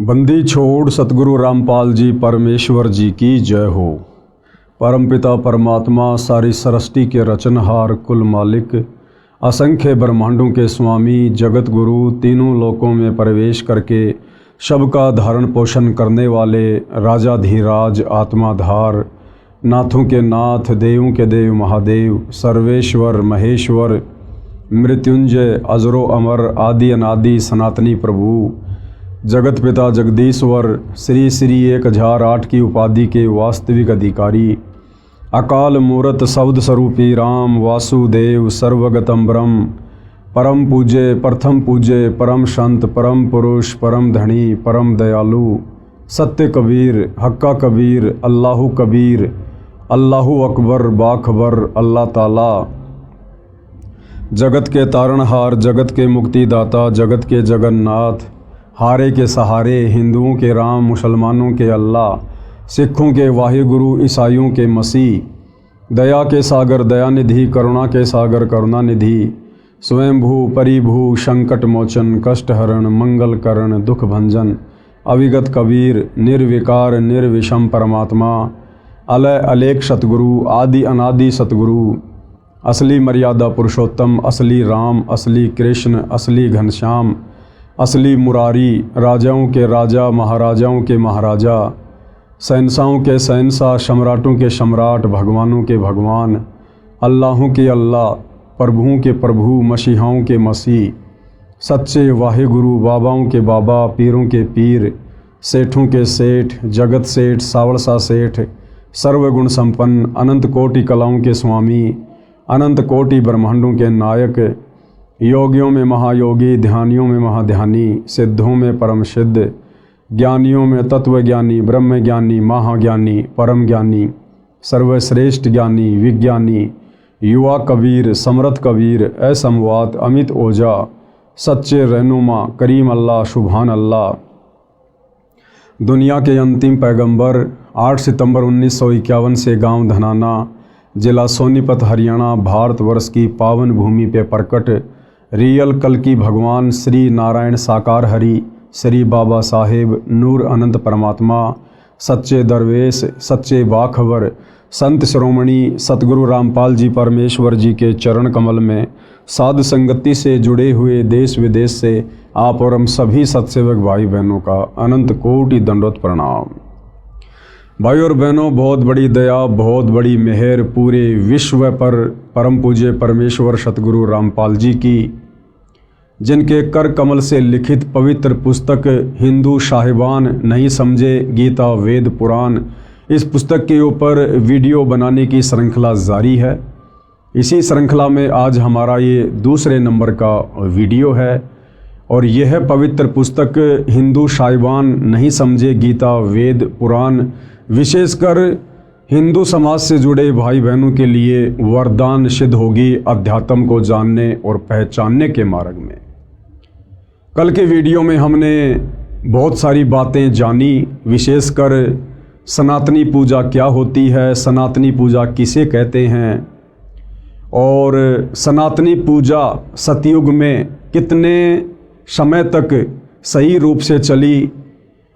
बंदी छोड़ सतगुरु रामपाल जी परमेश्वर जी की जय हो। परमपिता परमात्मा सारी सृष्टि के रचनहार कुल मालिक असंख्य ब्रह्मांडों के स्वामी जगत गुरु तीनों लोकों में प्रवेश करके सबका धारण पोषण करने वाले राजाधीराज आत्माधार नाथों के नाथ देवों के देव महादेव सर्वेश्वर महेश्वर मृत्युंजय अजरो अमर आदि अनादि सनातनी प्रभु जगत पिता जगदीश्वर श्री श्री 1008 की उपाधि के वास्तविक अधिकारी अकाल मूरत शब्द स्वरूपी राम वासुदेव सर्वगतम ब्रह्म परम पूज्य प्रथम पूज्य परम संत परम पुरुष परम धनी परम दयालु सत्य कबीर हक्का कबीर अल्लाहु कबीर अल्लाहु अकबर बाखबर अल्लाह ताला जगत के तारणहार जगत के मुक्तिदाता जगत के जगन्नाथ हारे के सहारे हिंदुओं के राम मुसलमानों के अल्लाह सिखों के वाहिगुरु ईसाइयों के मसीह दया के सागर दयानिधि करुणा के सागर करुणानिधि स्वयंभू परिभू संकट मोचन कष्टहरण मंगल करण दुख भंजन अविगत कबीर निर्विकार निर्विषम परमात्मा अलय अलेख सतगुरु आदि अनादि सतगुरु असली मर्यादा पुरुषोत्तम असली राम असली कृष्ण असली घनश्याम असली मुरारी राजाओं के राजा महाराजाओं के महाराजा शहंशाहों के शहंशाह सम्राटों के सम्राट भगवानों के भगवान अल्लाहों के अल्लाह प्रभुओं के प्रभु मसीहाओं के मसीह सच्चे वाहिगुरु बाबाओं के बाबा पीरों के पीर सेठों के सेठ जगत सेठ सावड़सा सेठ सर्वगुण संपन्न अनंत कोटि कलाओं के स्वामी अनंत कोटि ब्रह्मांडों के नायक योगियों में महायोगी ध्यानियों में महाध्यानी सिद्धों में परम सिद्ध ज्ञानियों में तत्वज्ञानी ब्रह्मज्ञानी महाज्ञानी परम ज्ञानी सर्वश्रेष्ठ ज्ञानी विज्ञानी युवा कबीर समर्थ कबीर असमवात अमित ओझा सच्चे रहनुमा करीम अल्लाह सुभान अल्लाह दुनिया के अंतिम पैगंबर 8 सितंबर 1951 से गांव धनाना जिला सोनीपत हरियाणा भारतवर्ष की पावन भूमि पे प्रकट रियल कल की भगवान श्री नारायण साकार हरि श्री बाबा साहेब नूर अनंत परमात्मा सच्चे दरवेश सच्चे बाखबर संत श्रोमणी सतगुरु रामपाल जी परमेश्वर जी के चरण कमल में साध संगति से जुड़े हुए देश विदेश से आप और हम सभी सत्सेवक भाई बहनों का अनंत कोटि दंडोत प्रणाम। भाई और बहनों, बहुत बड़ी दया बहुत बड़ी मेहर पूरे विश्व पर परम पूज्य परमेश्वर सतगुरु रामपाल जी की, जिनके कर कमल से लिखित पवित्र पुस्तक हिंदू साहिबान नहीं समझे गीता वेद पुराण, इस पुस्तक के ऊपर वीडियो बनाने की श्रृंखला जारी है। इसी श्रृंखला में आज हमारा ये दूसरे नंबर का वीडियो है और यह पवित्र पुस्तक हिंदू साहिबान नहीं समझे गीता वेद पुराण विशेषकर हिंदू समाज से जुड़े भाई बहनों के लिए वरदान सिद्ध होगी अध्यात्म को जानने और पहचानने के मार्ग में। कल के वीडियो में हमने बहुत सारी बातें जानी, विशेषकर सनातनी पूजा क्या होती है, सनातनी पूजा किसे कहते हैं और सनातनी पूजा सतयुग में कितने समय तक सही रूप से चली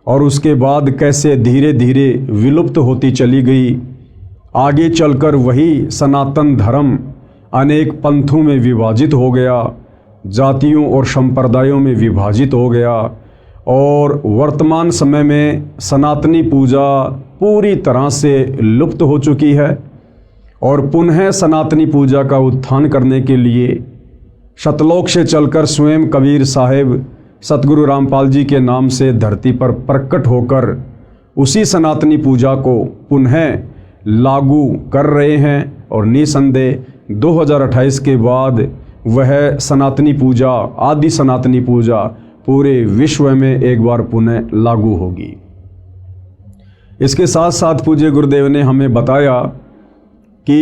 और उसके बाद कैसे धीरे धीरे विलुप्त होती चली गई। आगे चलकर वही सनातन धर्म अनेक पंथों में विभाजित हो गया, जातियों और संप्रदायों में विभाजित हो गया और वर्तमान समय में सनातनी पूजा पूरी तरह से लुप्त हो चुकी है और पुनः सनातनी पूजा का उत्थान करने के लिए सतलोक से चलकर स्वयं कबीर साहेब सतगुरु रामपाल जी के नाम से धरती पर प्रकट होकर उसी सनातनी पूजा को पुनः लागू कर रहे हैं और निसंदेह 2028 के बाद वह सनातनी पूजा आदि सनातनी पूजा पूरे विश्व में एक बार पुनः लागू होगी। इसके साथ साथ पूज्य गुरुदेव ने हमें बताया कि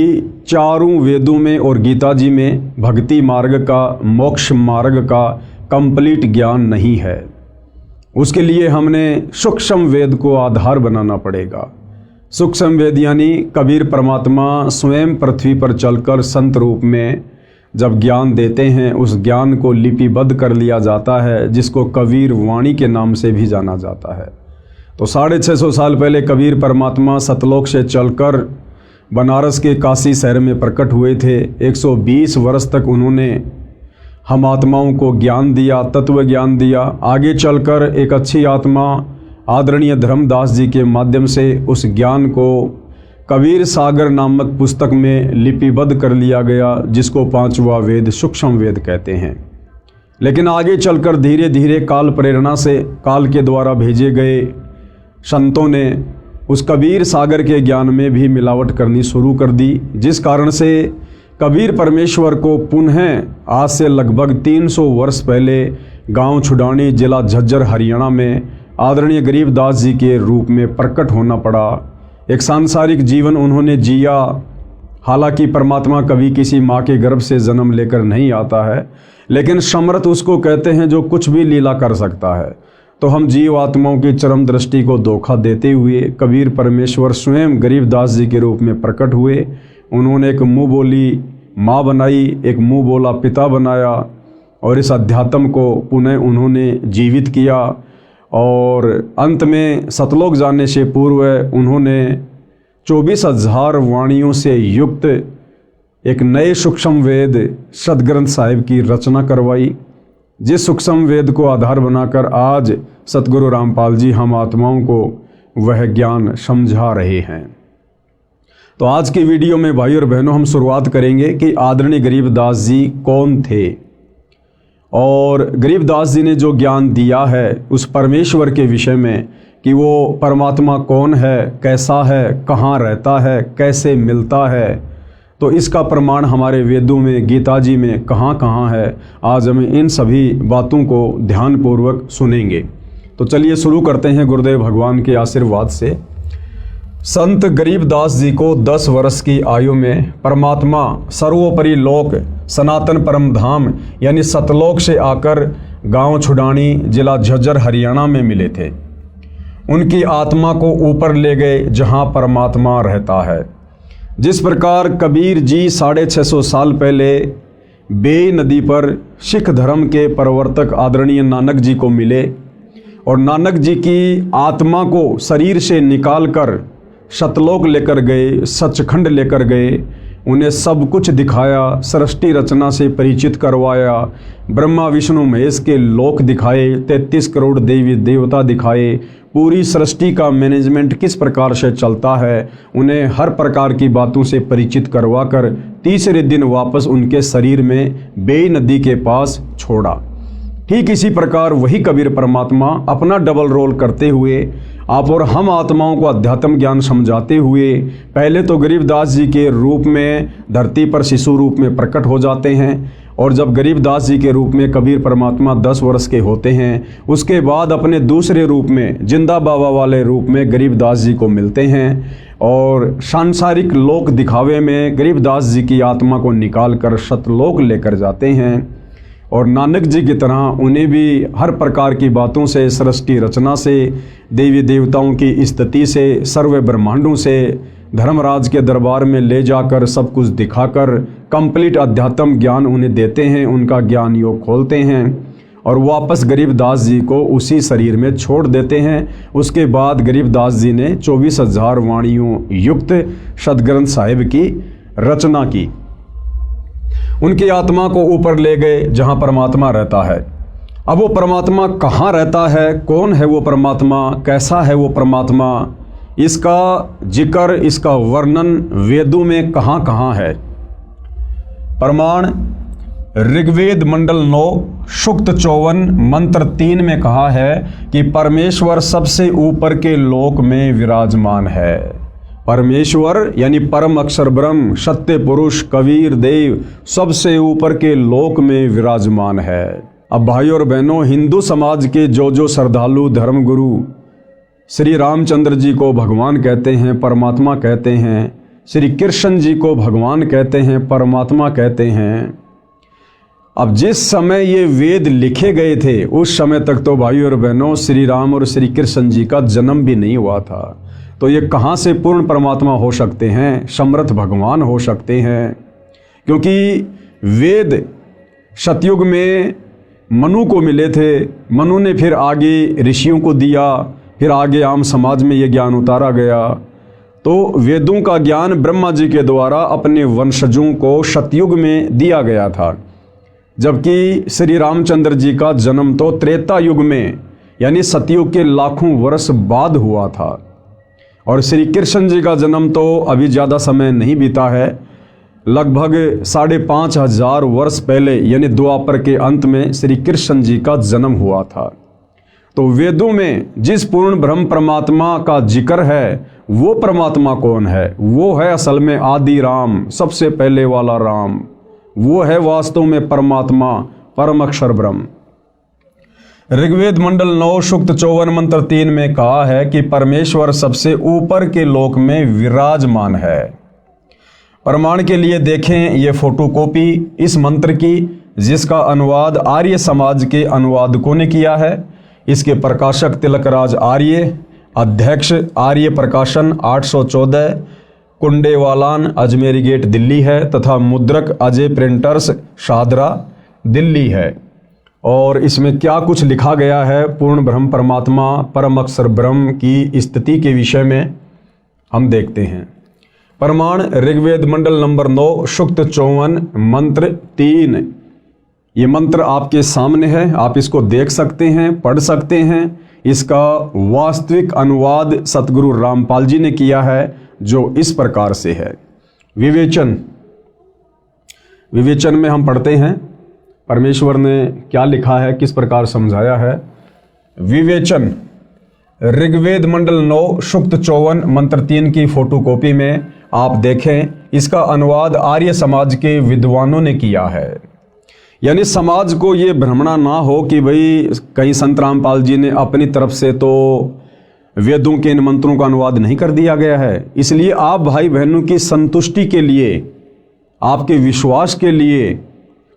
चारों वेदों में और गीता जी में भक्ति मार्ग का मोक्ष मार्ग का कंप्लीट ज्ञान नहीं है। उसके लिए हमने सूक्ष्म वेद को आधार बनाना पड़ेगा। सूक्ष्म वेद यानी कबीर परमात्मा स्वयं पृथ्वी पर चलकर संत रूप में जब ज्ञान देते हैं उस ज्ञान को लिपिबद्ध कर लिया जाता है, जिसको कबीर वाणी के नाम से भी जाना जाता है। तो 650 साल पहले कबीर परमात्मा सतलोक से चलकर बनारस के काशी शहर में प्रकट हुए थे। 120 वर्ष तक उन्होंने हम आत्माओं को ज्ञान दिया, तत्व ज्ञान दिया। आगे चलकर एक अच्छी आत्मा आदरणीय धर्मदास जी के माध्यम से उस ज्ञान को कबीर सागर नामक पुस्तक में लिपिबद्ध कर लिया गया, जिसको 5वां वेद सूक्ष्म वेद कहते हैं। लेकिन आगे चलकर धीरे धीरे काल प्रेरणा से, काल के द्वारा भेजे गए संतों ने उस कबीर सागर के ज्ञान में भी मिलावट करनी शुरू कर दी, जिस कारण से कबीर परमेश्वर को पुनः आज से लगभग 300 वर्ष पहले गांव छुडानी, जिला झज्जर, हरियाणा में आदरणीय गरीबदास जी के रूप में प्रकट होना पड़ा। एक सांसारिक जीवन उन्होंने जिया। हालांकि परमात्मा कभी किसी माँ के गर्भ से जन्म लेकर नहीं आता है, लेकिन समर्थ उसको कहते हैं जो कुछ भी लीला कर सकता है। तो हम जीव आत्माओं की चरम दृष्टि को धोखा देते हुए कबीर परमेश्वर स्वयं गरीबदास जी के रूप में प्रकट हुए। उन्होंने एक मुँह बोली माँ बनाई, एक मुँह बोला पिता बनाया, और इस अध्यात्म को पुनः उन्होंने जीवित किया। और अंत में सतलोक जाने से पूर्व उन्होंने 24,000 वाणियों से युक्त एक नए सूक्ष्म वेद सदग्रंथ साहिब की रचना करवाई, जिस सूक्ष्म वेद को आधार बनाकर आज सतगुरु रामपाल जी हम आत्माओं को वह ज्ञान समझा रहे हैं। तो आज की वीडियो में भाई और बहनों हम शुरुआत करेंगे कि आदरणीय गरीबदास जी कौन थे, और गरीबदास जी ने जो ज्ञान दिया है उस परमेश्वर के विषय में कि वो परमात्मा कौन है, कैसा है, कहाँ रहता है, कैसे मिलता है, तो इसका प्रमाण हमारे वेदों में, गीता जी में कहाँ कहाँ है। आज हम इन सभी बातों को ध्यानपूर्वक सुनेंगे। तो चलिए शुरू करते हैं गुरुदेव भगवान के आशीर्वाद से। संत गरीबदास जी को 10 वर्ष की आयु में परमात्मा सर्वोपरि लोक सनातन परम धाम यानी सतलोक से आकर गांव छुडानी, जिला झज्जर, हरियाणा में मिले थे। उनकी आत्मा को ऊपर ले गए जहां परमात्मा रहता है। जिस प्रकार कबीर जी 650 साल पहले बेई नदी पर सिख धर्म के प्रवर्तक आदरणीय नानक जी को मिले, और नानक जी की आत्मा को शरीर से निकाल कर सतलोक लेकर गए, सचखंड लेकर गए, उन्हें सब कुछ दिखाया, सृष्टि रचना से परिचित करवाया, ब्रह्मा विष्णु महेश के लोक दिखाए, 33 करोड़ देवी देवता दिखाए, पूरी सृष्टि का मैनेजमेंट किस प्रकार से चलता है, उन्हें हर प्रकार की बातों से परिचित करवाकर तीसरे दिन वापस उनके शरीर में बेई नदी के पास छोड़ा। ठीक इसी प्रकार वही कबीर परमात्मा अपना डबल रोल करते हुए आप और हम आत्माओं को अध्यात्म ज्ञान समझाते हुए पहले तो गरीबदास जी के रूप में धरती पर शिशु रूप में प्रकट हो जाते हैं, और जब गरीबदास जी के रूप में कबीर परमात्मा 10 वर्ष के होते हैं, उसके बाद अपने दूसरे रूप में जिंदा बाबा वाले रूप में गरीबदास जी को मिलते हैं, और सांसारिक लोक दिखावे में गरीबदास जी की आत्मा को निकाल कर सतलोक लेकर जाते हैं। और नानक जी की तरह उन्हें भी हर प्रकार की बातों से, सृष्टि रचना से, देवी देवताओं की स्थिति से, सर्व ब्रह्मांडों से धर्मराज के दरबार में ले जाकर सब कुछ दिखाकर कंप्लीट अध्यात्म ज्ञान उन्हें देते हैं, उनका ज्ञान योग खोलते हैं, और वापस गरीबदास जी को उसी शरीर में छोड़ देते हैं। उसके बाद गरीबदास जी ने 24,000 वाणियों युक्त सदग्रंथ साहिब की रचना की। उनकी आत्मा को ऊपर ले गए जहां परमात्मा रहता है। अब वो परमात्मा कहाँ रहता है, कौन है वो परमात्मा, कैसा है वो परमात्मा, इसका जिक्र, इसका वर्णन वेदों में कहाँ कहाँ है। प्रमाण ऋग्वेद मंडल 9 सूक्त 54 मंत्र 3 में कहा है कि परमेश्वर सबसे ऊपर के लोक में विराजमान है। परमेश्वर यानी परम अक्षर ब्रह्म, सत्य पुरुष, कबीर देव सबसे ऊपर के लोक में विराजमान है। अब भाई और बहनों, हिंदू समाज के जो श्रद्धालु धर्मगुरु श्री रामचंद्र जी को भगवान कहते हैं, परमात्मा कहते हैं, श्री कृष्ण जी को भगवान कहते हैं, परमात्मा कहते हैं। अब जिस समय ये वेद लिखे गए थे उस समय तक तो भाई और बहनों श्री राम और श्री कृष्ण जी का जन्म भी नहीं हुआ था। तो ये कहाँ से पूर्ण परमात्मा हो सकते हैं, समर्थ भगवान हो सकते हैं? क्योंकि वेद सतयुग में मनु को मिले थे, मनु ने फिर आगे ऋषियों को दिया, फिर आगे आम समाज में ये ज्ञान उतारा गया। तो वेदों का ज्ञान ब्रह्मा जी के द्वारा अपने वंशजों को सतयुग में दिया गया था, जबकि श्री रामचंद्र जी का जन्म तो त्रेता युग में यानी सतयुग के लाखों वर्ष बाद हुआ था, और श्री कृष्ण जी का जन्म तो अभी ज़्यादा समय नहीं बीता है, लगभग 5,500 वर्ष पहले यानी द्वापर के अंत में श्री कृष्ण जी का जन्म हुआ था। तो वेदों में जिस पूर्ण ब्रह्म परमात्मा का जिक्र है वो परमात्मा कौन है? वो है असल में आदि राम, सबसे पहले वाला राम। वो है वास्तव में परमात्मा, परम अक्षर ब्रह्म। ऋग्वेद मंडल 9 सूक्त 54 मंत्र 3 में कहा है कि परमेश्वर सबसे ऊपर के लोक में विराजमान है। प्रमाण के लिए देखें ये फोटोकॉपी इस मंत्र की, जिसका अनुवाद आर्य समाज के अनुवादकों ने किया है। इसके प्रकाशक तिलकराज आर्य, अध्यक्ष आर्य प्रकाशन 814, कुंडेवालान अजमेरी गेट दिल्ली है, तथा मुद्रक अजय प्रिंटर्स शाहदरा दिल्ली है। और इसमें क्या कुछ लिखा गया है पूर्ण ब्रह्म परमात्मा परम अक्षर ब्रह्म की स्थिति के विषय में हम देखते हैं। प्रमाण ऋग्वेद मंडल नंबर 9 सूक्त 54 मंत्र 3। ये मंत्र आपके सामने है, आप इसको देख सकते हैं, पढ़ सकते हैं। इसका वास्तविक अनुवाद सतगुरु रामपाल जी ने किया है, जो इस प्रकार से है। विवेचन में हम पढ़ते हैं परमेश्वर ने क्या लिखा है, किस प्रकार समझाया है। विवेचन ऋग्वेद मंडल 9 सूक्त 54 मंत्र 3 की फोटोकॉपी में आप देखें, इसका अनुवाद आर्य समाज के विद्वानों ने किया है। यानी समाज को ये भ्रमणा ना हो कि भाई कहीं संत रामपाल जी ने अपनी तरफ से तो वेदों के इन मंत्रों का अनुवाद नहीं कर दिया गया है। इसलिए आप भाई बहनों की संतुष्टि के लिए, आपके विश्वास के लिए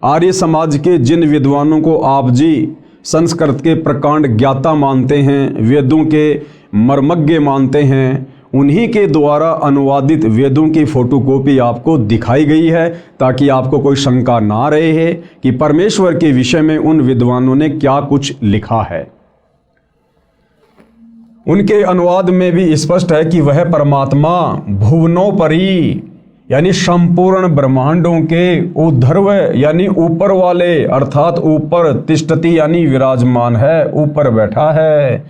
आर्य समाज के जिन विद्वानों को आप जी संस्कृत के प्रकांड ज्ञाता मानते हैं, वेदों के मर्मज्ञ मानते हैं, उन्हीं के द्वारा अनुवादित वेदों की फोटोकॉपी आपको दिखाई गई है, ताकि आपको कोई शंका ना रहे है कि परमेश्वर के विषय में उन विद्वानों ने क्या कुछ लिखा है। उनके अनुवाद में भी स्पष्ट है कि वह परमात्मा भुवनोपरि यानी संपूर्ण ब्रह्मांडों के ऊर्ध्व यानी ऊपर वाले, अर्थात ऊपर तिष्ठति यानी विराजमान है, ऊपर बैठा है,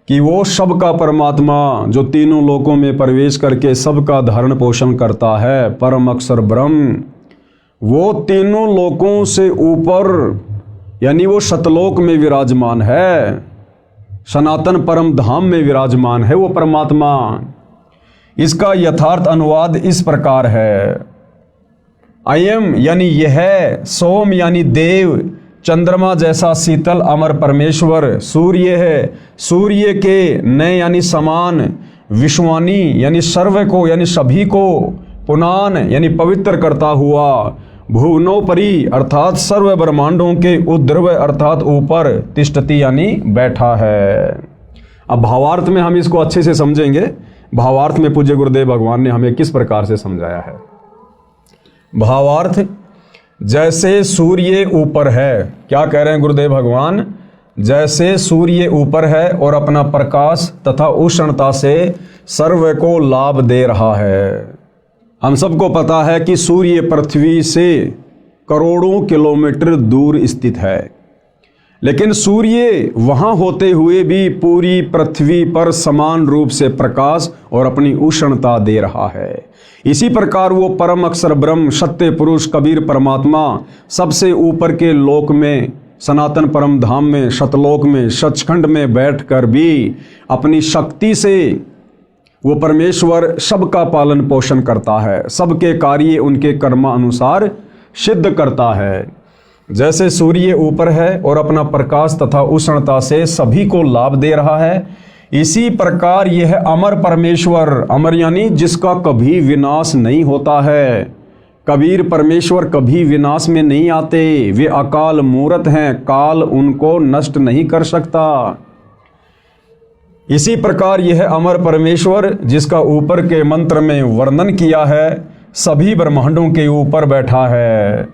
कि वो सबका परमात्मा जो तीनों लोकों में प्रवेश करके सबका धारण पोषण करता है, परम अक्षर ब्रह्म, वो तीनों लोकों से ऊपर यानी वो सतलोक में विराजमान है, सनातन परम धाम में विराजमान है वो परमात्मा। इसका यथार्थ अनुवाद इस प्रकार है। अयम यानी यह, सोम यानी देव, चंद्रमा जैसा शीतल अमर परमेश्वर सूर्य है, सूर्य के नए यानी समान, विश्वानी यानी सर्व को यानी सभी को, पुनान यानी पवित्र करता हुआ, भुवनोपरि अर्थात सर्व ब्रह्मांडों के ऊर्ध्व अर्थात ऊपर, तिष्ठति यानी बैठा है। अब भावार्थ में हम इसको अच्छे से समझेंगे। भावार्थ में पूज्य गुरुदेव भगवान ने हमें किस प्रकार से समझाया है। भावार्थ, जैसे सूर्य ऊपर है, क्या कह रहे हैं गुरुदेव भगवान, जैसे सूर्य ऊपर है और अपना प्रकाश तथा उष्णता से सर्व को लाभ दे रहा है। हम सबको पता है कि सूर्य पृथ्वी से करोड़ों किलोमीटर दूर स्थित है, लेकिन सूर्य वहां होते हुए भी पूरी पृथ्वी पर समान रूप से प्रकाश और अपनी उष्णता दे रहा है। इसी प्रकार वो परम अक्षर ब्रह्म, सत्य पुरुष कबीर परमात्मा सबसे ऊपर के लोक में, सनातन परम धाम में, सतलोक में, सचखंड में बैठकर भी अपनी शक्ति से वो परमेश्वर सबका पालन पोषण करता है, सबके कार्य उनके कर्मानुसार सिद्ध करता है। जैसे सूर्य ऊपर है और अपना प्रकाश तथा उष्णता से सभी को लाभ दे रहा है, इसी प्रकार यह अमर परमेश्वर, अमर यानी जिसका कभी विनाश नहीं होता है, कबीर परमेश्वर कभी विनाश में नहीं आते, वे अकाल मूर्त हैं, काल उनको नष्ट नहीं कर सकता। इसी प्रकार यह अमर परमेश्वर जिसका ऊपर के मंत्र में वर्णन किया है, सभी ब्रह्मांडों के ऊपर बैठा है।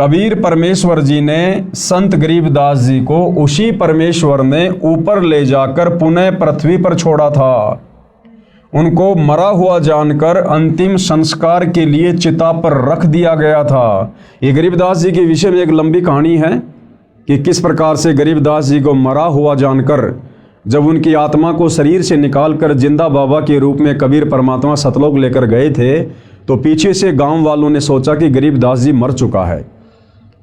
कबीर परमेश्वर जी ने संत गरीबदास जी को उसी परमेश्वर ने ऊपर ले जाकर पुनः पृथ्वी पर छोड़ा था। उनको मरा हुआ जानकर अंतिम संस्कार के लिए चिता पर रख दिया गया था। ये गरीबदास जी के विषय में एक लंबी कहानी है कि किस प्रकार से गरीबदास जी को मरा हुआ जानकर जब उनकी आत्मा को शरीर से निकालकर जिंदा बाबा के रूप में कबीर परमात्मा सतलोक लेकर गए थे, तो पीछे से गांव वालों ने सोचा कि गरीबदास जी मर चुका है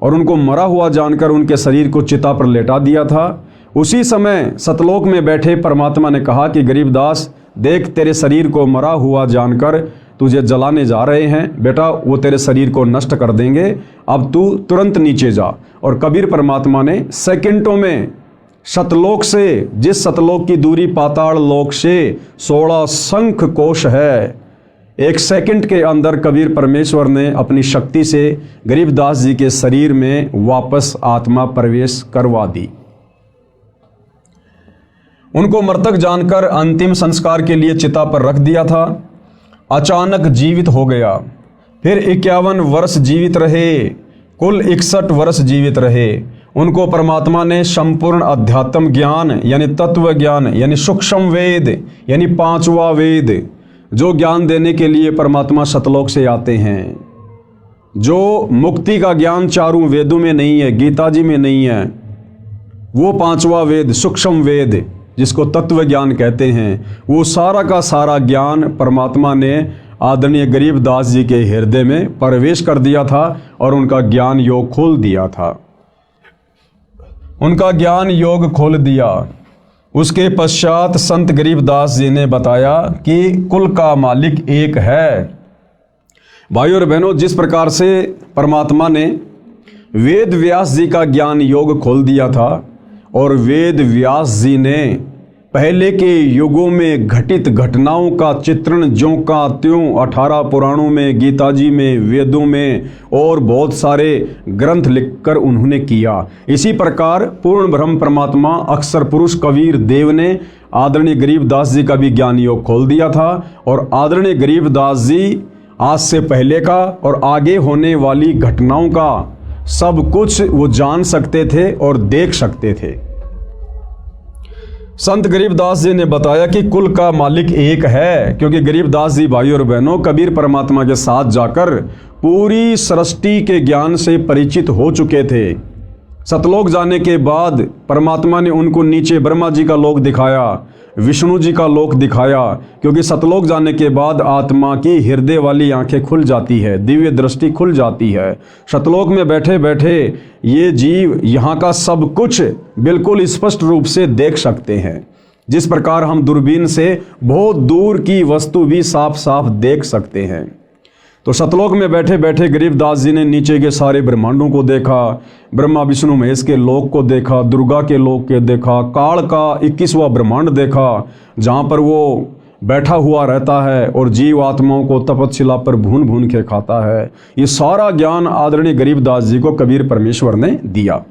और उनको मरा हुआ जानकर उनके शरीर को चिता पर लेटा दिया था। उसी समय सतलोक में बैठे परमात्मा ने कहा कि गरीबदास देख, तेरे शरीर को मरा हुआ जानकर तुझे जलाने जा रहे हैं बेटा, वो तेरे शरीर को नष्ट कर देंगे, अब तू तुरंत नीचे जा। और कबीर परमात्मा ने सेकंडों में सतलोक से, जिस सतलोक की दूरी पाताल लोक से 16 शंख कोश है, एक सेकंड के अंदर कबीर परमेश्वर ने अपनी शक्ति से गरीबदास जी के शरीर में वापस आत्मा प्रवेश करवा दी। उनको मृतक जानकर अंतिम संस्कार के लिए चिता पर रख दिया था। अचानक जीवित हो गया। फिर 51 वर्ष जीवित रहे, कुल 61 वर्ष जीवित रहे। उनको परमात्मा ने संपूर्ण अध्यात्म ज्ञान यानी तत्व ज्ञान यानी सूक्ष्म वेद यानी 5वां वेद, जो ज्ञान देने के लिए परमात्मा सतलोक से आते हैं, जो मुक्ति का ज्ञान चारों वेदों में नहीं है, गीता जी में नहीं है, वो 5वां वेद सूक्ष्म वेद जिसको तत्व ज्ञान कहते हैं, वो सारा का सारा ज्ञान परमात्मा ने आदरणीय गरीबदास जी के हृदय में प्रवेश कर दिया था और उनका ज्ञान योग खोल दिया था। उनका ज्ञान योग खोल दिया। उसके पश्चात संत गरीबदास जी ने बताया कि कुल का मालिक एक है। भाइयों और बहनों, जिस प्रकार से परमात्मा ने वेद व्यास जी का ज्ञान योग खोल दिया था और वेद व्यास जी ने पहले के युगों में घटित घटनाओं का चित्रण ज्यों का त्यों 18 पुराणों में, गीता जी में, वेदों में और बहुत सारे ग्रंथ लिखकर उन्होंने किया, इसी प्रकार पूर्ण ब्रह्म परमात्मा अक्षर पुरुष कबीर देव ने आदरणीय गरीबदास जी का भी ज्ञान योग खोल दिया था। और आदरणीय गरीबदास जी आज से पहले का और आगे होने वाली घटनाओं का सब कुछ वो जान सकते थे और देख सकते थे। संत गरीबदास जी ने बताया कि कुल का मालिक एक है, क्योंकि गरीबदास जी भाइयों और बहनों कबीर परमात्मा के साथ जाकर पूरी सृष्टि के ज्ञान से परिचित हो चुके थे। सतलोक जाने के बाद परमात्मा ने उनको नीचे ब्रह्मा जी का लोक दिखाया, विष्णु जी का लोक दिखाया, क्योंकि सतलोक जाने के बाद आत्मा की हृदय वाली आंखें खुल जाती है, दिव्य दृष्टि खुल जाती है। सतलोक में बैठे बैठे ये जीव यहाँ का सब कुछ बिल्कुल स्पष्ट रूप से देख सकते हैं, जिस प्रकार हम दूरबीन से बहुत दूर की वस्तु भी साफ साफ देख सकते हैं। तो सतलोक में बैठे बैठे गरीबदास जी ने नीचे के सारे ब्रह्मांडों को देखा, ब्रह्मा विष्णु महेश के लोक को देखा, दुर्गा के लोक के देखा, काल का 21वां ब्रह्मांड देखा जहाँ पर वो बैठा हुआ रहता है और जीव आत्माओं को तपस्या पर भून भून के खाता है। ये सारा ज्ञान आदरणीय गरीबदास जी को कबीर परमेश्वर ने दिया।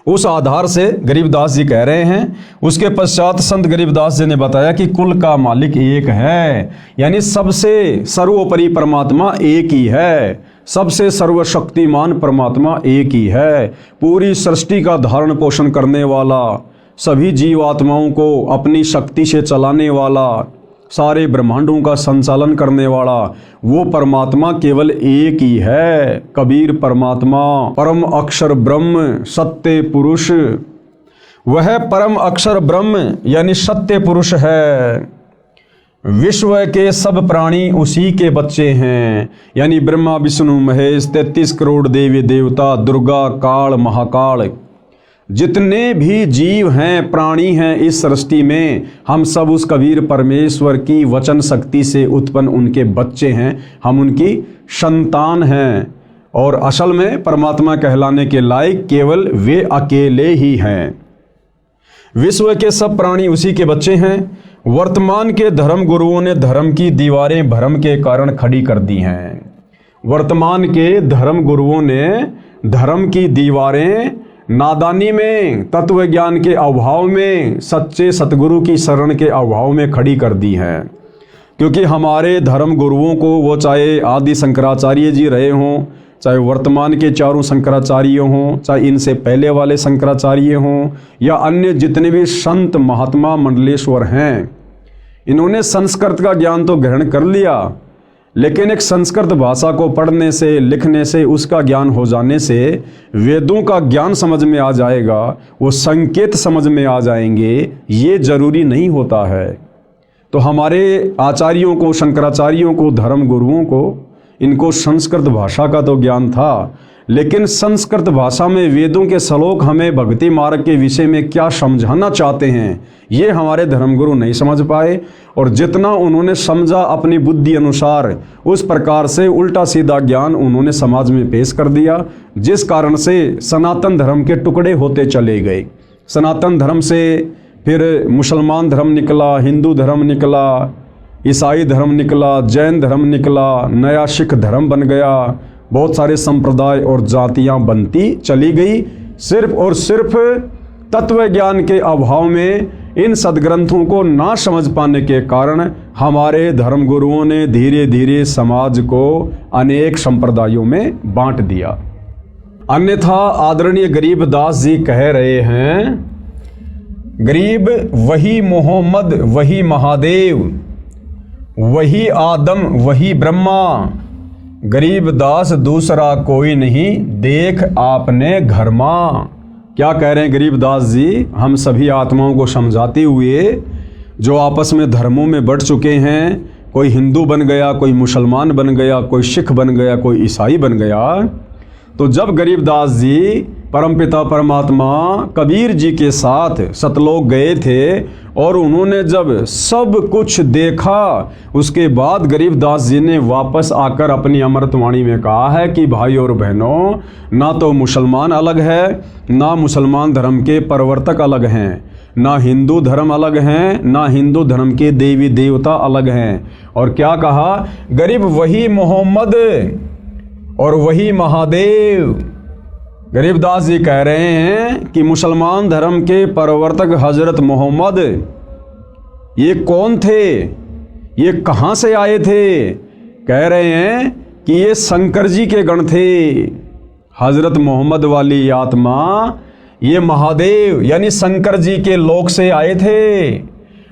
उस आधार से गरीबदास जी कह रहे हैं। उसके पश्चात संत गरीबदास जी ने बताया कि कुल का मालिक एक है, यानी सबसे सर्वोपरि परमात्मा एक ही है, सबसे सर्वशक्तिमान परमात्मा एक ही है, पूरी सृष्टि का धारण पोषण करने वाला, सभी जीवात्माओं को अपनी शक्ति से चलाने वाला, सारे ब्रह्मांडों का संचालन करने वाला वो परमात्मा केवल एक ही है, कबीर परमात्मा, परम अक्षर ब्रह्म, सत्य पुरुष। वह परम अक्षर ब्रह्म यानी सत्य पुरुष है। विश्व के सब प्राणी उसी के बच्चे हैं, यानी ब्रह्मा विष्णु महेश, 33 करोड़ देवी देवता, दुर्गा, काल, महाकाल, जितने भी जीव हैं, प्राणी हैं इस सृष्टि में, हम सब उस कबीर परमेश्वर की वचन शक्ति से उत्पन्न उनके बच्चे हैं, हम उनकी संतान हैं। और असल में परमात्मा कहलाने के लायक केवल वे अकेले ही हैं। विश्व के सब प्राणी उसी के बच्चे हैं। वर्तमान के धर्म गुरुओं ने धर्म की दीवारें भ्रम के कारण खड़ी कर दी हैं। वर्तमान के धर्म गुरुओं ने धर्म की दीवारें नादानी में, तत्व ज्ञान के अभाव में, सच्चे सतगुरु की शरण के अभाव में खड़ी कर दी हैं। क्योंकि हमारे धर्म गुरुओं को, वो चाहे आदि शंकराचार्य जी रहे हों, चाहे वर्तमान के चारों शंकराचार्य हों, चाहे इनसे पहले वाले शंकराचार्य हों, या अन्य जितने भी संत महात्मा मंडलेश्वर हैं, इन्होंने संस्कृत का ज्ञान तो ग्रहण कर लिया, लेकिन एक संस्कृत भाषा को पढ़ने से, लिखने से, उसका ज्ञान हो जाने से वेदों का ज्ञान समझ में आ जाएगा, वो संकेत समझ में आ जाएंगे, ये जरूरी नहीं होता है। तो हमारे आचार्यों को, शंकराचार्यों को, धर्म गुरुओं को, इनको संस्कृत भाषा का तो ज्ञान था, लेकिन संस्कृत भाषा में वेदों के श्लोक हमें भक्ति मार्ग के विषय में क्या समझाना चाहते हैं, ये हमारे धर्मगुरु नहीं समझ पाए। और जितना उन्होंने समझा अपनी बुद्धि अनुसार, उस प्रकार से उल्टा सीधा ज्ञान उन्होंने समाज में पेश कर दिया, जिस कारण से सनातन धर्म के टुकड़े होते चले गए। सनातन धर्म से फिर मुसलमान धर्म निकला, हिंदू धर्म निकला, ईसाई धर्म निकला, जैन धर्म निकला, नया सिख धर्म बन गया, बहुत सारे संप्रदाय और जातियां बनती चली गई, सिर्फ और सिर्फ तत्व ज्ञान के अभाव में, इन सदग्रंथों को ना समझ पाने के कारण हमारे धर्मगुरुओं ने धीरे धीरे समाज को अनेक संप्रदायों में बांट दिया। अन्यथा आदरणीय गरीबदास जी कह रहे हैं, गरीब वही मोहम्मद वही महादेव, वही आदम वही ब्रह्मा, गरीबदास दूसरा कोई नहीं, देख आपने घर मां। क्या कह रहे हैं गरीबदास जी? हम सभी आत्माओं को समझाते हुए, जो आपस में धर्मों में बढ़ चुके हैं, कोई हिंदू बन गया, कोई मुसलमान बन गया, कोई सिख बन गया, कोई ईसाई बन गया, तो जब गरीबदास जी परमपिता परमात्मा कबीर जी के साथ सतलोक गए थे और उन्होंने जब सब कुछ देखा, उसके बाद गरीबदास जी ने वापस आकर अपनी अमृतवाणी में कहा है कि भाई और बहनों, ना तो मुसलमान अलग है, ना मुसलमान धर्म के प्रवर्तक अलग हैं, ना हिंदू धर्म अलग हैं, ना हिंदू धर्म के देवी देवता अलग हैं। और क्या कहा? गरीब वही मोहम्मद और वही महादेव। गरीबदास जी कह रहे हैं कि मुसलमान धर्म के प्रवर्तक हजरत मोहम्मद, ये कौन थे, ये कहाँ से आए थे? कह रहे हैं कि ये शंकर जी के गण थे। हजरत मोहम्मद वाली आत्मा, ये महादेव यानी शंकर जी के लोक से आए थे,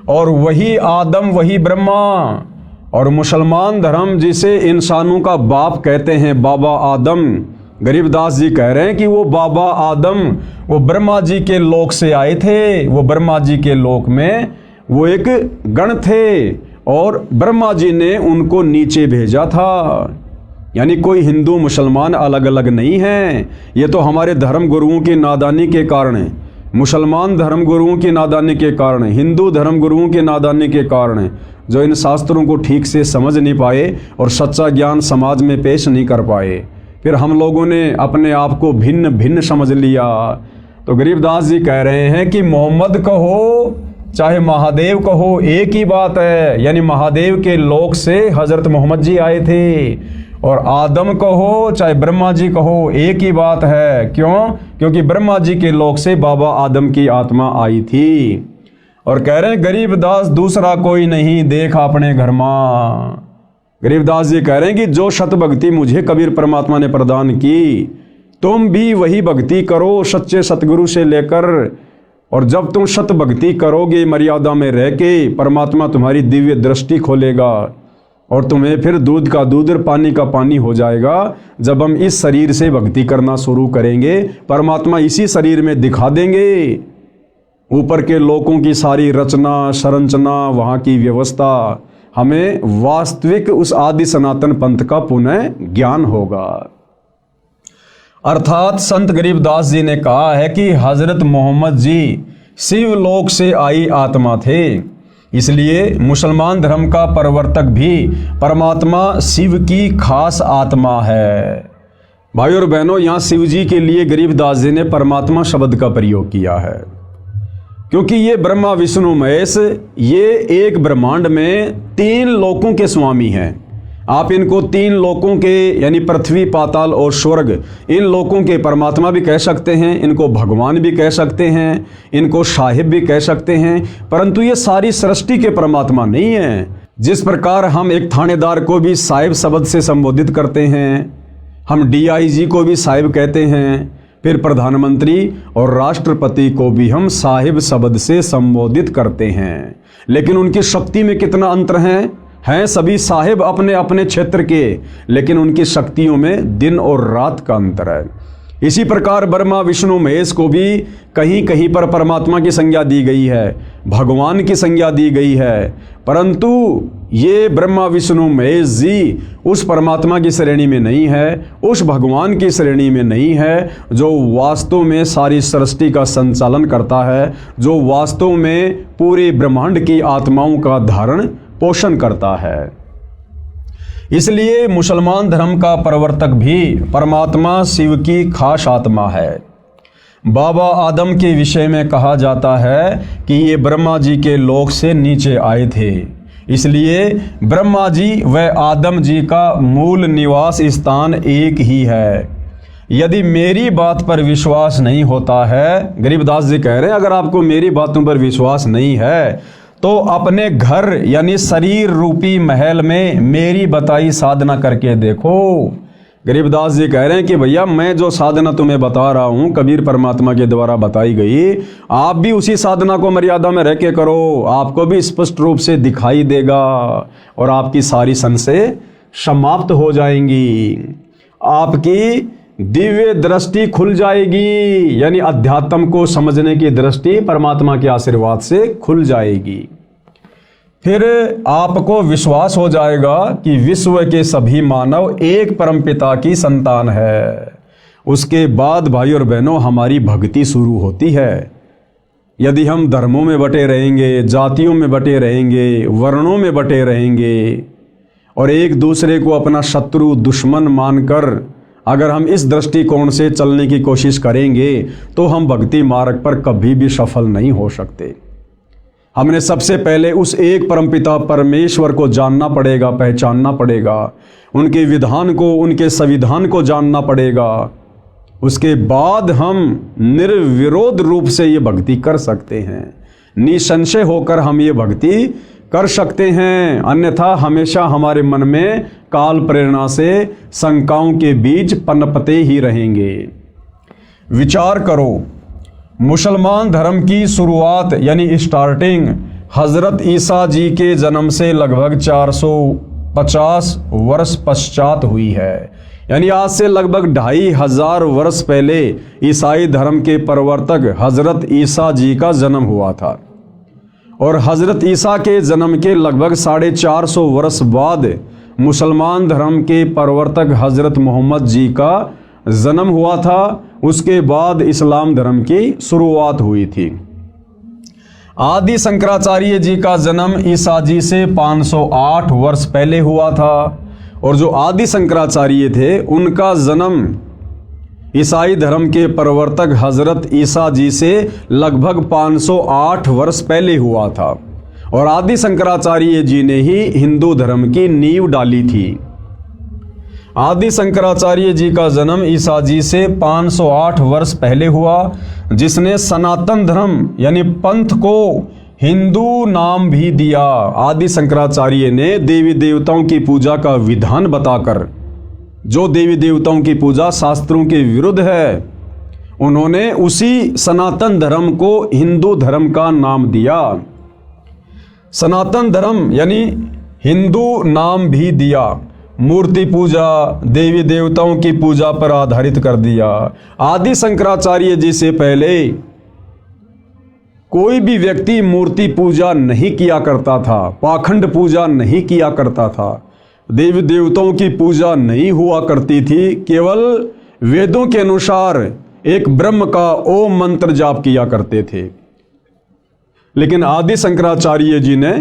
और वही आदम वही ब्रह्मा। और मुसलमान धर्म जिसे इंसानों का बाप कहते हैं, बाबा आदम, गरीबदास जी कह रहे हैं कि वो बाबा आदम वो ब्रह्मा जी के लोक से आए थे। वो ब्रह्मा जी के लोक में वो एक गण थे और ब्रह्मा जी ने उनको नीचे भेजा था। यानी कोई हिंदू मुसलमान अलग अलग नहीं है। ये तो हमारे धर्म गुरुओं की नादानी के कारण है, मुसलमान धर्म गुरुओं की नादानी के कारण, हिंदू धर्म गुरुओं की नादानी के कारण, जो इन शास्त्रों को ठीक से समझ नहीं पाए और सच्चा ज्ञान समाज में पेश नहीं कर पाए। फिर हम लोगों ने अपने आप को भिन्न भिन्न समझ लिया। तो गरीबदास जी कह रहे हैं कि मोहम्मद कहो चाहे महादेव कहो, एक ही बात है। यानी महादेव के लोक से हजरत मोहम्मद जी आए थे, और आदम कहो चाहे ब्रह्मा जी कहो, एक ही बात है। क्यों? क्योंकि ब्रह्मा जी के लोक से बाबा आदम की आत्मा आई थी। और कह रहे हैं गरीबदास दूसरा कोई नहीं, देख अपने घर मां। गरीबदास जी कह रहे हैं कि जो सत भक्ति मुझे कबीर परमात्मा ने प्रदान की, तुम भी वही भक्ति करो सच्चे सतगुरु से लेकर। और जब तुम सत भक्ति करोगे मर्यादा में रह के, परमात्मा तुम्हारी दिव्य दृष्टि खोलेगा और तुम्हें फिर दूध का दूध और पानी का पानी हो जाएगा। जब हम इस शरीर से भक्ति करना शुरू करेंगे, परमात्मा इसी शरीर में दिखा देंगे ऊपर के लोकों की सारी रचना संरचना, वहाँ की व्यवस्था। हमें वास्तविक उस आदि सनातन पंथ का पुनः ज्ञान होगा। अर्थात संत गरीबदास जी ने कहा है कि हजरत मोहम्मद जी शिव लोक से आई आत्मा थे, इसलिए मुसलमान धर्म का प्रवर्तक भी परमात्मा शिव की खास आत्मा है। भाई और बहनों, यहाँ शिव जी के लिए गरीबदास जी ने परमात्मा शब्द का प्रयोग किया है, क्योंकि ये ब्रह्मा विष्णु महेश, ये एक ब्रह्मांड में 3 लोकों के स्वामी हैं। आप इनको 3 लोकों के यानी पृथ्वी, पाताल और स्वर्ग, इन लोकों के परमात्मा भी कह सकते हैं, इनको भगवान भी कह सकते हैं, इनको साहिब भी कह सकते हैं, परंतु ये सारी सृष्टि के परमात्मा नहीं है। जिस प्रकार हम एक थानेदार को भी साहिब शब्द से संबोधित करते हैं, हम डीआईजी को भी साहिब कहते हैं, फिर प्रधानमंत्री और राष्ट्रपति को भी हम साहिब शब्द से संबोधित करते हैं। लेकिन उनकी शक्ति में कितना अंतर हैं सभी साहिब अपने अपने क्षेत्र के, लेकिन उनकी शक्तियों में दिन और रात का अंतर है। इसी प्रकार ब्रह्मा विष्णु महेश को भी कहीं कहीं पर परमात्मा की संज्ञा दी गई है, भगवान की संज्ञा दी गई है, परंतु ये ब्रह्मा विष्णु महेश जी उस परमात्मा की श्रेणी में नहीं है, उस भगवान की श्रेणी में नहीं है जो वास्तव में सारी सृष्टि का संचालन करता है, जो वास्तव में पूरे ब्रह्मांड की आत्माओं का धारण पोषण करता है। इसलिए मुसलमान धर्म का प्रवर्तक भी परमात्मा शिव की खास आत्मा है। बाबा आदम के विषय में कहा जाता है कि ये ब्रह्मा जी के लोक से नीचे आए थे, इसलिए ब्रह्मा जी व आदम जी का मूल निवास स्थान एक ही है। यदि मेरी बात पर विश्वास नहीं होता है, गरीबदास जी कह रहे हैं, अगर आपको मेरी बातों पर विश्वास नहीं है तो अपने घर यानी शरीर रूपी महल में मेरी बताई साधना करके देखो। गरीबदास जी कह रहे हैं कि भैया मैं जो साधना तुम्हें बता रहा हूँ कबीर परमात्मा के द्वारा बताई गई, आप भी उसी साधना को मर्यादा में रह के करो, आपको भी स्पष्ट रूप से दिखाई देगा और आपकी सारी संशय समाप्त हो जाएंगी, आपकी दिव्य दृष्टि खुल जाएगी, यानी अध्यात्म को समझने की दृष्टि परमात्मा के आशीर्वाद से खुल जाएगी। फिर आपको विश्वास हो जाएगा कि विश्व के सभी मानव एक परमपिता की संतान है। उसके बाद भाई और बहनों हमारी भक्ति शुरू होती है। यदि हम धर्मों में बटे रहेंगे, जातियों में बटे रहेंगे, वर्णों में बटे रहेंगे और एक दूसरे को अपना शत्रु दुश्मन मानकर अगर हम इस दृष्टिकोण से चलने की कोशिश करेंगे तो हम भक्ति मार्ग पर कभी भी सफल नहीं हो सकते। हमने सबसे पहले उस एक परमपिता परमेश्वर को जानना पड़ेगा, पहचानना पड़ेगा, उनके विधान को, उनके संविधान को जानना पड़ेगा। उसके बाद हम निर्विरोध रूप से ये भक्ति कर सकते हैं, निसंशय होकर हम ये भक्ति कर सकते हैं। अन्यथा हमेशा हमारे मन में काल प्रेरणा से शंकाओं के बीज पनपते ही रहेंगे। विचार करो, मुसलमान धर्म की शुरुआत यानी स्टार्टिंग हजरत ईसा जी के जन्म से लगभग 450 वर्ष पश्चात हुई है, यानी आज से लगभग 2500 वर्ष पहले ईसाई धर्म के प्रवर्तक हजरत ईसा जी का जन्म हुआ था और हजरत ईसा के जन्म के लगभग 450 वर्ष बाद मुसलमान धर्म के प्रवर्तक हजरत मोहम्मद जी का जन्म हुआ था। उसके बाद इस्लाम धर्म की शुरुआत हुई थी। आदि शंकराचार्य जी का जन्म ईसा जी से 508 वर्ष पहले हुआ था और जो आदि शंकराचार्य थे उनका जन्म ईसाई धर्म के प्रवर्तक हजरत ईसा जी से लगभग 508 वर्ष पहले हुआ था और आदि शंकराचार्य जी ने ही हिंदू धर्म की नींव डाली थी। आदि शंकराचार्य जी का जन्म ईसा जी से 508 वर्ष पहले हुआ, जिसने सनातन धर्म यानी पंथ को हिंदू नाम भी दिया। आदि शंकराचार्य ने देवी देवताओं की पूजा का विधान बताकर, जो देवी देवताओं की पूजा शास्त्रों के विरुद्ध है, उन्होंने उसी सनातन धर्म को हिंदू धर्म का नाम दिया। सनातन धर्म यानी हिंदू नाम भी दिया। मूर्ति पूजा, देवी देवताओं की पूजा पर आधारित कर दिया। आदि शंकराचार्य जी से पहले कोई भी व्यक्ति मूर्ति पूजा नहीं किया करता था, पाखंड पूजा नहीं किया करता था, देवी देवताओं की पूजा नहीं हुआ करती थी। केवल वेदों के अनुसार एक ब्रह्म का ओम मंत्र जाप किया करते थे। लेकिन आदि शंकराचार्य जी ने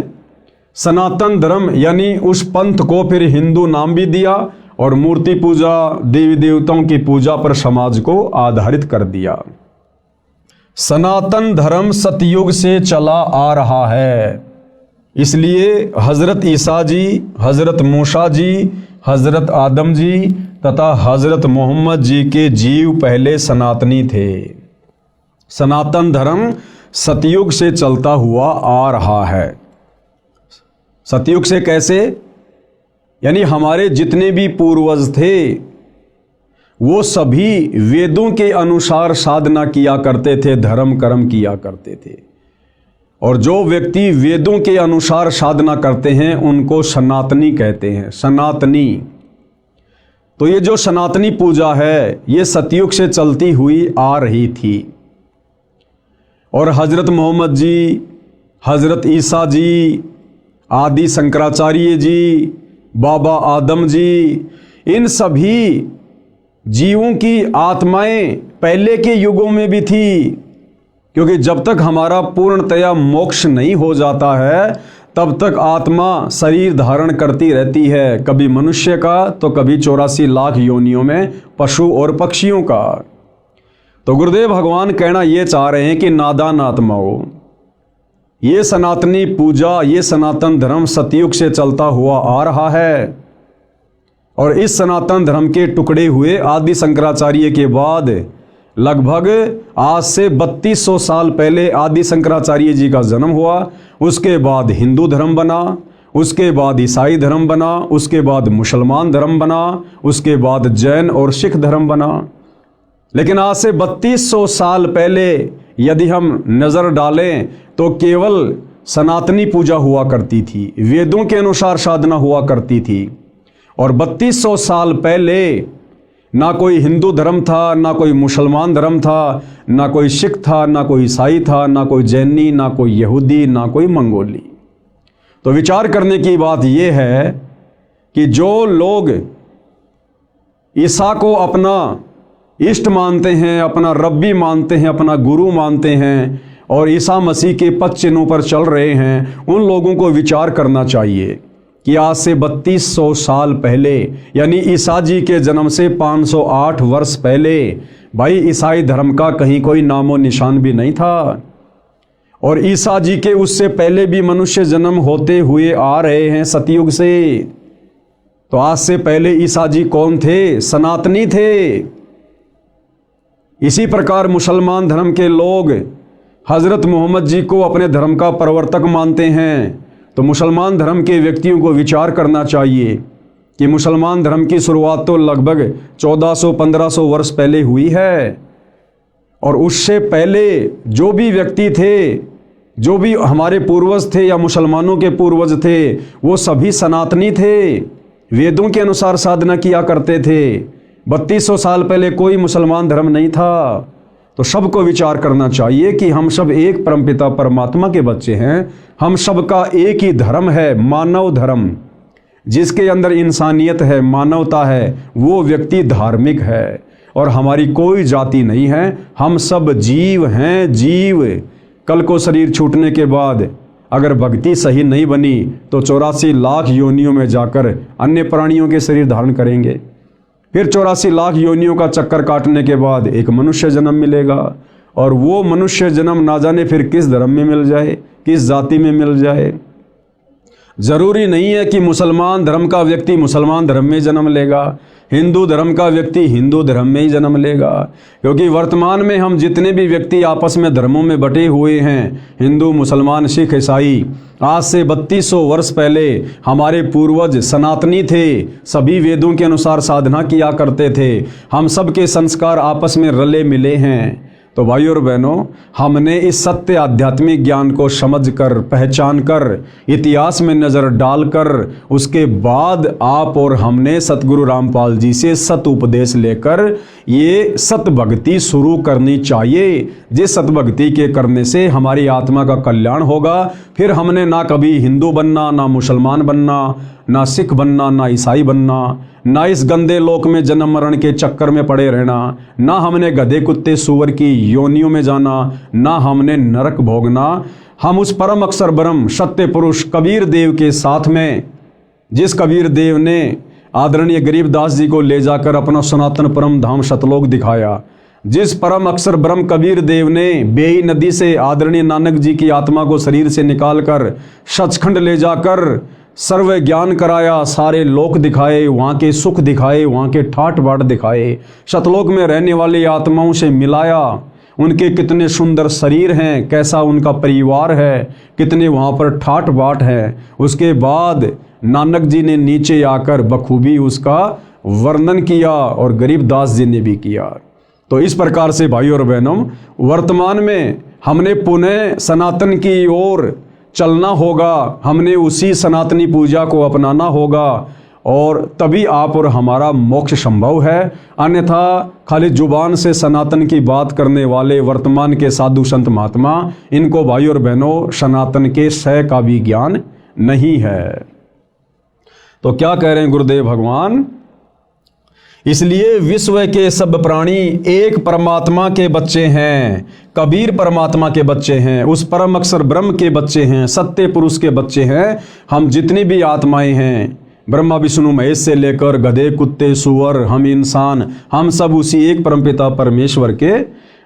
सनातन धर्म यानी उस पंथ को फिर हिंदू नाम भी दिया और मूर्ति पूजा, देवी देवताओं की पूजा पर समाज को आधारित कर दिया। सनातन धर्म सतयुग से चला आ रहा है, इसलिए हजरत ईसा जी, हजरत मूसा जी, हजरत आदम जी तथा हजरत मोहम्मद जी के जीव पहले सनातनी थे। सनातन धर्म सतयुग से चलता हुआ आ रहा है। सतयुग से कैसे? यानी हमारे जितने भी पूर्वज थे वो सभी वेदों के अनुसार साधना किया करते थे, धर्म कर्म किया करते थे। और जो व्यक्ति वेदों के अनुसार साधना करते हैं उनको सनातनी कहते हैं, सनातनी। तो ये जो सनातनी पूजा है ये सतयुग से चलती हुई आ रही थी। और हजरत मोहम्मद जी, हजरत ईसा जी, आदि शंकराचार्य जी, बाबा आदम जी, इन सभी जीवों की आत्माएं पहले के युगों में भी थी, क्योंकि जब तक हमारा पूर्णतया मोक्ष नहीं हो जाता है तब तक आत्मा शरीर धारण करती रहती है, कभी मनुष्य का तो कभी 84 लाख योनियों में पशु और पक्षियों का। तो गुरुदेव भगवान कहना ये चाह रहे हैं कि नादान आत्माओं, ये सनातनी पूजा, ये सनातन धर्म सतयुग से चलता हुआ आ रहा है। और इस सनातन धर्म के टुकड़े हुए आदि शंकराचार्य के बाद लगभग आज से 3200 साल पहले आदि शंकराचार्य जी का जन्म हुआ। उसके बाद हिंदू धर्म बना, उसके बाद ईसाई धर्म बना, उसके बाद मुसलमान धर्म बना, उसके बाद जैन और सिख धर्म बना। लेकिन आज से 3200 साल पहले यदि हम नज़र डालें तो केवल सनातनी पूजा हुआ करती थी, वेदों के अनुसार साधना हुआ करती थी। और 3200 साल पहले ना कोई हिंदू धर्म था, ना कोई मुसलमान धर्म था, ना कोई सिख था, ना कोई ईसाई था, ना कोई जैनी, ना कोई यहूदी, ना कोई मंगोली। तो विचार करने की बात यह है कि जो लोग ईसा को अपना इष्ट मानते हैं, अपना रब्बी मानते हैं, अपना गुरु मानते हैं और ईसा मसीह के पद चिन्हों पर चल रहे हैं, उन लोगों को विचार करना चाहिए कि आज से 3200 साल पहले यानी ईसा जी के जन्म से 508 वर्ष पहले भाई ईसाई धर्म का कहीं कोई नामो निशान भी नहीं था। और ईसा जी के उससे पहले भी मनुष्य जन्म होते हुए आ रहे हैं सतयुग से। तो आज से पहले ईसा जी कौन थे? सनातनी थे। इसी प्रकार मुसलमान धर्म के लोग हजरत मोहम्मद जी को अपने धर्म का प्रवर्तक मानते हैं। तो मुसलमान धर्म के व्यक्तियों को विचार करना चाहिए कि मुसलमान धर्म की शुरुआत तो लगभग 1400-1500 वर्ष पहले हुई है। और उससे पहले जो भी व्यक्ति थे, जो भी हमारे पूर्वज थे या मुसलमानों के पूर्वज थे, वो सभी सनातनी थे, वेदों के अनुसार साधना किया करते थे। 3200 साल पहले कोई मुसलमान धर्म नहीं था। तो सबको विचार करना चाहिए कि हम सब एक परमपिता परमात्मा के बच्चे हैं। हम सबका एक ही धर्म है, मानव धर्म। जिसके अंदर इंसानियत है, मानवता है, वो व्यक्ति धार्मिक है। और हमारी कोई जाति नहीं है, हम सब जीव हैं, जीव। कल को शरीर छूटने के बाद अगर भक्ति सही नहीं बनी तो 84 लाख योनियों में जाकर अन्य प्राणियों के शरीर धारण करेंगे। फिर 84 लाख योनियों का चक्कर काटने के बाद एक मनुष्य जन्म मिलेगा। और वो मनुष्य जन्म ना जाने फिर किस धर्म में मिल जाए, किस जाति में मिल जाए। जरूरी नहीं है कि मुसलमान धर्म का व्यक्ति मुसलमान धर्म में जन्म लेगा, हिंदू धर्म का व्यक्ति हिंदू धर्म में ही जन्म लेगा। क्योंकि वर्तमान में हम जितने भी व्यक्ति आपस में धर्मों में बटे हुए हैं, हिंदू, मुसलमान, सिख, ईसाई, आज से 3200 वर्ष पहले हमारे पूर्वज सनातनी थे, सभी वेदों के अनुसार साधना किया करते थे। हम सब के संस्कार आपस में रले मिले हैं। तो भाइयों और बहनों, हमने इस सत्य आध्यात्मिक ज्ञान को समझकर, पहचान कर, इतिहास में नज़र डालकर, उसके बाद आप और हमने सतगुरु रामपाल जी से सत उपदेश लेकर ये सत भक्ति शुरू करनी चाहिए। जिस सत भक्ति के करने से हमारी आत्मा का कल्याण होगा। फिर हमने ना कभी हिंदू बनना, ना मुसलमान बनना, ना सिख बनना, ना ईसाई बनना, ना इस गंदे लोक में जन्म मरण के चक्कर में पड़े रहना, ना हमने गधे कुत्ते सूअर की योनियों में जाना, ना हमने नरक भोगना। हम उस परम अक्षर ब्रह्म सत्य पुरुष कबीर देव के साथ में, जिस कबीर देव ने आदरणीय गरीबदास जी को ले जाकर अपना सनातन परम धाम सतलोक दिखाया, जिस परम अक्षर ब्रह्म कबीर देव ने बेई नदी से आदरणीय नानक जी की आत्मा को शरीर से निकालकर सचखंड ले जाकर सर्व ज्ञान कराया, सारे लोक दिखाए, वहाँ के सुख दिखाए, वहाँ के ठाट बाट दिखाए, सतलोक में रहने वाली आत्माओं से मिलाया, उनके कितने सुंदर शरीर हैं, कैसा उनका परिवार है, कितने वहाँ पर ठाट बाट है। उसके बाद नानक जी ने नीचे आकर बखूबी उसका वर्णन किया और गरीबदास जी ने भी किया। तो इस प्रकार से भाई और बहनों, वर्तमान में हमने पुनः सनातन की ओर चलना होगा, हमने उसी सनातनी पूजा को अपनाना होगा और तभी आप और हमारा मोक्ष संभव है। अन्यथा खाली जुबान से सनातन की बात करने वाले वर्तमान के साधु संत महात्मा, इनको भाई और बहनों सनातन के सह का भी ज्ञान नहीं है। तो क्या कह रहे हैं गुरुदेव भगवान? इसलिए विश्व के सब प्राणी एक परमात्मा के बच्चे हैं, कबीर परमात्मा के बच्चे हैं, उस परम अक्षर ब्रह्म के बच्चे हैं, सत्य पुरुष के बच्चे हैं। हम जितनी भी आत्माएं हैं, ब्रह्मा विष्णु महेश से लेकर गधे कुत्ते सूअर हम इंसान, हम सब उसी एक परमपिता परमेश्वर के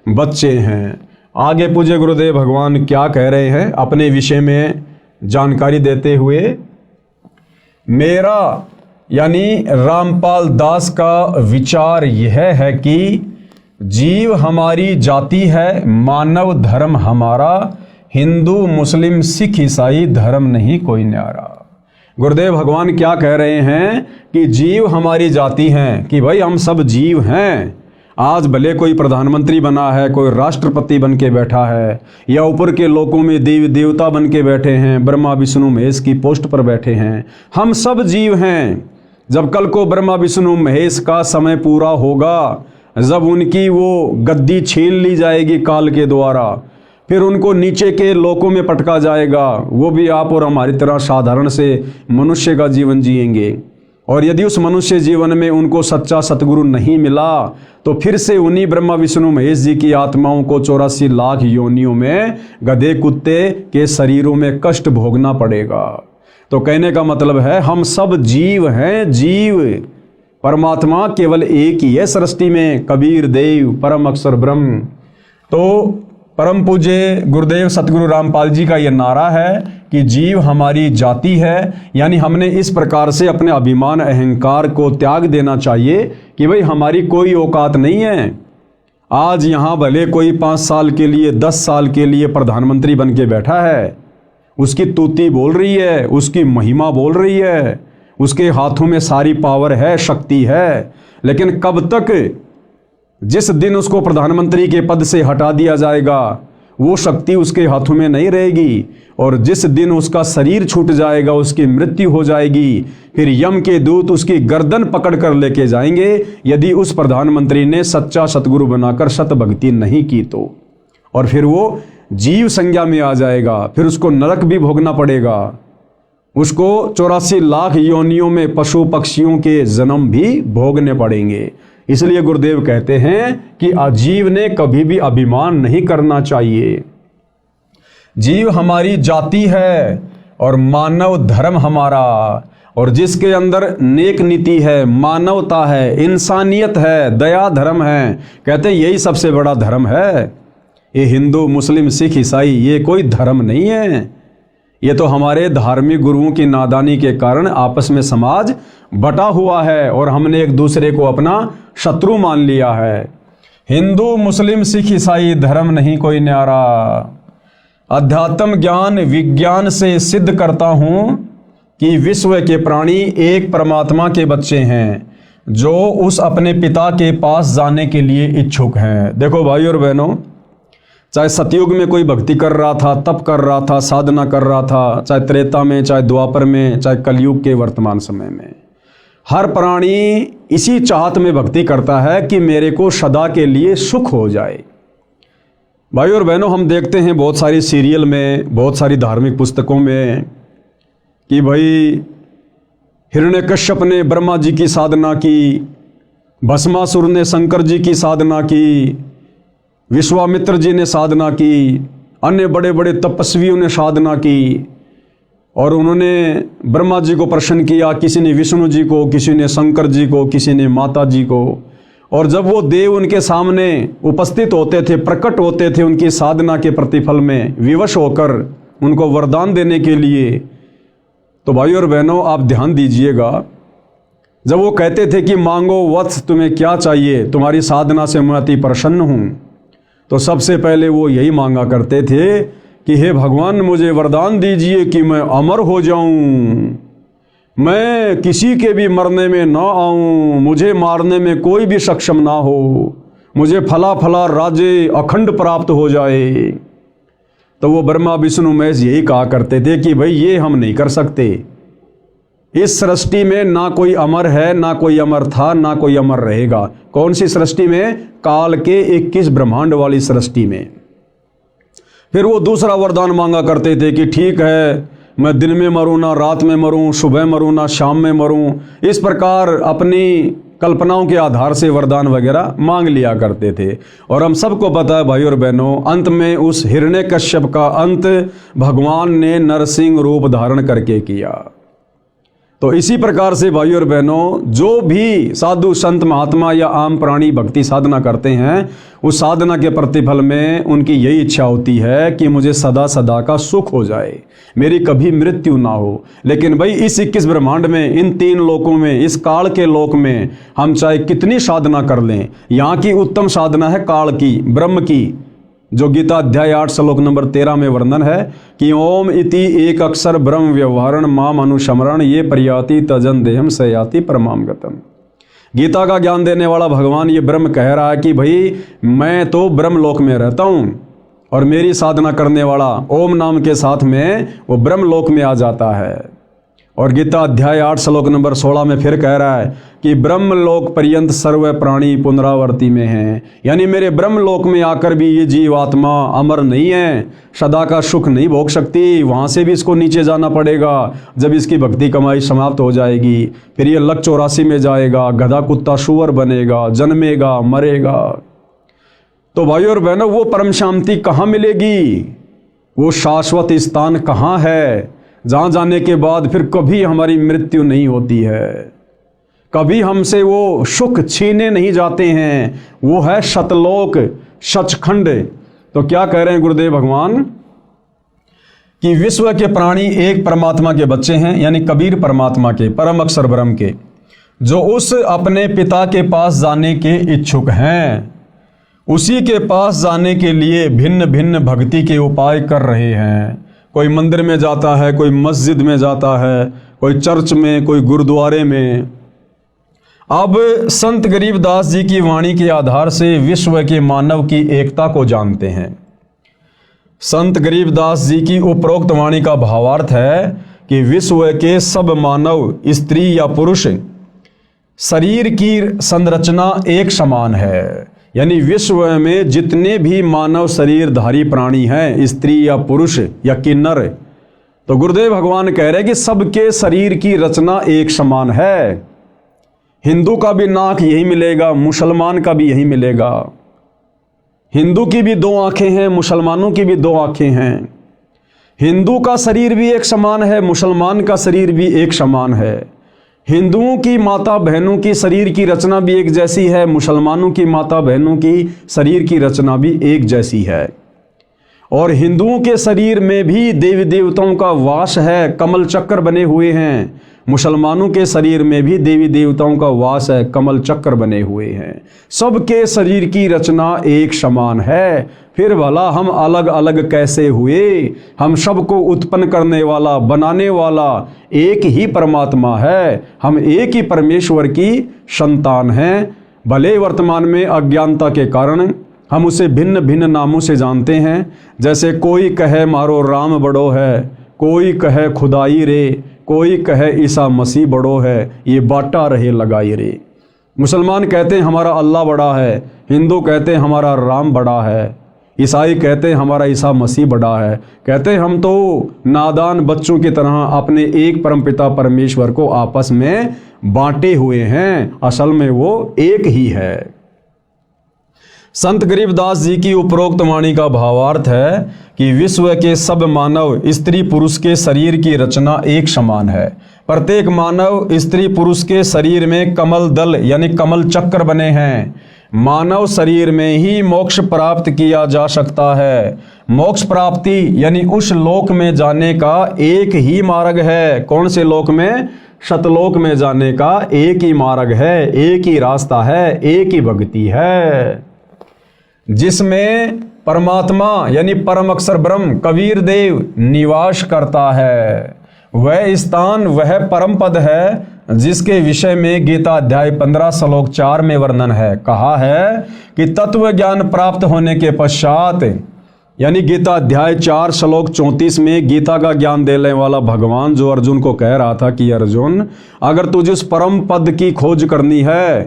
बच्चे हैं। आगे पूज्य गुरुदेव भगवान क्या कह रहे हैं अपने विषय में जानकारी देते हुए? मेरा यानी रामपाल दास का विचार यह है कि जीव हमारी जाति है, मानव धर्म हमारा, हिंदू मुस्लिम सिख ईसाई धर्म नहीं कोई न्यारा। गुरुदेव भगवान क्या कह रहे हैं कि जीव हमारी जाति हैं, कि भाई हम सब जीव हैं। आज भले कोई प्रधानमंत्री बना है, कोई राष्ट्रपति बन के बैठा है, या ऊपर के लोकों में देवी देवता बन के बैठे हैं, ब्रह्मा विष्णु महेश की पोस्ट पर बैठे हैं, हम सब जीव हैं। जब कल को ब्रह्मा विष्णु महेश का समय पूरा होगा, जब उनकी वो गद्दी छीन ली जाएगी काल के द्वारा, फिर उनको नीचे के लोकों में पटका जाएगा, वो भी आप और हमारी तरह साधारण से मनुष्य का जीवन जिएंगे। और यदि उस मनुष्य जीवन में उनको सच्चा सतगुरु नहीं मिला, तो फिर से उन्हीं ब्रह्मा विष्णु महेश जी की आत्माओं को 84 लाख योनियों में गधे कुत्ते के शरीरों में कष्ट भोगना पड़ेगा। तो कहने का मतलब है हम सब जीव हैं, जीव। परमात्मा केवल एक ही है सृष्टि में, कबीर देव परम अक्षर ब्रह्म। तो परम पूज्य गुरुदेव सतगुरु रामपाल जी का यह नारा है कि जीव हमारी जाति है, यानी हमने इस प्रकार से अपने अभिमान अहंकार को त्याग देना चाहिए कि भाई हमारी कोई औकात नहीं है। आज यहाँ भले कोई 5 साल के लिए 10 साल के लिए प्रधानमंत्री बन के बैठा है, उसकी तूती बोल रही है, उसकी महिमा बोल रही है, उसके हाथों में सारी पावर है, शक्ति है, लेकिन कब तक? जिस दिन उसको प्रधानमंत्री के पद से हटा दिया जाएगा, वो शक्ति उसके हाथों में नहीं रहेगी। और जिस दिन उसका शरीर छूट जाएगा, उसकी मृत्यु हो जाएगी, फिर यम के दूत उसकी गर्दन पकड़ कर लेके जाएंगे, यदि उस प्रधानमंत्री ने सच्चा सतगुरु बनाकर सत भक्ति नहीं की तो। और फिर वो जीव संज्ञा में आ जाएगा, फिर उसको नरक भी भोगना पड़ेगा, उसको 84 लाख योनियों में पशु पक्षियों के जन्म भी भोगने पड़ेंगे। इसलिए गुरुदेव कहते हैं कि अजीव ने कभी भी अभिमान नहीं करना चाहिए। जीव हमारी जाति है और मानव धर्म हमारा, और जिसके अंदर नेक नीति है, मानवता है, इंसानियत है, दया धर्म है, कहते हैं यही सबसे बड़ा धर्म है। ये हिंदू मुस्लिम सिख ईसाई ये कोई धर्म नहीं है, ये तो हमारे धार्मिक गुरुओं की नादानी के कारण आपस में समाज बटा हुआ है और हमने एक दूसरे को अपना शत्रु मान लिया है। हिंदू मुस्लिम सिख ईसाई धर्म नहीं कोई न्यारा। अध्यात्म ज्ञान विज्ञान से सिद्ध करता हूं कि विश्व के प्राणी एक परमात्मा के बच्चे हैं, जो उस अपने पिता के पास जाने के लिए इच्छुक हैं। देखो भाई और बहनों, चाहे सतयुग में कोई भक्ति कर रहा था, तप कर रहा था, साधना कर रहा था, चाहे त्रेता में, चाहे द्वापर में, चाहे कलयुग के वर्तमान समय में, हर प्राणी इसी चाहत में भक्ति करता है कि मेरे को सदा के लिए सुख हो जाए। भाई और बहनों, हम देखते हैं बहुत सारी सीरियल में, बहुत सारी धार्मिक पुस्तकों में कि भाई हिरण्यकश्यप ने ब्रह्मा जी की साधना की, भस्मासुर ने शंकर जी की साधना की, विश्वामित्र जी ने साधना की, अन्य बड़े बड़े तपस्वियों ने साधना की, और उन्होंने ब्रह्मा जी को प्रसन्न किया, किसी ने विष्णु जी को, किसी ने शंकर जी को, किसी ने माता जी को। और जब वो देव उनके सामने उपस्थित होते थे, प्रकट होते थे उनकी साधना के प्रतिफल में विवश होकर उनको वरदान देने के लिए, तो भाई और बहनों आप ध्यान दीजिएगा, जब वो कहते थे कि मांगो वत्स तुम्हें क्या चाहिए, तुम्हारी साधना से मैं अति प्रसन्न हूँ, तो सबसे पहले वो यही मांगा करते थे कि हे भगवान मुझे वरदान दीजिए कि मैं अमर हो जाऊं, मैं किसी के भी मरने में ना आऊं, मुझे मारने में कोई भी सक्षम ना हो, मुझे फला फला राज्य अखंड प्राप्त हो जाए। तो वो ब्रह्मा विष्णु महेश यही कहा करते थे कि भाई ये हम नहीं कर सकते। इस सृष्टि में ना कोई अमर है, ना कोई अमर था, ना कोई अमर रहेगा। कौन सी सृष्टि में? काल के 21 ब्रह्मांड वाली सृष्टि में। फिर वो दूसरा वरदान मांगा करते थे कि ठीक है, मैं दिन में मरूं ना रात में मरूं, सुबह मरूं ना शाम में मरूं। इस प्रकार अपनी कल्पनाओं के आधार से वरदान वगैरह मांग लिया करते थे। और हम सबको पता है भाई और बहनों, अंत में उस हिरण्यकश्यप का अंत भगवान ने नरसिंह रूप धारण करके किया। तो इसी प्रकार से भाई और बहनों, जो भी साधु संत महात्मा या आम प्राणी भक्ति साधना करते हैं, उस साधना के प्रतिफल में उनकी यही इच्छा होती है कि मुझे सदा सदा का सुख हो जाए, मेरी कभी मृत्यु ना हो। लेकिन भाई इस 21 ब्रह्मांड में, इन 3 लोकों में, इस काल के लोक में हम चाहे कितनी साधना कर लें, यहाँ की उत्तम साधना है काल की, ब्रह्म की, जो गीता अध्याय 8 श्लोक नंबर 13 में वर्णन है कि ओम इति एक अक्षर ब्रह्म व्यवहारण माम अनुशमरण ये प्रयाति तजन देहम सयाति परमाम गतम। गीता का ज्ञान देने वाला भगवान ये ब्रह्म कह रहा है कि भाई मैं तो ब्रह्म लोक में रहता हूँ, और मेरी साधना करने वाला ओम नाम के साथ में वो ब्रह्म लोक में आ जाता है। और गीता अध्याय 8 श्लोक नंबर 16 में फिर कह रहा है कि ब्रह्म लोक पर्यंत सर्व प्राणी पुनरावर्ती में हैं। यानी मेरे ब्रह्म लोक में आकर भी ये जीवात्मा अमर नहीं है, सदा का सुख नहीं भोग सकती, वहाँ से भी इसको नीचे जाना पड़ेगा। जब इसकी भक्ति कमाई समाप्त हो जाएगी, फिर ये लक 84 में जाएगा, गधा कुत्ता सुअर बनेगा, जन्मेगा, मरेगा। तो भाई और बहनों, वो परम शांति कहाँ मिलेगी? वो शाश्वत स्थान कहाँ है जहाँ जाने के बाद फिर कभी हमारी मृत्यु नहीं होती है, कभी हमसे वो सुख छीने नहीं जाते हैं? वो है सतलोक, सचखंड। तो क्या कह रहे हैं गुरुदेव भगवान कि विश्व के प्राणी एक परमात्मा के बच्चे हैं, यानी कबीर परमात्मा के, परम अक्षर ब्रह्म के, जो उस अपने पिता के पास जाने के इच्छुक हैं, उसी के पास जाने के लिए भिन्न भिन्न भक्ति के उपाय कर रहे हैं। कोई मंदिर में जाता है, कोई मस्जिद में जाता है, कोई चर्च में, कोई गुरुद्वारे में। अब संत गरीबदास जी की वाणी के आधार से विश्व के मानव की एकता को जानते हैं। संत गरीबदास जी की उपरोक्त वाणी का भावार्थ है कि विश्व के सब मानव, स्त्री या पुरुष, शरीर की संरचना एक समान है। यानी विश्व में जितने भी मानव शरीरधारी प्राणी हैं, स्त्री या पुरुष या किन्नर, तो गुरुदेव भगवान कह रहे हैं कि सबके शरीर की रचना एक समान है। हिंदू का भी नाक यही मिलेगा, मुसलमान का भी यही मिलेगा। हिंदू की भी 2 आंखें हैं, मुसलमानों की भी 2 आंखें हैं। हिंदू का शरीर भी एक समान है, मुसलमान का शरीर भी एक समान है। हिंदुओं की माता बहनों की शरीर की रचना भी एक जैसी है, मुसलमानों की माता बहनों की शरीर की रचना भी एक जैसी है। और हिंदुओं के शरीर में भी देवी देवताओं का वास है, कमल चक्र बने हुए हैं। मुसलमानों के शरीर में भी देवी देवताओं का वास है, कमल चक्र बने हुए हैं। सबके शरीर की रचना एक समान है। फिर भला हम अलग अलग कैसे हुए? हम सबको उत्पन्न करने वाला, बनाने वाला एक ही परमात्मा है। हम एक ही परमेश्वर की संतान हैं। भले वर्तमान में अज्ञानता के कारण हम उसे भिन्न भिन्न नामों से जानते हैं। जैसे कोई कहे मारो राम बड़ो है, कोई कहे खुदाई रे, कोई कहे ईसा मसीह बड़ो है, ये बाटा रहे लगाई रे। मुसलमान कहते हैं हमारा अल्लाह बड़ा है, हिंदू कहते हैं हमारा राम बड़ा है, ईसाई कहते हैं हमारा ईसा मसीह बड़ा है। कहते हैं हम तो नादान बच्चों की तरह अपने एक परमपिता परमेश्वर को आपस में बांटे हुए हैं, असल में वो एक ही है। संत गरीबदास जी की उपरोक्त वाणी का भावार्थ है कि विश्व के सब मानव, स्त्री पुरुष के शरीर की रचना एक समान है। प्रत्येक मानव, स्त्री पुरुष के शरीर में कमल दल यानी कमल चक्र बने हैं। मानव शरीर में ही मोक्ष प्राप्त किया जा सकता है। मोक्ष प्राप्ति यानी उस लोक में जाने का एक ही मार्ग है। कौन से लोक में? सतलोक में जाने का एक ही मार्ग है, एक ही रास्ता है, एक ही भक्ति है, जिसमें परमात्मा यानी परम अक्षर ब्रह्म कबीर देव निवास करता है। वह स्थान वह परम पद है जिसके विषय में गीता अध्याय 15 श्लोक 4 में वर्णन है। कहा है कि तत्व ज्ञान प्राप्त होने के पश्चात, यानी गीता अध्याय 4 श्लोक 34 में गीता का ज्ञान देने वाला भगवान जो अर्जुन को कह रहा था कि अर्जुन, अगर तुझे उस परम पद की खोज करनी है,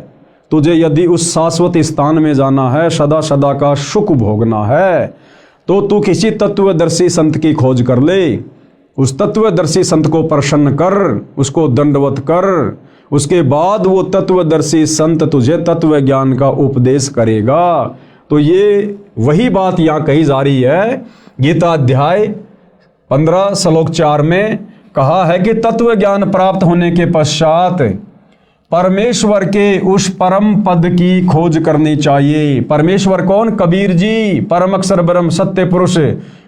तुझे यदि उस शाश्वत स्थान में जाना है, सदा सदा का सुख भोगना है, तो तू किसी तत्वदर्शी संत की खोज कर ले। उस तत्वदर्शी संत को प्रसन्न कर, उसको दंडवत कर, उसके बाद वो तत्वदर्शी संत तुझे तत्व ज्ञान का उपदेश करेगा। तो ये वही बात यहाँ कही जा रही है। गीता अध्याय 15 श्लोक 4 में कहा है कि तत्व ज्ञान प्राप्त होने के पश्चात परमेश्वर के उस परम पद की खोज करनी चाहिए। परमेश्वर कौन? कबीर जी, परम अक्षर ब्रह्म सत्य पुरुष।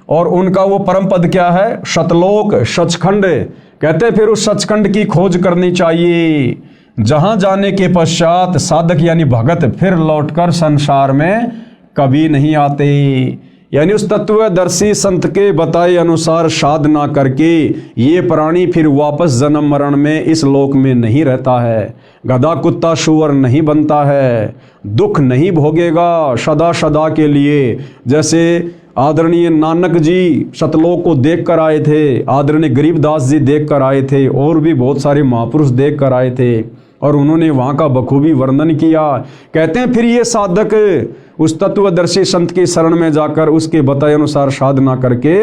और उनका वो परम पद क्या है? सतलोक, सचखंड। कहते हैं फिर उस सचखंड की खोज करनी चाहिए, जहां जाने के पश्चात साधक यानी भगत फिर लौटकर संसार में कभी नहीं आते। यानी उस तत्वदर्शी संत के बताए अनुसार साधना करके ये प्राणी फिर वापस जन्म मरण में इस लोक में नहीं रहता है, गधा कुत्ता सुअर नहीं बनता है, दुख नहीं भोगेगा सदा सदा के लिए। जैसे आदरणीय नानक जी सतलोक को देख कर आए थे, आदरणीय गरीबदास जी देख कर आए थे, और भी बहुत सारे महापुरुष देख कर आए थे, और उन्होंने वहाँ का बखूबी वर्णन किया। कहते हैं फिर ये साधक उस तत्वदर्शी संत की शरण में जाकर उसके बताए अनुसार साधना करके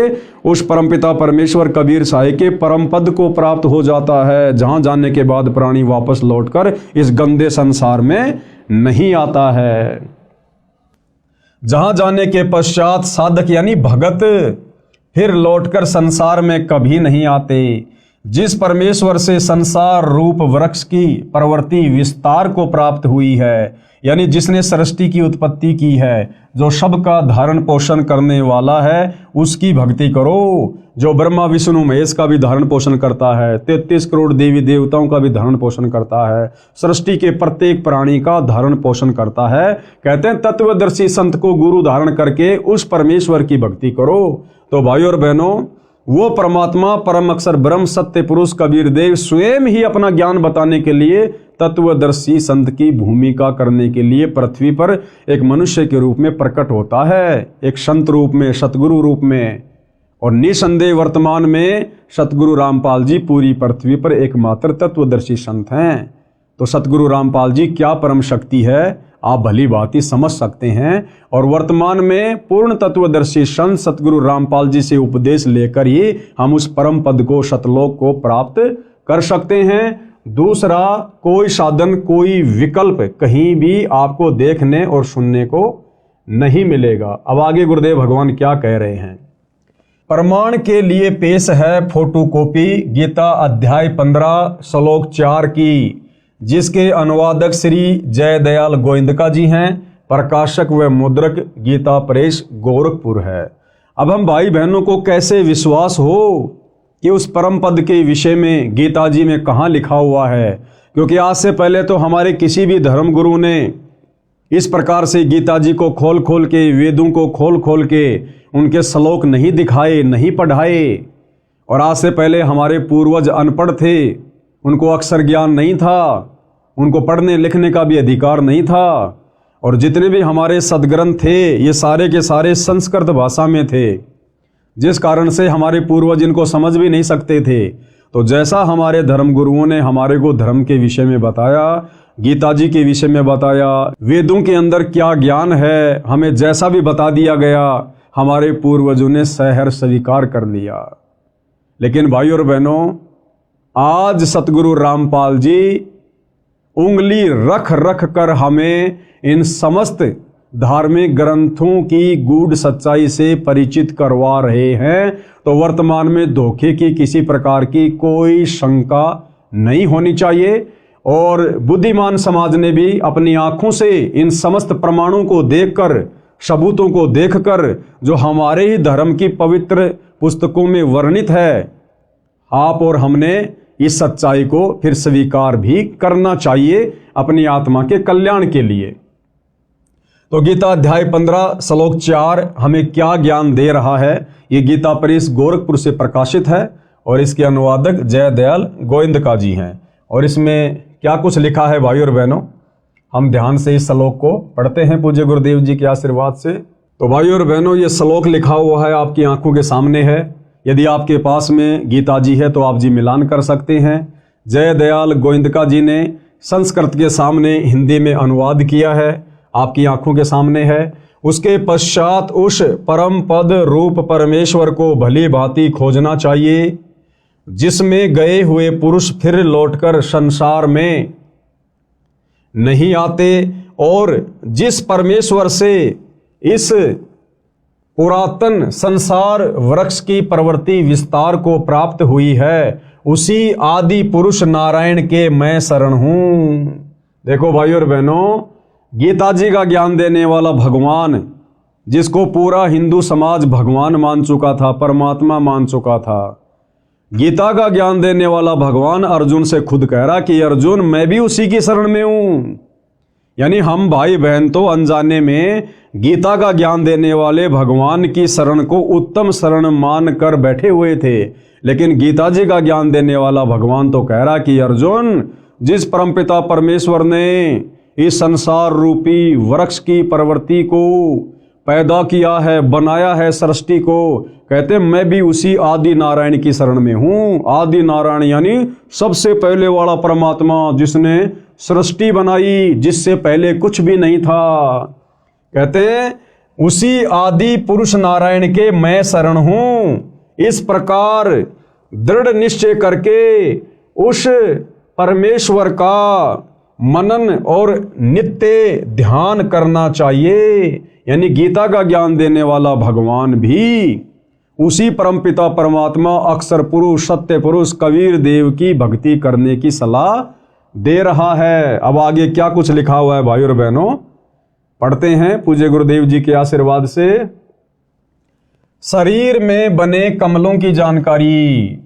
उस परमपिता परमेश्वर कबीर साहिब के परम पद को प्राप्त हो जाता है, जहाँ जाने के बाद प्राणी वापस लौटकर इस गंदे संसार में नहीं आता है। जहाँ जाने के पश्चात साधक यानी भगत फिर लौटकर संसार में कभी नहीं आते। जिस परमेश्वर से संसार रूप वृक्ष की प्रवृत्ति विस्तार को प्राप्त हुई है, यानी जिसने सृष्टि की उत्पत्ति की है, जो सबका धारण पोषण करने वाला है, उसकी भक्ति करो। जो ब्रह्मा विष्णु महेश का भी धारण पोषण करता है, 33 करोड़ देवी देवताओं का भी धारण पोषण करता है, सृष्टि के प्रत्येक प्राणी का धारण पोषण करता है। कहते हैं तत्वदर्शी संत को गुरु धारण करके उस परमेश्वर की भक्ति करो। तो भाइयों और बहनों, वो परमात्मा परम अक्षर ब्रह्म सत्य पुरुष कबीर देव स्वयं ही अपना ज्ञान बताने के लिए तत्वदर्शी संत की भूमिका करने के लिए पृथ्वी पर एक मनुष्य के रूप में प्रकट होता है, एक संत रूप में, सतगुरु रूप में। और निसंदेह वर्तमान में सतगुरु रामपाल जी पूरी पृथ्वी पर एकमात्र तत्वदर्शी संत हैं। तो सतगुरु रामपाल जी क्या परम शक्ति है, आप भली भांति समझ सकते हैं। और वर्तमान में पूर्ण तत्वदर्शी संत सतगुरु रामपाल जी से उपदेश लेकर ही हम उस परम पद को, सतलोक को प्राप्त कर सकते हैं। दूसरा कोई साधन, कोई विकल्प कहीं भी आपको देखने और सुनने को नहीं मिलेगा। अब आगे गुरुदेव भगवान क्या कह रहे हैं। प्रमाण के लिए पेश है फोटोकॉपी गीता अध्याय 15 श्लोक 4 की, जिसके अनुवादक श्री जय दयाल गोविंदका जी हैं। प्रकाशक व मुद्रक गीता प्रेस गोरखपुर है। अब हम भाई बहनों को कैसे विश्वास हो कि उस परम पद के विषय में गीता जी में कहाँ लिखा हुआ है, क्योंकि आज से पहले तो हमारे किसी भी धर्म गुरु ने इस प्रकार से गीता जी को खोल खोल के, वेदों को खोल खोल के उनके श्लोक नहीं दिखाए, नहीं पढ़ाए। और आज से पहले हमारे पूर्वज अनपढ़ थे, उनको अक्षर ज्ञान नहीं था, उनको पढ़ने लिखने का भी अधिकार नहीं था। और जितने भी हमारे सदग्रंथ थे ये सारे के सारे संस्कृत भाषा में थे, जिस कारण से हमारे पूर्वज इनको समझ भी नहीं सकते थे। तो जैसा हमारे धर्म गुरुओं ने हमारे को धर्म के विषय में बताया, गीता जी के विषय में बताया, वेदों के अंदर क्या ज्ञान है हमें जैसा भी बता दिया गया, हमारे पूर्वजों ने सहर स्वीकार कर लिया। लेकिन भाइयों और बहनों, आज सतगुरु रामपाल जी उंगली रख रख कर हमें इन समस्त धार्मिक ग्रंथों की गूढ़ सच्चाई से परिचित करवा रहे हैं। तो वर्तमान में धोखे की किसी प्रकार की कोई शंका नहीं होनी चाहिए। और बुद्धिमान समाज ने भी अपनी आंखों से इन समस्त प्रमाणों को देखकर, सबूतों को देखकर, जो हमारे ही धर्म की पवित्र पुस्तकों में वर्णित है, आप और हमने इस सच्चाई को फिर स्वीकार भी करना चाहिए अपनी आत्मा के कल्याण के लिए। तो गीता अध्याय 15 श्लोक 4 हमें क्या ज्ञान दे रहा है। ये गीता प्रेस गोरखपुर से प्रकाशित है और इसके अनुवादक जयदयाल गोविंदका जी हैं। और इसमें क्या कुछ लिखा है भाई और बहनों, हम ध्यान से इस श्लोक को पढ़ते हैं पूज्य गुरुदेव जी के आशीर्वाद से। तो भाई और बहनों, ये श्लोक लिखा हुआ है, आपकी आंखों के सामने है। यदि आपके पास में गीता जी है तो आप जी मिलान कर सकते हैं। जयदयाल गोविंदका जी ने संस्कृत के सामने हिंदी में अनुवाद किया है, आपकी आंखों के सामने है। उसके पश्चात उस परम पद रूप परमेश्वर को भली भांति खोजना चाहिए, जिसमें गए हुए पुरुष फिर लौटकर संसार में नहीं आते, और जिस परमेश्वर से इस पुरातन संसार वृक्ष की प्रवृत्ति विस्तार को प्राप्त हुई है, उसी आदि पुरुष नारायण के मैं शरण हूं। देखो भाई और बहनों, गीता जी का ज्ञान देने वाला भगवान, जिसको पूरा हिंदू समाज भगवान मान चुका था, परमात्मा मान चुका था, गीता का ज्ञान देने वाला भगवान अर्जुन से खुद कह रहा कि अर्जुन मैं भी उसी की शरण में हूं। यानी हम भाई बहन तो अनजाने में गीता का ज्ञान देने वाले भगवान की शरण को उत्तम शरण मान कर बैठे हुए थे, लेकिन गीता जी का ज्ञान देने वाला भगवान तो कह रहा कि अर्जुन, जिस परमपिता परमेश्वर ने इस संसार रूपी वृक्ष की प्रवृत्ति को पैदा किया है, बनाया है सृष्टि को, कहते मैं भी उसी आदि नारायण की शरण में हूं। आदि नारायण यानी सबसे पहले वाला परमात्मा, जिसने सृष्टि बनाई, जिससे पहले कुछ भी नहीं था। कहते उसी आदि पुरुष नारायण के मैं शरण हूं। इस प्रकार दृढ़ निश्चय करके उस परमेश्वर का मनन और नित्य ध्यान करना चाहिए। यानी गीता का ज्ञान देने वाला भगवान भी उसी परमपिता परमात्मा अक्षर पुरुष सत्य पुरुष कबीर देव की भक्ति करने की सलाह दे रहा है। अब आगे क्या कुछ लिखा हुआ है भाई और बहनों, पढ़ते हैं पूज्य गुरुदेव जी के आशीर्वाद से। शरीर में बने कमलों की जानकारी,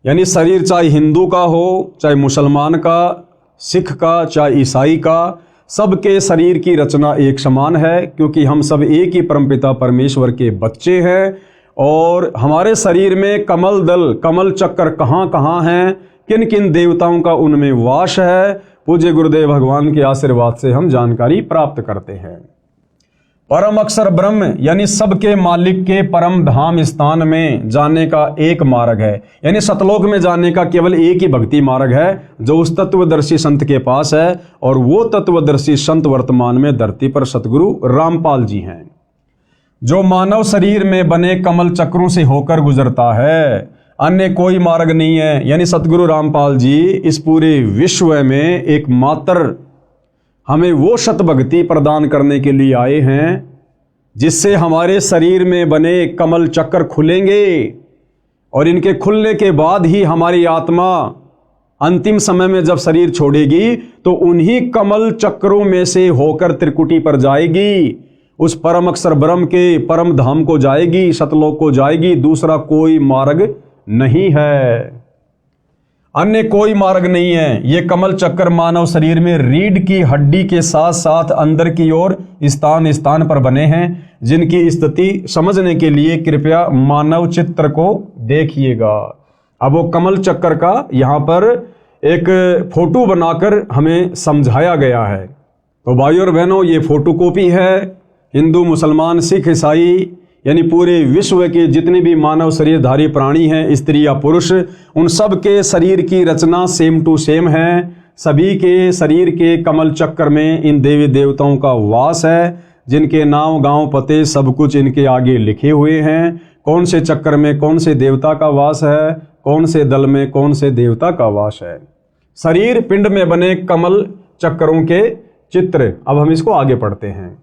यानी शरीर चाहे हिंदू का हो, चाहे मुसलमान का, सिख का, चाहे ईसाई का, सबके शरीर की रचना एक समान है, क्योंकि हम सब एक ही परमपिता परमेश्वर के बच्चे हैं। और हमारे शरीर में कमल दल, कमल चक्कर कहाँ कहाँ हैं, किन किन देवताओं का उनमें वास है, पूज्य गुरुदेव भगवान के आशीर्वाद से हम जानकारी प्राप्त करते हैं। परम अक्षर ब्रह्म यानी सबके मालिक के परम धाम स्थान में जाने का एक मार्ग है, यानी सतलोक में जाने का केवल एक ही भक्ति मार्ग है, जो उस तत्वदर्शी संत के पास है। और वो तत्वदर्शी संत वर्तमान में धरती पर सतगुरु रामपाल जी हैं, जो मानव शरीर में बने कमल चक्रों से होकर गुजरता है। अन्य कोई मार्ग नहीं है। यानी सतगुरु रामपाल जी इस पूरे विश्व में एकमात्र हमें वो सत भक्ति प्रदान करने के लिए आए हैं, जिससे हमारे शरीर में बने कमल चक्र खुलेंगे, और इनके खुलने के बाद ही हमारी आत्मा अंतिम समय में जब शरीर छोड़ेगी तो उन्हीं कमल चक्रों में से होकर त्रिकुटी पर जाएगी, उस परम अक्षर ब्रह्म के परम धाम को जाएगी, सतलोक को जाएगी। दूसरा कोई मार्ग नहीं है, अन्य कोई मार्ग नहीं है। ये कमल चक्कर मानव शरीर में रीढ़ की हड्डी के साथ साथ अंदर की ओर स्थान स्थान पर बने हैं, जिनकी स्थिति समझने के लिए कृपया मानव चित्र को देखिएगा। अब वो कमल चक्कर का यहाँ पर एक फोटो बनाकर हमें समझाया गया है। तो भाई और बहनों, ये फोटो कॉपी है। हिंदू, मुसलमान, सिख, ईसाई यानी पूरे विश्व के जितने भी मानव शरीरधारी प्राणी हैं, स्त्री या पुरुष, उन सब के शरीर की रचना सेम टू सेम है। सभी के शरीर के कमल चक्र में इन देवी देवताओं का वास है, जिनके नाम, गांव, पते सब कुछ इनके आगे लिखे हुए हैं। कौन से चक्र में कौन से देवता का वास है, कौन से दल में कौन से देवता का वास है। शरीर पिंड में बने कमल चक्रों के चित्र। अब हम इसको आगे पढ़ते हैं।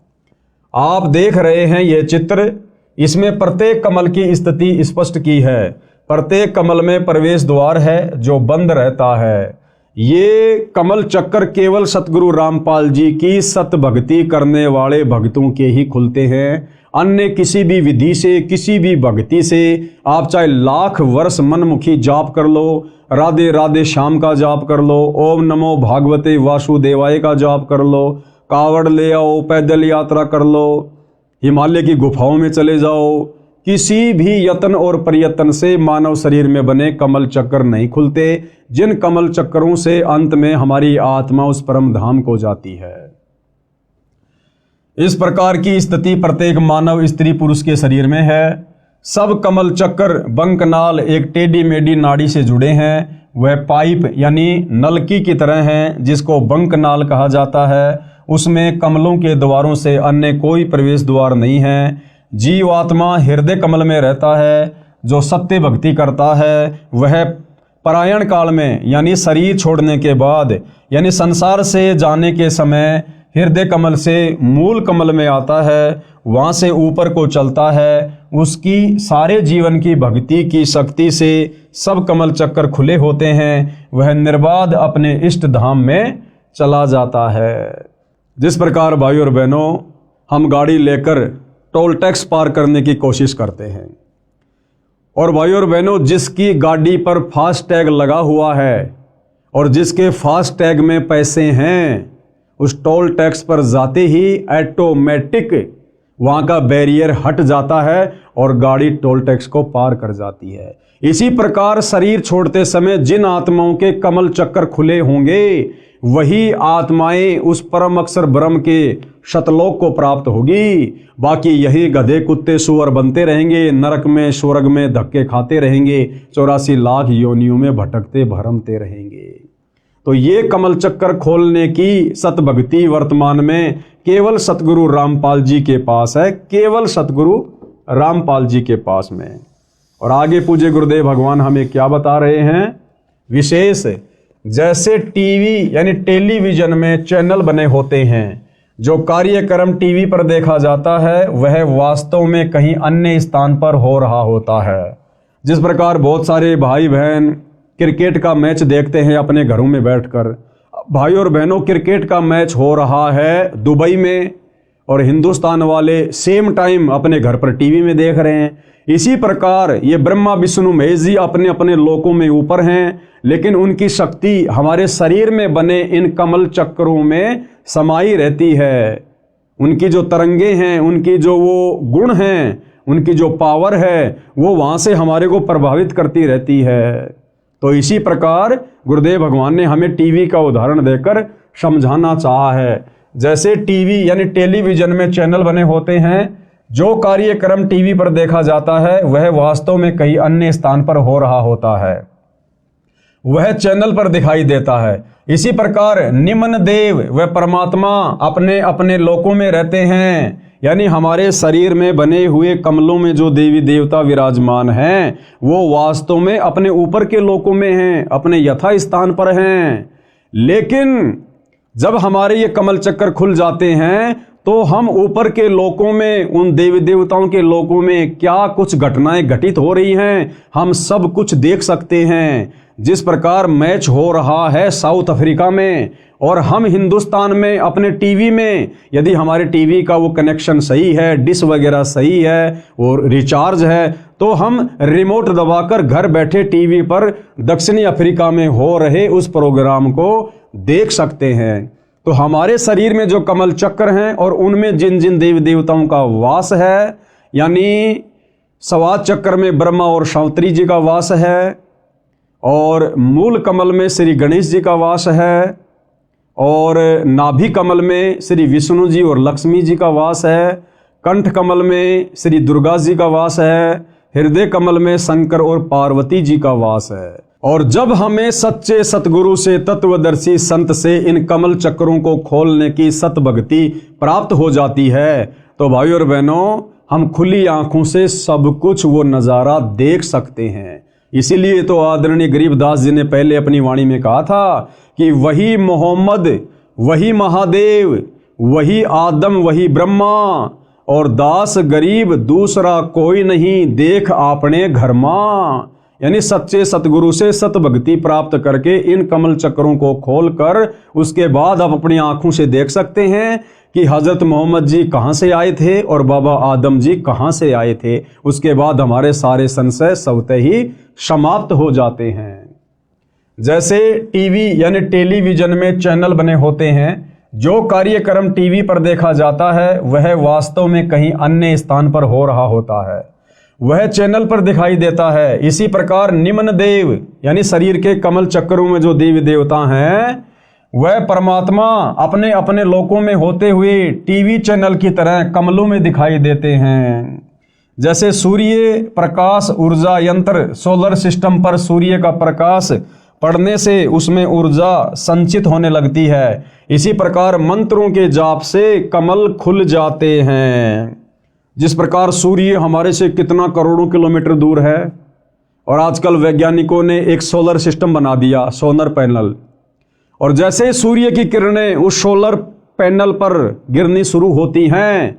आप देख रहे हैं यह चित्र, इसमें प्रत्येक कमल की स्थिति स्पष्ट की है। प्रत्येक कमल में प्रवेश द्वार है जो बंद रहता है। ये कमल चक्कर केवल सतगुरु रामपाल जी की सत भक्ति करने वाले भक्तों के ही खुलते हैं। अन्य किसी भी विधि से, किसी भी भक्ति से आप चाहे लाख वर्ष मनमुखी जाप कर लो, राधे राधे श्याम का जाप कर लो, ओम नमो भागवते वासुदेवाय का जाप कर लो, कावड़ ले आओ, पैदल यात्रा कर लो, हिमालय की गुफाओं में चले जाओ, किसी भी यत्न और प्रयत्न से मानव शरीर में बने कमल चक्र नहीं खुलते, जिन कमल चक्रों से अंत में हमारी आत्मा उस परम धाम को जाती है। इस प्रकार की स्थिति प्रत्येक मानव स्त्री पुरुष के शरीर में है। सब कमल चक्र बंकनाल एक टेढ़ी मेढ़ी नाड़ी से जुड़े हैं। वह पाइप यानी नलकी की तरह हैं, जिसको बंकनाल कहा जाता है। उसमें कमलों के द्वारों से अन्य कोई प्रवेश द्वार नहीं है। जीवात्मा हृदय कमल में रहता है। जो सत्य भक्ति करता है वह परायण काल में यानी शरीर छोड़ने के बाद यानी संसार से जाने के समय हृदय कमल से मूल कमल में आता है, वहाँ से ऊपर को चलता है। उसकी सारे जीवन की भक्ति की शक्ति से सब कमल चक्कर खुले होते हैं। वह निर्बाध अपने इष्ट धाम में चला जाता है। जिस प्रकार भाइयों और बहनों हम गाड़ी लेकर टोल टैक्स पार करने की कोशिश करते हैं, और भाइयों और बहनों जिसकी गाड़ी पर फास्ट टैग लगा हुआ है और जिसके फास्ट टैग में पैसे हैं, उस टोल टैक्स पर जाते ही ऑटोमेटिक वहाँ का बैरियर हट जाता है और गाड़ी टोल टैक्स को पार कर जाती है। इसी प्रकार शरीर छोड़ते समय जिन आत्माओं के कमल चक्कर खुले होंगे वही आत्माएं उस परम अक्षर ब्रह्म के शतलोक को प्राप्त होगी। बाकी यही गधे कुत्ते सुअर बनते रहेंगे, नरक में स्वर्ग में धक्के खाते रहेंगे, 84 लाख योनियों में भटकते भरमते रहेंगे। तो ये कमल चक्कर खोलने की सतभक्ति वर्तमान में केवल सतगुरु रामपाल जी के पास है, केवल सतगुरु रामपाल जी के पास में। और आगे पूज्य गुरुदेव भगवान हमें क्या बता रहे हैं? विशेष जैसे टीवी यानी टेलीविजन में चैनल बने होते हैं, जो कार्यक्रम टीवी पर देखा जाता है वह वास्तव में कहीं अन्य स्थान पर हो रहा होता है। जिस प्रकार बहुत सारे भाई बहन क्रिकेट का मैच देखते हैं अपने घरों में बैठकर। भाई और बहनों, क्रिकेट का मैच हो रहा है दुबई में और हिंदुस्तान वाले सेम टाइम अपने घर पर टीवी में देख रहे हैं। इसी प्रकार ये ब्रह्मा विष्णु महेश जी अपने अपने लोकों में ऊपर हैं, लेकिन उनकी शक्ति हमारे शरीर में बने इन कमल चक्रों में समाई रहती है। उनकी जो तरंगे हैं, उनकी जो वो गुण हैं, उनकी जो पावर है, वो वहाँ से हमारे को प्रभावित करती रहती है। तो इसी प्रकार गुरुदेव भगवान ने हमें टीवी का उदाहरण देकर समझाना चाहा है। जैसे टीवी यानी टेलीविजन में चैनल बने होते हैं, जो कार्यक्रम टीवी पर देखा जाता है वह वास्तव में कहीं अन्य स्थान पर हो रहा होता है, वह चैनल पर दिखाई देता है। इसी प्रकार निम्न देव व परमात्मा अपने अपने लोकों में रहते हैं, यानी हमारे शरीर में बने हुए कमलों में जो देवी देवता विराजमान हैं वो वास्तव में अपने ऊपर के लोकों में हैं, अपने यथा स्थान पर हैं। लेकिन जब हमारे ये कमल चक्कर खुल जाते हैं तो हम ऊपर के लोकों में, उन देवी देवताओं के लोकों में क्या कुछ घटनाएं घटित हो रही हैं हम सब कुछ देख सकते हैं। जिस प्रकार मैच हो रहा है साउथ अफ्रीका में और हम हिंदुस्तान में अपने टीवी में, यदि हमारे टीवी का वो कनेक्शन सही है, डिश वगैरह सही है और रिचार्ज है, तो हम रिमोट दबाकर घर बैठे टीवी पर दक्षिणी अफ्रीका में हो रहे उस प्रोग्राम को देख सकते हैं। तो हमारे शरीर में जो कमल चक्र हैं और उनमें जिन जिन देवी देवताओं का वास है, यानी स्वाद चक्र में ब्रह्मा और शांतरी जी का वास है, और मूल कमल में श्री गणेश जी का वास है, और नाभि कमल में श्री विष्णु जी और लक्ष्मी जी का वास है, कंठ कमल में श्री दुर्गा जी का वास है, हृदय कमल में शंकर और पार्वती जी का वास है। और जब हमें सच्चे सतगुरु से, तत्वदर्शी संत से इन कमल चक्रों को खोलने की सतभक्ति प्राप्त हो जाती है, तो भाई और बहनों हम खुली आंखों से सब कुछ वो नज़ारा देख सकते हैं। इसीलिए तो आदरणीय गरीबदास जी ने पहले अपनी वाणी में कहा था कि वही मोहम्मद, वही महादेव, वही आदम, वही ब्रह्मा, और दास गरीब दूसरा कोई नहीं, देख आपने घर मां। यानी सच्चे सतगुरु से सतभक्ति प्राप्त करके इन कमल चक्रों को खोलकर उसके बाद आप अपनी आंखों से देख सकते हैं कि हजरत मोहम्मद जी कहाँ से आए थे और बाबा आदम जी कहाँ से आए थे। उसके बाद हमारे सारे संशय स्वतः ही समाप्त हो जाते हैं। जैसे टीवी यानी टेलीविजन में चैनल बने होते हैं, जो कार्यक्रम टीवी पर देखा जाता है वह वास्तव में कहीं अन्य स्थान पर हो रहा होता है। वह चैनल पर दिखाई देता है। इसी प्रकार निम्न देव यानी शरीर के कमल चक्रों में जो देवी देवता हैं वह परमात्मा अपने अपने लोकों में होते हुए टीवी चैनल की तरह कमलों में दिखाई देते हैं। जैसे सूर्य प्रकाश ऊर्जा यंत्र सोलर सिस्टम पर सूर्य का प्रकाश पड़ने से उसमें ऊर्जा संचित होने लगती है, इसी प्रकार मंत्रों के जाप से कमल खुल जाते हैं। जिस प्रकार सूर्य हमारे से कितना करोड़ों किलोमीटर दूर है और आजकल वैज्ञानिकों ने एक सोलर सिस्टम बना दिया, सोलर पैनल, और जैसे सूर्य की किरणें उस सोलर पैनल पर गिरनी शुरू होती हैं,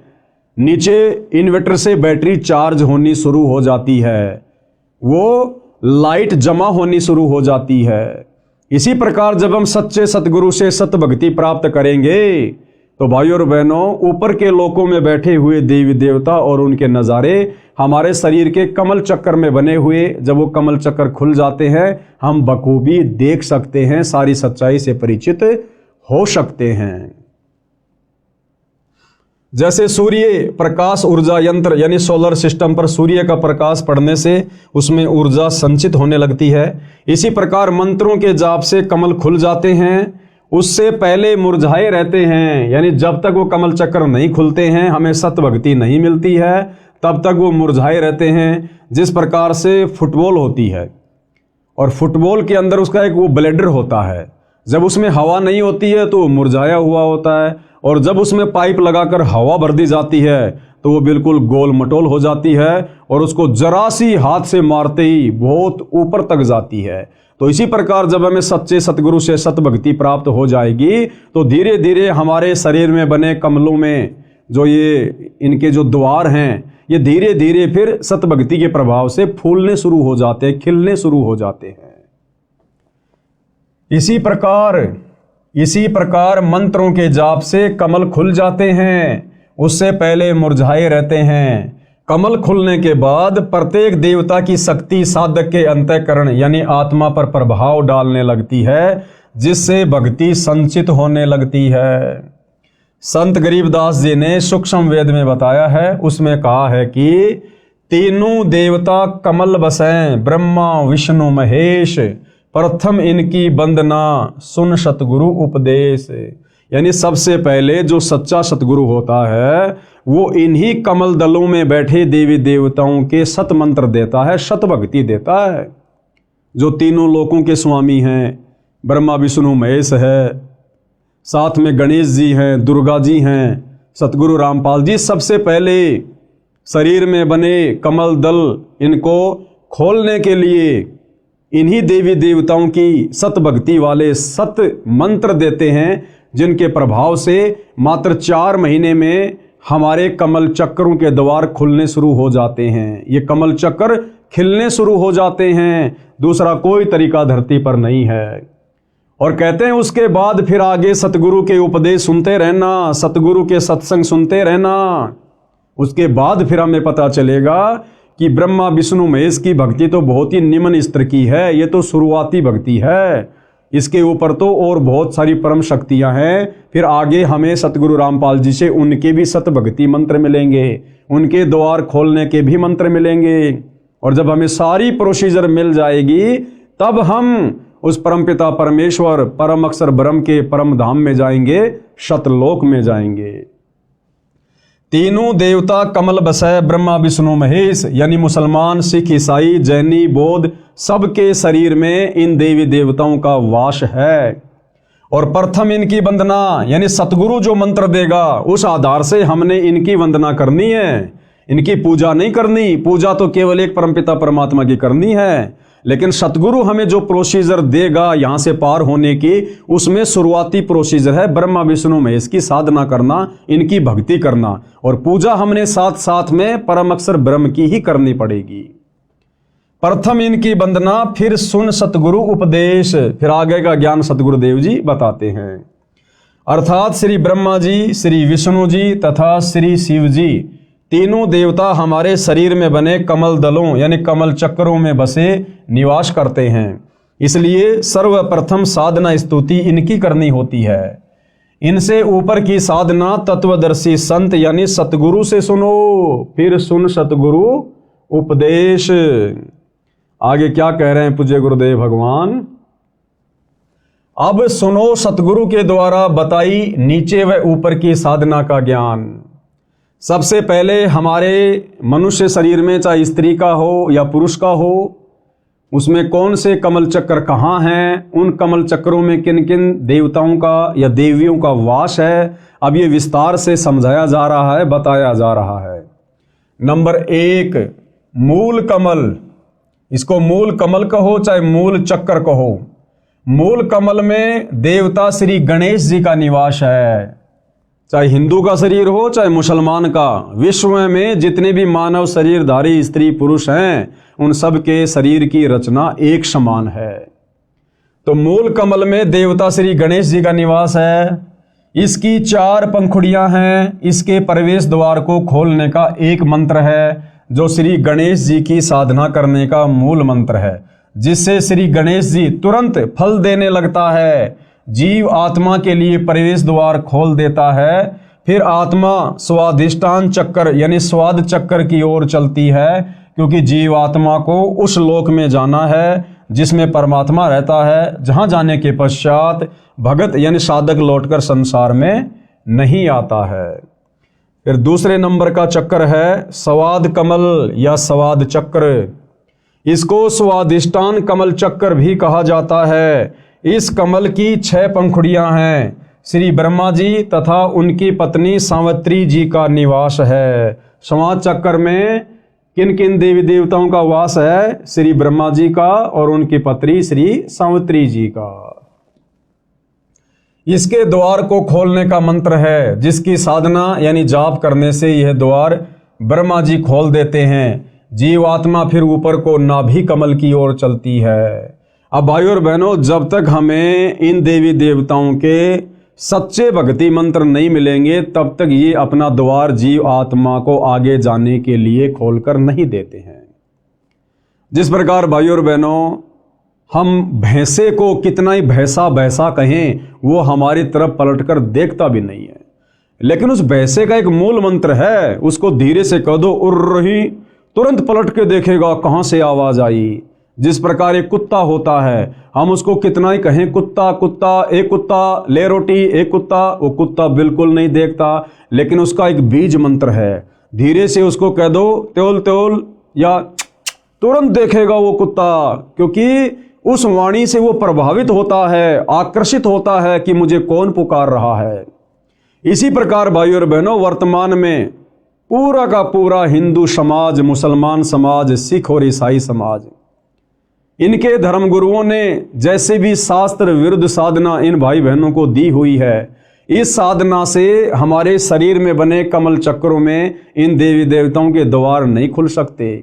नीचे इन्वर्टर से बैटरी चार्ज होनी शुरू हो जाती है, वो लाइट जमा होनी शुरू हो जाती है। इसी प्रकार जब हम सच्चे सतगुरु से सत भक्ति प्राप्त करेंगे तो भाइयों और बहनों, ऊपर के लोकों में बैठे हुए देवी देवता और उनके नज़ारे हमारे शरीर के कमल चक्कर में बने हुए, जब वो कमल चक्कर खुल जाते हैं हम बखूबी देख सकते हैं, सारी सच्चाई से परिचित हो सकते हैं। जैसे सूर्य प्रकाश ऊर्जा यंत्र यानी सोलर सिस्टम पर सूर्य का प्रकाश पड़ने से उसमें ऊर्जा संचित होने लगती है, इसी प्रकार मंत्रों के जाप से कमल खुल जाते हैं। उससे पहले मुरझाए रहते हैं, यानी जब तक वो कमल चक्र नहीं खुलते हैं, हमें सत भक्ति नहीं मिलती है, तब तक वो मुरझाए रहते हैं। जिस प्रकार से फुटबॉल होती है और फुटबॉल के अंदर उसका एक वो ब्लेडर होता है, जब उसमें हवा नहीं होती है तो वो मुरझाया हुआ होता है, और जब उसमें पाइप लगाकर हवा भर दी जाती है तो वो बिल्कुल गोल मटोल हो जाती है और उसको जरा सी हाथ से मारते ही बहुत ऊपर तक जाती है। तो इसी प्रकार जब हमें सच्चे सतगुरु से सत भक्ति प्राप्त हो जाएगी तो धीरे धीरे हमारे शरीर में बने कमलों में जो ये इनके जो द्वार हैं, ये धीरे धीरे फिर सत भक्ति के प्रभाव से फूलने शुरू हो जाते हैं, खिलने शुरू हो जाते हैं। इसी प्रकार मंत्रों के जाप से कमल खुल जाते हैं, उससे पहले मुरझाए रहते हैं। कमल खुलने के बाद प्रत्येक देवता की शक्ति साधक के अंतःकरण यानी आत्मा पर प्रभाव डालने लगती है, जिससे भक्ति संचित होने लगती है। संत गरीबदास जी ने सूक्ष्म वेद में बताया है, उसमें कहा है कि तीनों देवता कमल बसें ब्रह्मा विष्णु महेश, प्रथम इनकी वंदना सुन सतगुरु उपदेश। यानी सबसे पहले जो सच्चा सतगुरु होता है वो इन्हीं कमल दलों में बैठे देवी देवताओं के सत मंत्र देता है, सत भक्ति देता है। जो तीनों लोकों के स्वामी हैं, ब्रह्मा विष्णु महेश है, साथ में गणेश जी हैं, दुर्गा जी हैं, सतगुरु रामपाल जी, सबसे पहले शरीर में बने कमल दल इनको खोलने के लिए इन्हीं देवी देवताओं की सत भक्ति वाले सत मंत्र देते हैं, जिनके प्रभाव से मात्र 4 महीने में हमारे कमल चक्रों के द्वार खुलने शुरू हो जाते हैं। ये कमल चक्र खिलने शुरू हो जाते हैं, दूसरा कोई तरीका धरती पर नहीं है। और कहते हैं उसके बाद फिर आगे सतगुरु के उपदेश सुनते रहना, सतगुरु के सत्संग सुनते रहना। उसके बाद फिर हमें पता चलेगा कि ब्रह्मा विष्णु महेश की भक्ति तो बहुत ही निम्न स्तर की है, ये तो शुरुआती भक्ति है, इसके ऊपर तो और बहुत सारी परम शक्तियां हैं। फिर आगे हमें सतगुरु रामपाल जी से उनके भी सत भक्ति मंत्र मिलेंगे, उनके द्वार खोलने के भी मंत्र मिलेंगे, और जब हमें सारी प्रोसीजर मिल जाएगी तब हम उस परमपिता परमेश्वर परम अक्षर ब्रह्म के परम धाम में जाएंगे, शतलोक में जाएंगे। तीनों देवता कमल बसै ब्रह्मा विष्णु महेश, यानी मुसलमान सिख ईसाई जैनी बौद्ध सबके शरीर में इन देवी देवताओं का वास है। और प्रथम इनकी वंदना यानी सतगुरु जो मंत्र देगा उस आधार से हमने इनकी वंदना करनी है, इनकी पूजा नहीं करनी। पूजा तो केवल एक परमपिता परमात्मा की करनी है, लेकिन सतगुरु हमें जो प्रोसीजर देगा यहाँ से पार होने की, उसमें शुरुआती प्रोसीजर है ब्रह्मा विष्णु महेश की साधना करना, इनकी भक्ति करना, और पूजा हमने साथ साथ में परम अक्षर ब्रह्म की ही करनी पड़ेगी। प्रथम इनकी वंदना फिर सुन सतगुरु उपदेश, फिर आगे का ज्ञान सतगुरुदेव जी बताते हैं। अर्थात श्री ब्रह्मा जी, श्री विष्णु जी तथा श्री शिव जी तीनों देवता हमारे शरीर में बने कमल दलों यानी कमल चक्रों में बसे निवास करते हैं। इसलिए सर्वप्रथम साधना स्तुति इनकी करनी होती है। इनसे ऊपर की साधना तत्वदर्शी संत यानी सतगुरु से सुनो, फिर सुन सतगुरु उपदेश। आगे क्या कह रहे हैं पूज्य गुरुदेव भगवान? अब सुनो सतगुरु के द्वारा बताई नीचे व ऊपर की साधना का ज्ञान। सबसे पहले हमारे मनुष्य शरीर में, चाहे स्त्री का हो या पुरुष का हो, उसमें कौन से कमल चक्र कहाँ हैं, उन कमल चक्रों में किन किन देवताओं का या देवियों का वास है, अब ये विस्तार से समझाया जा रहा है, बताया जा रहा है। नंबर 1, मूल कमल। इसको मूल कमल कहो चाहे मूल चक्र कहो। मूल कमल में देवता श्री गणेश जी का निवास है। चाहे हिंदू का शरीर हो चाहे मुसलमान का, विश्व में जितने भी मानव शरीरधारी स्त्री पुरुष हैं, उन सब के शरीर की रचना एक समान है। तो मूल कमल में देवता श्री गणेश जी का निवास है। इसकी 4 पंखुड़ियां हैं। इसके प्रवेश द्वार को खोलने का एक मंत्र है, जो श्री गणेश जी की साधना करने का मूल मंत्र है, जिससे श्री गणेश जी तुरंत फल देने लगता है। जीव आत्मा के लिए प्रवेश द्वार खोल देता है। फिर आत्मा स्वादिष्टान चक्र यानी स्वाद चक्र की ओर चलती है, क्योंकि जीव आत्मा को उस लोक में जाना है जिसमें परमात्मा रहता है, जहां जाने के पश्चात भगत यानी साधक लौटकर संसार में नहीं आता है। फिर दूसरे नंबर का चक्र है स्वाद कमल या स्वाद चक्र। इसको स्वादिष्टान कमल चक्र भी कहा जाता है। इस कमल की 6 पंखुड़ियां हैं। श्री ब्रह्मा जी तथा उनकी पत्नी सावित्री जी का निवास है। स्वाद चक्र में किन किन देवी देवताओं का वास है? श्री ब्रह्मा जी का और उनकी पत्नी श्री सावित्री जी का। इसके द्वार को खोलने का मंत्र है, जिसकी साधना यानी जाप करने से यह द्वार ब्रह्मा जी खोल देते हैं। जीवात्मा फिर ऊपर को नाभि कमल की ओर चलती है। अब भाइयों और बहनों, जब तक हमें इन देवी देवताओं के सच्चे भक्ति मंत्र नहीं मिलेंगे, तब तक ये अपना द्वार जीव आत्मा को आगे जाने के लिए खोलकर नहीं देते हैं। जिस प्रकार भाइयों और बहनों, हम भैंसे को कितना ही भैंसा भैंसा कहें, वो हमारी तरफ पलटकर देखता भी नहीं है, लेकिन उस भैंसे का एक मूल मंत्र है। उसको धीरे से कह दो उर्र ही, तुरंत पलट के देखेगा कहां से आवाज आई। जिस प्रकार एक कुत्ता होता है, हम उसको कितना ही कहें कुत्ता कुत्ता, एक कुत्ता ले रोटी, एक कुत्ता, वो कुत्ता बिल्कुल नहीं देखता, लेकिन उसका एक बीज मंत्र है। धीरे से उसको कह दो त्योल त्योल या तुरंत देखेगा वो कुत्ता, क्योंकि उस वाणी से वो प्रभावित होता है, आकर्षित होता है कि मुझे कौन पुकार रहा है। इसी प्रकार भाइयों और बहनों, वर्तमान में पूरा का पूरा हिंदू समाज, मुसलमान समाज, सिख और ईसाई समाज, इनके धर्मगुरुओं ने जैसे भी शास्त्र विरुद्ध साधना इन भाई बहनों को दी हुई है, इस साधना से हमारे शरीर में बने कमल चक्रों में इन देवी देवताओं के द्वार नहीं खुल सकते।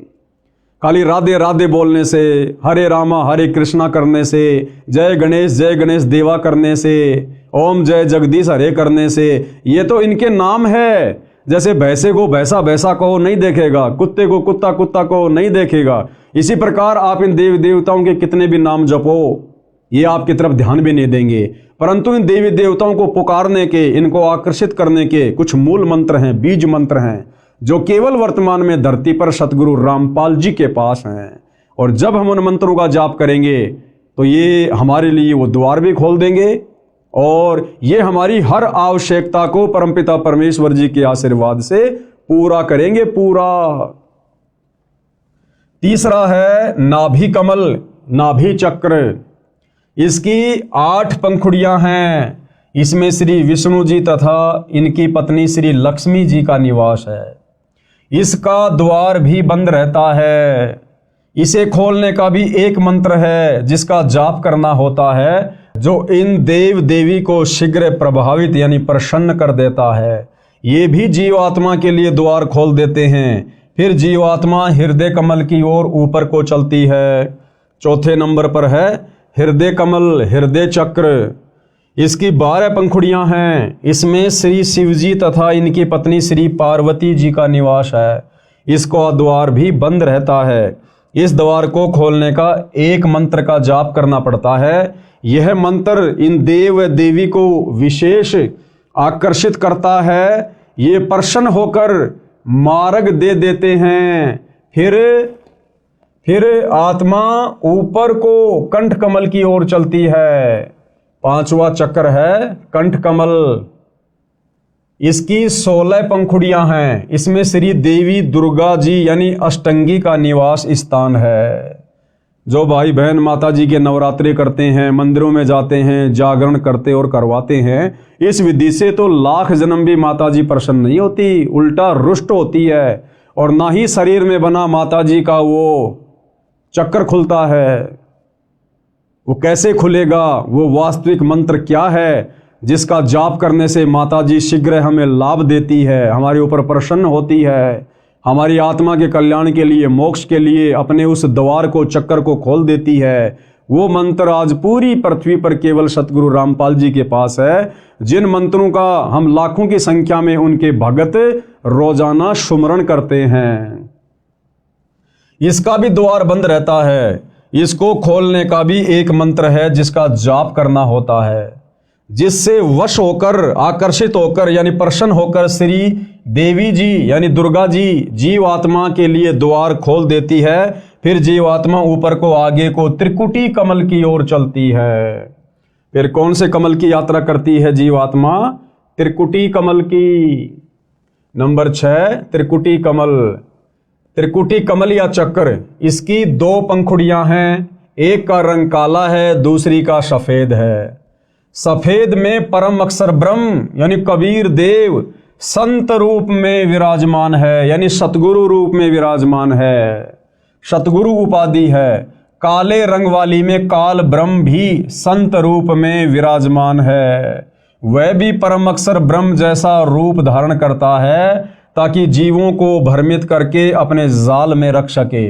खाली राधे राधे बोलने से, हरे रामा हरे कृष्णा करने से, जय गणेश देवा करने से, ओम जय जगदीश हरे करने से, ये तो इनके नाम है। जैसे भैंसे को भैंसा भैंसा को नहीं देखेगा, कुत्ते को कुत्ता कुत्ता को नहीं देखेगा, इसी प्रकार आप इन देवी देवताओं के कितने भी नाम जपो, ये आपकी तरफ ध्यान भी नहीं देंगे। परंतु इन देवी देवताओं को पुकारने के, इनको आकर्षित करने के कुछ मूल मंत्र हैं, बीज मंत्र हैं, जो केवल वर्तमान में धरती पर सतगुरु रामपाल जी के पास हैं। और जब हम उन मंत्रों का जाप करेंगे तो ये हमारे लिए वो द्वार भी खोल देंगे, और ये हमारी हर आवश्यकता को परमपिता परमेश्वर जी के आशीर्वाद से पूरा करेंगे, पूरा। तीसरा है नाभि कमल, नाभि चक्र। इसकी 8 पंखुड़ियां हैं। इसमें श्री विष्णु जी तथा इनकी पत्नी श्री लक्ष्मी जी का निवास है। इसका द्वार भी बंद रहता है। इसे खोलने का भी एक मंत्र है, जिसका जाप करना होता है, जो इन देव देवी को शीघ्र प्रभावित यानी प्रसन्न कर देता है। ये भी जीवात्मा के लिए द्वार खोल देते हैं। फिर जीवात्मा हृदय कमल की ओर ऊपर को चलती है। चौथे नंबर पर है हृदय कमल, हृदय चक्र। इसकी 12 पंखुड़ियां हैं। इसमें श्री शिव जी तथा इनकी पत्नी श्री पार्वती जी का निवास है। इसका द्वार भी बंद रहता है। इस द्वार को खोलने का एक मंत्र का जाप करना पड़ता है। यह मंत्र इन देव देवी को विशेष आकर्षित करता है। ये प्रसन्न होकर मार्ग दे देते हैं। फिर आत्मा ऊपर को कंठ कमल की ओर चलती है। पांचवा चक्र है कंठ कमल। इसकी 16 पंखुड़ियां हैं। इसमें श्री देवी दुर्गा जी यानी अष्टंगी का निवास स्थान है। जो भाई बहन माता जी के नवरात्रि करते हैं, मंदिरों में जाते हैं, जागरण करते और करवाते हैं, इस विधि से तो लाख जन्म भी माता जी प्रसन्न नहीं होती, उल्टा रुष्ट होती है। और ना ही शरीर में बना माता जी का वो चक्र खुलता है। वो कैसे खुलेगा? वो वास्तविक मंत्र क्या है जिसका जाप करने से माता जी शीघ्र हमें लाभ देती है, हमारे ऊपर प्रसन्न होती है, हमारी आत्मा के कल्याण के लिए, मोक्ष के लिए अपने उस द्वार को, चक्कर को खोल देती है। वो मंत्र आज पूरी पृथ्वी पर केवल सतगुरु रामपाल जी के पास है, जिन मंत्रों का हम लाखों की संख्या में उनके भगत रोजाना सुमरण करते हैं। इसका भी द्वार बंद रहता है। इसको खोलने का भी एक मंत्र है जिसका जाप करना होता है, जिससे वश होकर, आकर्षित होकर यानी प्रसन्न होकर श्री देवी जी यानी दुर्गा जी जीवात्मा के लिए द्वार खोल देती है। फिर जीवात्मा ऊपर को, आगे को त्रिकुटी कमल की ओर चलती है। फिर कौन से कमल की यात्रा करती है जीवात्मा? त्रिकुटी कमल की। नंबर 6 त्रिकुटी कमल। त्रिकुटी कमल या चक्र, इसकी 2 पंखुड़ियां हैं। एक का रंग काला है, दूसरी का सफेद है। सफेद में परम अक्षर ब्रह्म यानी कबीर देव संत रूप में विराजमान है, यानी सतगुरु रूप में विराजमान है, सतगुरु उपाधि है। काले रंग वाली में काल ब्रह्म भी संत रूप में विराजमान है। वह भी परम अक्षर ब्रह्म जैसा रूप धारण करता है ताकि जीवों को भ्रमित करके अपने जाल में रख सके।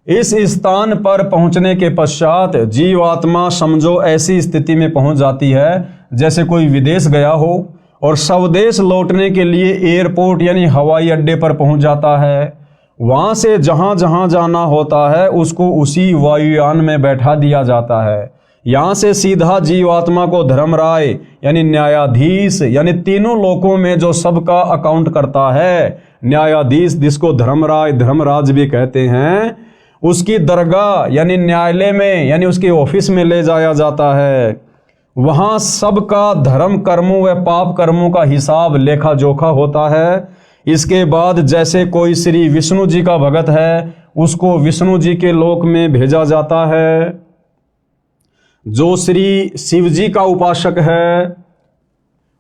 इस स्थान पर पहुंचने के पश्चात जीवात्मा समझो ऐसी स्थिति में पहुंच जाती है जैसे कोई विदेश गया हो और स्वदेश लौटने के लिए एयरपोर्ट यानी हवाई अड्डे पर पहुंच जाता है। वहां से जहां जहां जाना होता है उसको उसी वायुयान में बैठा दिया जाता है। यहां से सीधा जीवात्मा को धर्मराय यानी न्यायाधीश यानी तीनों लोकों में जो सबका अकाउंट करता है, न्यायाधीश जिसको धर्मराय धर्मराज भी कहते हैं, उसकी दरगाह यानी न्यायालय में यानी उसके ऑफिस में ले जाया जाता है। वहां सबका धर्म कर्मों व पाप कर्मों का हिसाब लेखा जोखा होता है। इसके बाद जैसे कोई श्री विष्णु जी का भगत है उसको विष्णु जी के लोक में भेजा जाता है। जो श्री शिव जी का उपासक है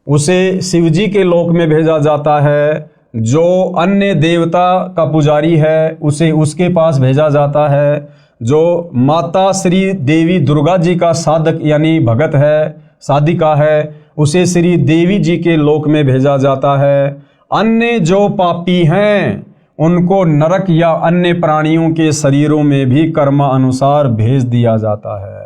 उसे शिव जी के लोक में भेजा जाता है। जो अन्य देवता का पुजारी है उसे उसके पास भेजा जाता है। जो माता श्री देवी दुर्गा जी का साधक यानी भगत है, साधिका है, उसे श्री देवी जी के लोक में भेजा जाता है। अन्य जो पापी हैं उनको नरक या अन्य प्राणियों के शरीरों में भी कर्मानुसार भेज दिया जाता है।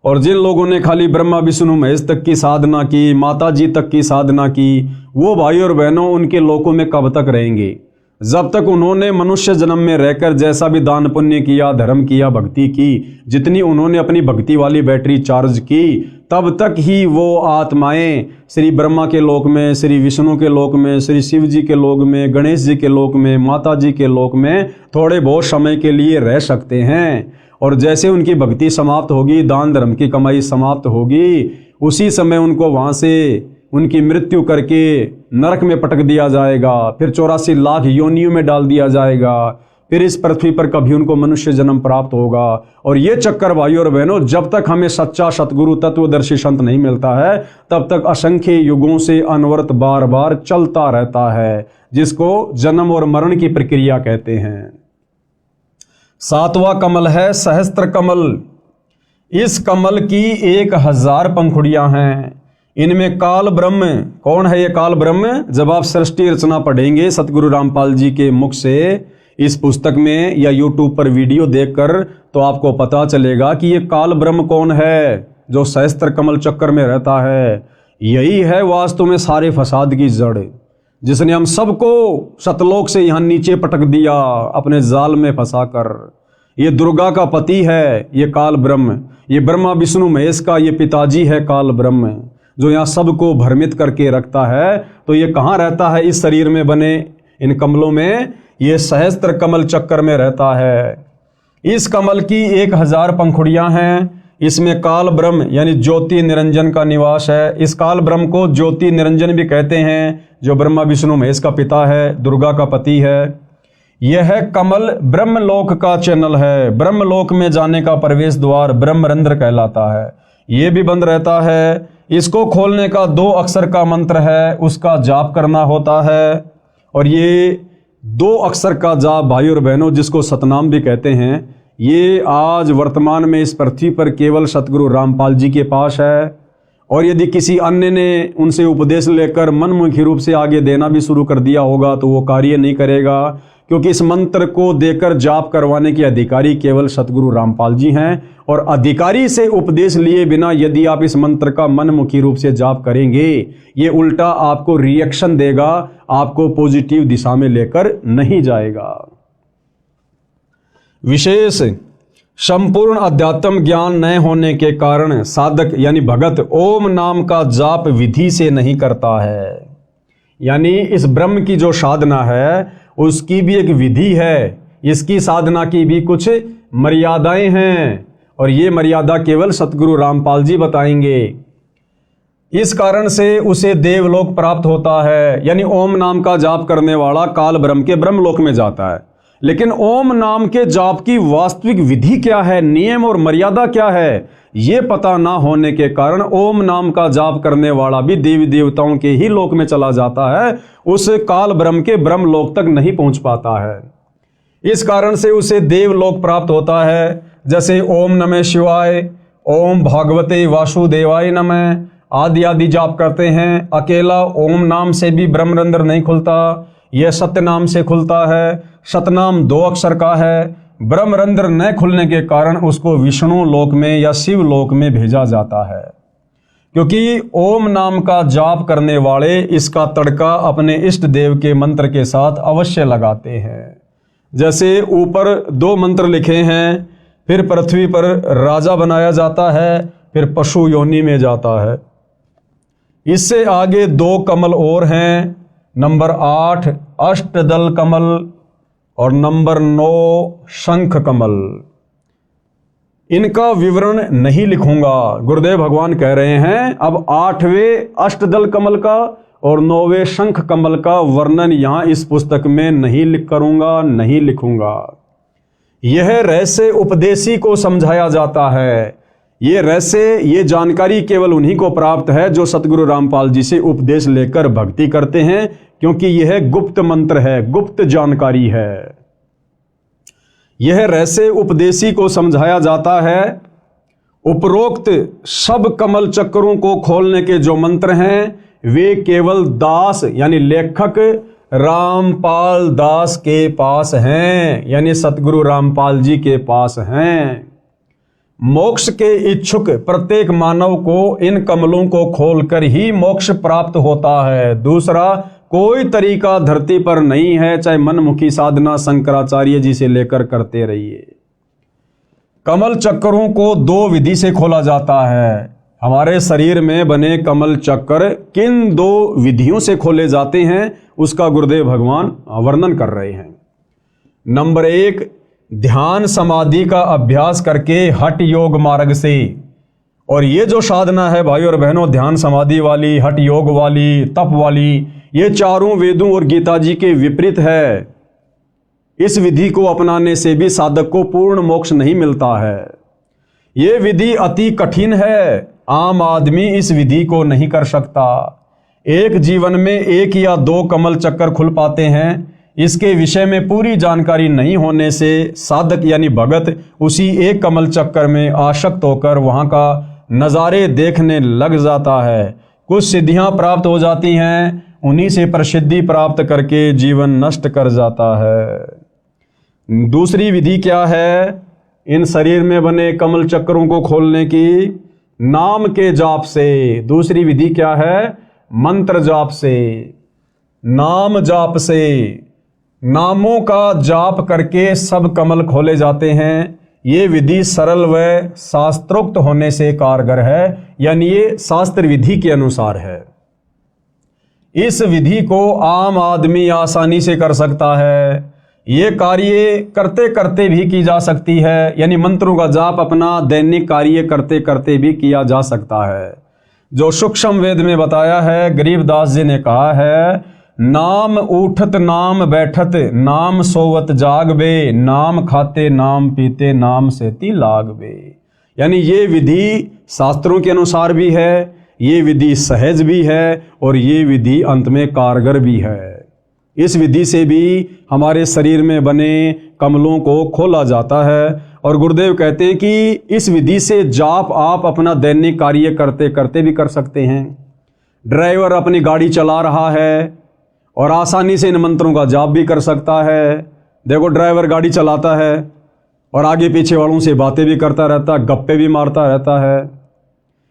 और जिन लोगों ने खाली ब्रह्मा विष्णु महेश तक की साधना की, माता जी तक की साधना की, वो भाई और बहनों उनके लोकों में कब तक रहेंगे? जब तक उन्होंने मनुष्य जन्म में रहकर जैसा भी दान पुण्य किया, धर्म किया, भक्ति की, जितनी उन्होंने अपनी भक्ति वाली बैटरी चार्ज की, तब तक ही वो आत्माएं श्री ब्रह्मा के लोक में, श्री विष्णु के लोक में, श्री शिव जी के लोक में, गणेश जी के लोक में, माता जी के लोक में थोड़े बहुत समय के लिए रह सकते हैं। और जैसे उनकी भक्ति समाप्त होगी, दान धर्म की कमाई समाप्त होगी, उसी समय उनको वहाँ से उनकी मृत्यु करके नरक में पटक दिया जाएगा। फिर 84 लाख योनियों में डाल दिया जाएगा। फिर इस पृथ्वी पर कभी उनको मनुष्य जन्म प्राप्त होगा। और ये चक्कर भाइयों और बहनों जब तक हमें सच्चा सतगुरु तत्वदर्शी संत नहीं मिलता है तब तक असंख्य युगों से अनवरत बार बार चलता रहता है, जिसको जन्म और मरण की प्रक्रिया कहते हैं। 7वां कमल है सहस्त्र कमल। इस कमल की 1000 पंखुड़ियां हैं। इनमें काल ब्रह्म, कौन है ये काल ब्रह्म? जब आप सृष्टि रचना पढ़ेंगे सतगुरु रामपाल जी के मुख से इस पुस्तक में या यूट्यूब पर वीडियो देखकर, तो आपको पता चलेगा कि ये काल ब्रह्म कौन है जो सहस्त्र कमल चक्कर में रहता है। यही है वास्तव में सारे फसाद की जड़, जिसने हम सबको सतलोक से यहाँ नीचे पटक दिया अपने जाल में फंसाकर। ये दुर्गा का पति है ये काल ब्रह्म, ये ब्रह्मा विष्णु महेश का ये पिताजी है काल ब्रह्म, जो यहाँ सबको भ्रमित करके रखता है। तो ये कहाँ रहता है? इस शरीर में बने इन कमलों में। ये सहस्त्र कमल चक्कर में रहता है। इस कमल की 1000 पंखुड़ियां हैं। इसमें काल ब्रह्म यानी ज्योति निरंजन का निवास है। इस काल ब्रह्म को ज्योति निरंजन भी कहते हैं, जो ब्रह्मा विष्णु महेश का पिता है, दुर्गा का पति है। यह कमल ब्रह्मलोक का चैनल है। ब्रह्मलोक में जाने का प्रवेश द्वार ब्रह्मरंध्र कहलाता है। ये भी बंद रहता है। इसको खोलने का 2 अक्षर का मंत्र है, उसका जाप करना होता है। और ये 2 अक्षर का जाप भाई और बहनों, जिसको सतनाम भी कहते हैं, ये आज वर्तमान में इस पृथ्वी पर केवल सतगुरु रामपाल जी के पास है। और यदि किसी अन्य ने उनसे उपदेश लेकर मनमुखी रूप से आगे देना भी शुरू कर दिया होगा तो वो कार्य नहीं करेगा, क्योंकि इस मंत्र को देकर जाप करवाने के अधिकारी केवल सतगुरु रामपाल जी हैं। और अधिकारी से उपदेश लिए बिना यदि आप इस मंत्र का मनमुखी रूप से जाप करेंगे, ये उल्टा आपको रिएक्शन देगा, आपको पॉजिटिव दिशा में लेकर नहीं जाएगा। विशेष संपूर्ण अध्यात्म ज्ञान न होने के कारण साधक यानी भगत ओम नाम का जाप विधि से नहीं करता है। यानी इस ब्रह्म की जो साधना है उसकी भी एक विधि है, इसकी साधना की भी कुछ मर्यादाएं हैं, और ये मर्यादा केवल सतगुरु रामपाल जी बताएंगे। इस कारण से उसे देवलोक प्राप्त होता है। यानी ओम नाम का जाप करने वाला काल ब्रह्म के ब्रह्मलोक में जाता है। लेकिन ओम नाम के जाप की वास्तविक विधि क्या है, नियम और मर्यादा क्या है, ये पता ना होने के कारण ओम नाम का जाप करने वाला भी देवी देवताओं के ही लोक में चला जाता है, उस काल ब्रह्म के ब्रह्मलोक तक नहीं पहुंच पाता है। इस कारण से उसे देवलोक प्राप्त होता है। जैसे ओम नमः शिवाय, ओम भागवते वासुदेवाय नमः आदि आदि जाप करते हैं। अकेला ओम नाम से भी ब्रह्मरंध्र नहीं खुलता, यह सत्य नाम से खुलता है। सतनाम 2 अक्षर का है। ब्रह्मरंध्र न खुलने के कारण उसको विष्णु लोक में या शिव लोक में भेजा जाता है, क्योंकि ओम नाम का जाप करने वाले इसका तड़का अपने इष्ट देव के मंत्र के साथ अवश्य लगाते हैं। जैसे ऊपर 2 मंत्र लिखे हैं, फिर पृथ्वी पर राजा बनाया जाता है, फिर पशु योनि में जाता है। इससे आगे 2 कमल और हैं, नंबर 8 अष्टदल कमल और नंबर 9 शंख कमल। इनका विवरण नहीं लिखूंगा, गुरुदेव भगवान कह रहे हैं अब 8वें अष्टदल कमल का और 9वें शंख कमल का वर्णन यहां इस पुस्तक में नहीं लिखूंगा। यह रहस्य उपदेशी को समझाया जाता है। ये रहस्य, ये जानकारी केवल उन्हीं को प्राप्त है जो सतगुरु रामपाल जी से उपदेश लेकर भक्ति करते हैं, क्योंकि यह गुप्त मंत्र है, गुप्त जानकारी है। यह रहस्य उपदेशी को समझाया जाता है। उपरोक्त सब कमल चक्रों को खोलने के जो मंत्र हैं वे केवल दास यानी लेखक रामपाल दास के पास हैं, यानी सतगुरु रामपाल जी के पास हैं। मोक्ष के इच्छुक प्रत्येक मानव को इन कमलों को खोलकर ही मोक्ष प्राप्त होता है। दूसरा कोई तरीका धरती पर नहीं है, चाहे मनमुखी साधना शंकराचार्य जी से लेकर करते रहिए। कमल चक्रों को 2 विधि से खोला जाता है। हमारे शरीर में बने कमल चक्र किन 2 विधियों से खोले जाते हैं उसका गुरुदेव भगवान वर्णन कर रहे हैं। नंबर 1 ध्यान समाधि का अभ्यास करके हठ योग मार्ग से। और ये जो साधना है भाई और बहनों, ध्यान समाधि वाली, हठ योग वाली, तप वाली, ये चारों वेदों और गीता जी के विपरीत है। इस विधि को अपनाने से भी साधक को पूर्ण मोक्ष नहीं मिलता है। ये विधि अति कठिन है, आम आदमी इस विधि को नहीं कर सकता। एक जीवन में 1 या 2 कमल चक्कर खुल पाते हैं। इसके विषय में पूरी जानकारी नहीं होने से साधक यानी भगत उसी एक कमल चक्कर में आसक्त होकर वहां का नज़ारे देखने लग जाता है। कुछ सिद्धियां प्राप्त हो जाती हैं, उन्हीं से प्रसिद्धि प्राप्त करके जीवन नष्ट कर जाता है। दूसरी विधि क्या है इन शरीर में बने कमल चक्रों को खोलने की? नाम के जाप से। दूसरी विधि क्या है? मंत्र जाप से, नाम जाप से। नामों का जाप करके सब कमल खोले जाते हैं। ये विधि सरल व शास्त्रोक्त होने से कारगर है, यानी ये शास्त्र विधि के अनुसार है। इस विधि को आम आदमी आसानी से कर सकता है। ये कार्य करते करते भी की जा सकती है, यानी मंत्रों का जाप अपना दैनिक कार्य करते करते भी किया जा सकता है। जो सूक्ष्म वेद में बताया है, गरीबदास जी ने कहा है, नाम उठत नाम बैठत नाम सोवत जागबे, नाम खाते नाम पीते नाम सेती लागबे। यानी ये विधि शास्त्रों के अनुसार भी है, ये विधि सहज भी है और ये विधि अंत में कारगर भी है। इस विधि से भी हमारे शरीर में बने कमलों को खोला जाता है। और गुरुदेव कहते हैं कि इस विधि से जाप आप अपना दैनिक कार्य करते करते भी कर सकते हैं। ड्राइवर अपनी गाड़ी चला रहा है और आसानी से इन मंत्रों का जाप भी कर सकता है। देखो, ड्राइवर गाड़ी चलाता है और आगे पीछे वालों से बातें भी करता रहता है, गप्पे भी मारता रहता है।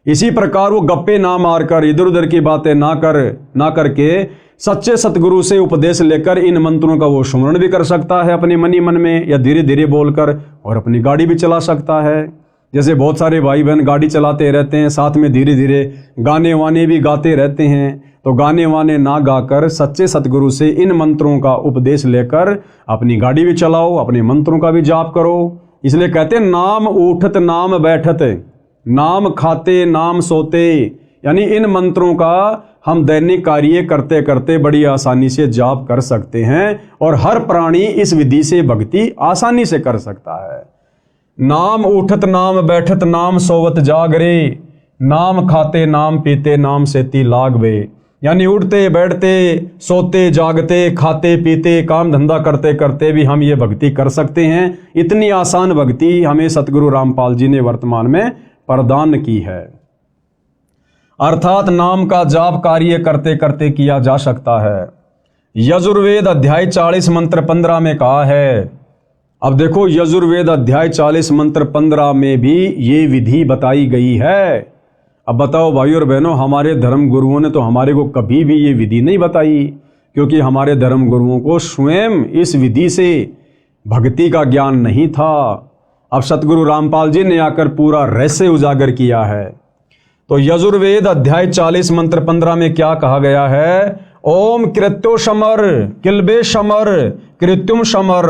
इसी प्रकार वो गप्पे ना मारकर, इधर उधर की बातें ना करके सच्चे सतगुरु से उपदेश लेकर इन मंत्रों का वो सुमरण भी कर सकता है अपने मनी मन में, या धीरे धीरे बोलकर, और अपनी गाड़ी भी चला सकता है। जैसे बहुत सारे भाई बहन गाड़ी चलाते रहते हैं, साथ में धीरे धीरे गाने वाने भी गाते रहते हैं। तो गाने वाने ना गाकर सच्चे सतगुरु से इन मंत्रों का उपदेश लेकर अपनी गाड़ी भी चलाओ, अपने मंत्रों का भी जाप करो। इसलिए कहते हैं, नाम उठत नाम बैठत नाम खाते नाम सोते, यानी इन मंत्रों का हम दैनिक कार्य करते करते बड़ी आसानी से जाप कर सकते हैं और हर प्राणी इस विधि से भक्ति आसानी से कर सकता है। नाम उठत नाम बैठत नाम सोवत जागरे, नाम खाते नाम पीते नाम सेती लागबे। यानी उठते बैठते सोते जागते खाते पीते काम धंधा करते करते भी हम ये भक्ति कर सकते हैं। इतनी आसान भक्ति हमें सतगुरु रामपाल जी ने वर्तमान में प्रदान की है। अर्थात नाम का जाप कार्य करते करते किया जा सकता है। यजुर्वेद अध्याय 40 मंत्र 15 में कहा है। अब देखो, यजुर्वेद अध्याय 40 मंत्र 15 में भी ये विधि बताई गई है। अब बताओ भाइयों और बहनों, हमारे धर्म गुरुओं ने तो हमारे को कभी भी ये विधि नहीं बताई, क्योंकि हमारे धर्म गुरुओं को स्वयं इस विधि से भक्ति का ज्ञान नहीं था। अब सतगुरु रामपाल जी ने आकर पूरा रहस्य उजागर किया है। तो यजुर्वेद अध्याय 40 मंत्र 15 में क्या कहा गया है? ओम कृत्यो समर किल्बे समर कृत्युम समर,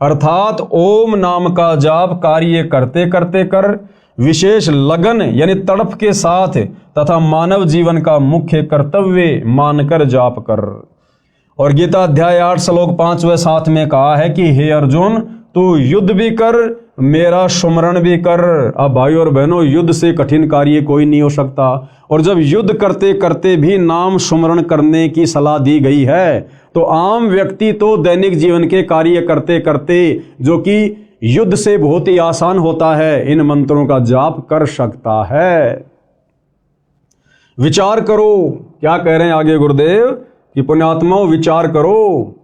अर्थात ओम नाम का जाप कार्य करते करते कर, विशेष लगन यानी तड़प के साथ तथा मानव जीवन का मुख्य कर्तव्य मानकर जाप कर। और गीता अध्याय 8 श्लोक 5 व 7 में कहा है कि हे अर्जुन, तू युद्ध भी कर मेरा सुमरण भी कर। अब भाइयों और बहनों, युद्ध से कठिन कार्य कोई नहीं हो सकता। और जब युद्ध करते करते भी नाम सुमरण करने की सलाह दी गई है, तो आम व्यक्ति तो दैनिक जीवन के कार्य करते करते, जो कि युद्ध से बहुत ही आसान होता है, इन मंत्रों का जाप कर सकता है। विचार करो, क्या कह रहे हैं आगे गुरुदेव कि पुण्यात्माओं विचार करो,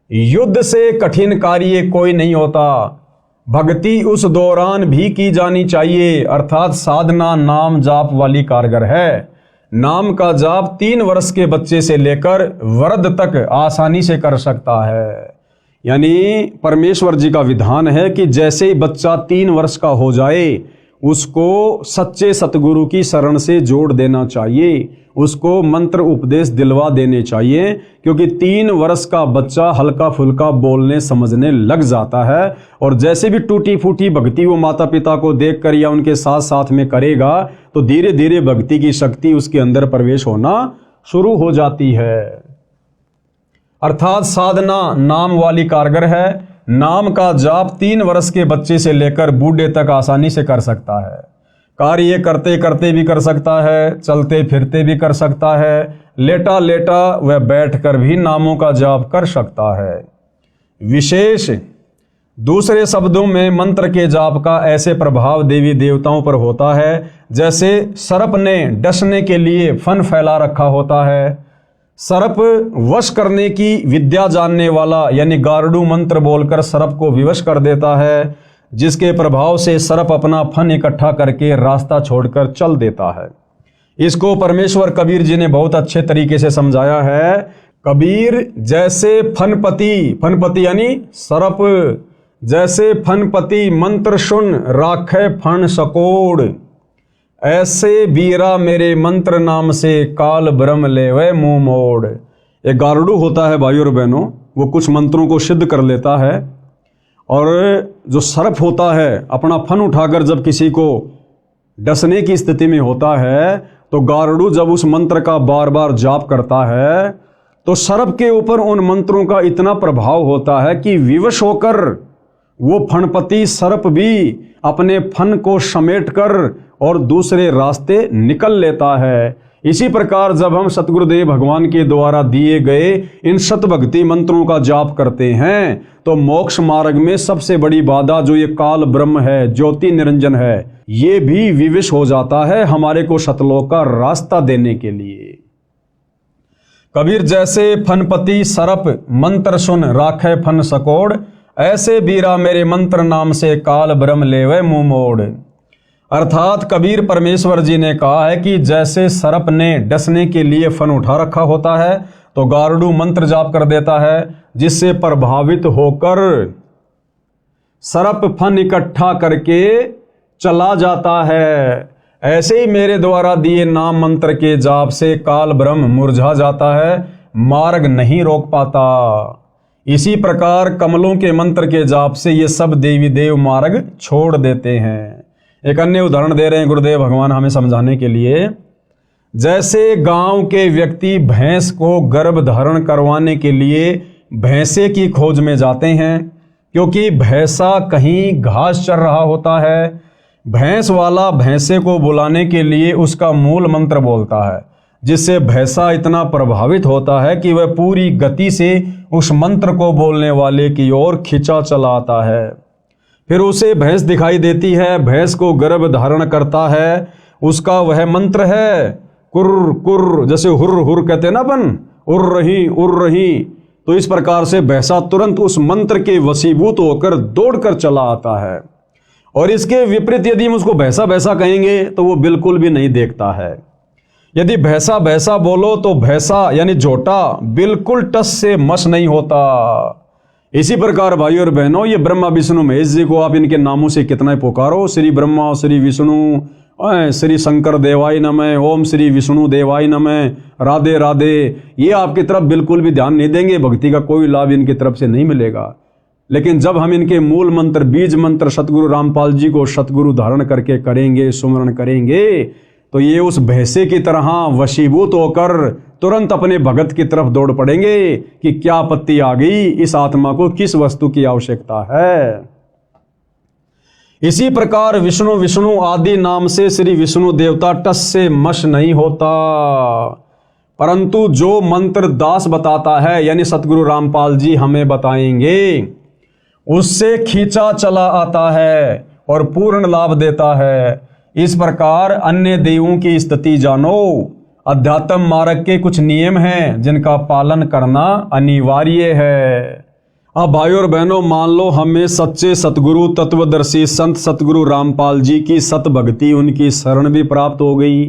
युद्ध से कठिन कार्य कोई नहीं होता। भक्ति उस दौरान भी की जानी चाहिए, अर्थात साधना नाम जाप वाली कारगर है। नाम का जाप 3 वर्ष के बच्चे से लेकर वृद्ध तक आसानी से कर सकता है। यानी परमेश्वर जी का विधान है कि जैसे ही बच्चा 3 वर्ष का हो जाए, उसको सच्चे सतगुरु की शरण से जोड़ देना चाहिए, उसको मंत्र उपदेश दिलवा देने चाहिए, क्योंकि 3 वर्ष का बच्चा हल्का फुल्का बोलने समझने लग जाता है। और जैसे भी टूटी फूटी भक्ति वो माता पिता को देखकर या उनके साथ साथ में करेगा, तो धीरे धीरे भक्ति की शक्ति उसके अंदर प्रवेश होना शुरू हो जाती है। अर्थात साधना नाम वाली कारगर है। नाम का जाप 3 वर्ष के बच्चे से लेकर बूढ़े तक आसानी से कर सकता है। कार्य करते करते भी कर सकता है, चलते फिरते भी कर सकता है, लेटा लेटा व बैठकर भी नामों का जाप कर सकता है। विशेष दूसरे शब्दों में मंत्र के जाप का ऐसे प्रभाव देवी देवताओं पर होता है जैसे सर्प ने डसने के लिए फन फैला रखा होता है। सर्प वश करने की विद्या जानने वाला यानी गारुड़ मंत्र बोलकर सर्प को विवश कर देता है, जिसके प्रभाव से सर्प अपना फन इकट्ठा करके रास्ता छोड़कर चल देता है। इसको परमेश्वर कबीर जी ने बहुत अच्छे तरीके से समझाया है। कबीर जैसे फनपति यानी सर्प, जैसे फनपति मंत्र सुन राखे फन सकोड़, ऐसे बीरा मेरे मंत्र नाम से काल ब्रह्म लेवे मुंह मोड़। एक गारुड़ होता है भाइयों और बहनों, वो कुछ मंत्रों को सिद्ध कर लेता है, और जो सर्प होता है अपना फन उठाकर जब किसी को डसने की स्थिति में होता है, तो गारुड़ जब उस मंत्र का बार बार जाप करता है तो सर्प के ऊपर उन मंत्रों का इतना प्रभाव होता है कि विवश होकर वो फणपति सर्प भी अपने फन को समेटकर और दूसरे रास्ते निकल लेता है। इसी प्रकार जब हम सतगुरुदेव भगवान के द्वारा दिए गए इन शतभक्ति मंत्रों का जाप करते हैं तो मोक्ष मार्ग में सबसे बड़ी बाधा जो ये काल ब्रह्म है, ज्योति निरंजन है, ये भी विवश हो जाता है हमारे को सतलोक का रास्ता देने के लिए। कबीर जैसे फनपति सरप मंत्र सुन राखे फन सकोड़, ऐसे बीरा मेरे मंत्र नाम से काल ब्रह्म लेवे मुंह मोड़। अर्थात कबीर परमेश्वर जी ने कहा है कि जैसे सरप ने डसने के लिए फन उठा रखा होता है तो गारुड़ मंत्र जाप कर देता है, जिससे प्रभावित होकर सरप फन इकट्ठा करके चला जाता है। ऐसे ही मेरे द्वारा दिए नाम मंत्र के जाप से काल ब्रह्म मुरझा जाता है, मार्ग नहीं रोक पाता। इसी प्रकार कमलों के मंत्र के जाप से ये सब देवी देव मार्ग छोड़ देते हैं। एक अन्य उदाहरण दे रहे हैं गुरुदेव भगवान हमें समझाने के लिए। जैसे गांव के व्यक्ति भैंस को गर्भ धारण करवाने के लिए भैंसे की खोज में जाते हैं, क्योंकि भैंसा कहीं घास चर रहा होता है। भैंस वाला भैंसे को बुलाने के लिए उसका मूल मंत्र बोलता है, जिससे भैंसा इतना प्रभावित होता है कि वह पूरी गति से उस मंत्र को बोलने वाले की ओर खिंचा चला आता है। फिर उसे भैंस दिखाई देती है, भैंस को गर्भ धारण करता है, उसका वह मंत्र है कुर्र कुर्र, जैसे हुर्र हुर्र कहते हैं ना अपन, उड़ रही। तो इस प्रकार से भैंसा तुरंत उस मंत्र के वशीभूत होकर दौड़कर चला आता है। और इसके विपरीत यदि हम उसको भैंसा भैंसा कहेंगे तो वो बिल्कुल भी नहीं देखता है। यदि भैंसा भैंसा बोलो तो भैंसा यानी झोटा बिल्कुल टस से मस नहीं होता। इसी प्रकार भाई और बहनों, ये ब्रह्मा विष्णु महेश जी को आप इनके नामों से कितना ही पुकारो, श्री ब्रह्मा, श्री विष्णु, श्री शंकर देवाय नमः, ओम श्री विष्णु देवाय नमः, राधे राधे, ये आपकी तरफ बिल्कुल भी ध्यान नहीं देंगे, भक्ति का कोई लाभ इनकी तरफ से नहीं मिलेगा। लेकिन जब हम इनके मूल मंत्र, बीज मंत्र सतगुरु रामपाल जी को सतगुरु धारण करके करेंगे, सुमरण करेंगे, तो ये उस भैंसे की तरह वशीभूत होकर तुरंत अपने भगत की तरफ दौड़ पड़ेंगे कि क्या आपत्ति आ गई, इस आत्मा को किस वस्तु की आवश्यकता है। इसी प्रकार विष्णु विष्णु आदि नाम से श्री विष्णु देवता टस से मश नहीं होता, परंतु जो मंत्र दास बताता है यानी सतगुरु रामपाल जी हमें बताएंगे, उससे खींचा चला आता है और पूर्ण लाभ देता है। इस प्रकार अन्य देवों की स्थिति जानो। अध्यात्म मार्ग के कुछ नियम हैं जिनका पालन करना अनिवार्य है। अब भाई और बहनों, मान लो हमें सच्चे सतगुरु तत्वदर्शी संत सतगुरु रामपाल जी की सत भक्ति, उनकी शरण भी प्राप्त हो गई।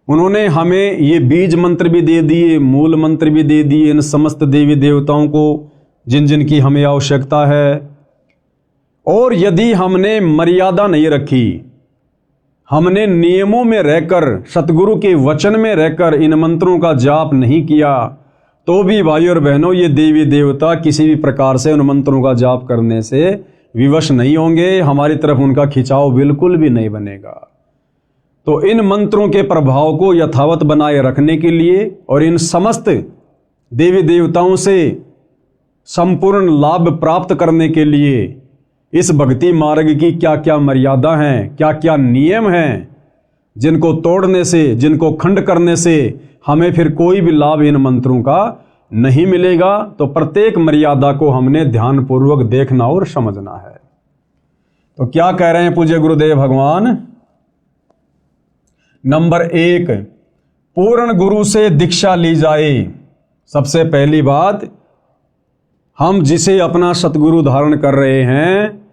उन्होंने हमें ये बीज मंत्र भी दे दिए, मूल मंत्र भी दे दिए इन समस्त देवी देवताओं को जिन जिन की हमें आवश्यकता है। और यदि हमने मर्यादा नहीं रखी, हमने नियमों में रहकर, सतगुरु के वचन में रहकर इन मंत्रों का जाप नहीं किया, तो भी भाई और बहनों ये देवी देवता किसी भी प्रकार से उन मंत्रों का जाप करने से विवश नहीं होंगे, हमारी तरफ उनका खिंचाव बिल्कुल भी नहीं बनेगा। तो इन मंत्रों के प्रभाव को यथावत बनाए रखने के लिए और इन समस्त देवी देवताओं से संपूर्ण लाभ प्राप्त करने के लिए इस भक्ति मार्ग की क्या क्या मर्यादा हैं, क्या क्या नियम हैं, जिनको तोड़ने से, जिनको खंड करने से हमें फिर कोई भी लाभ इन मंत्रों का नहीं मिलेगा, तो प्रत्येक मर्यादा को हमने ध्यानपूर्वक देखना और समझना है। तो क्या कह रहे हैं पूज्य गुरुदेव भगवान? नंबर 1, पूर्ण गुरु से दीक्षा ली जाए। सबसे पहली बात, हम जिसे अपना सतगुरु धारण कर रहे हैं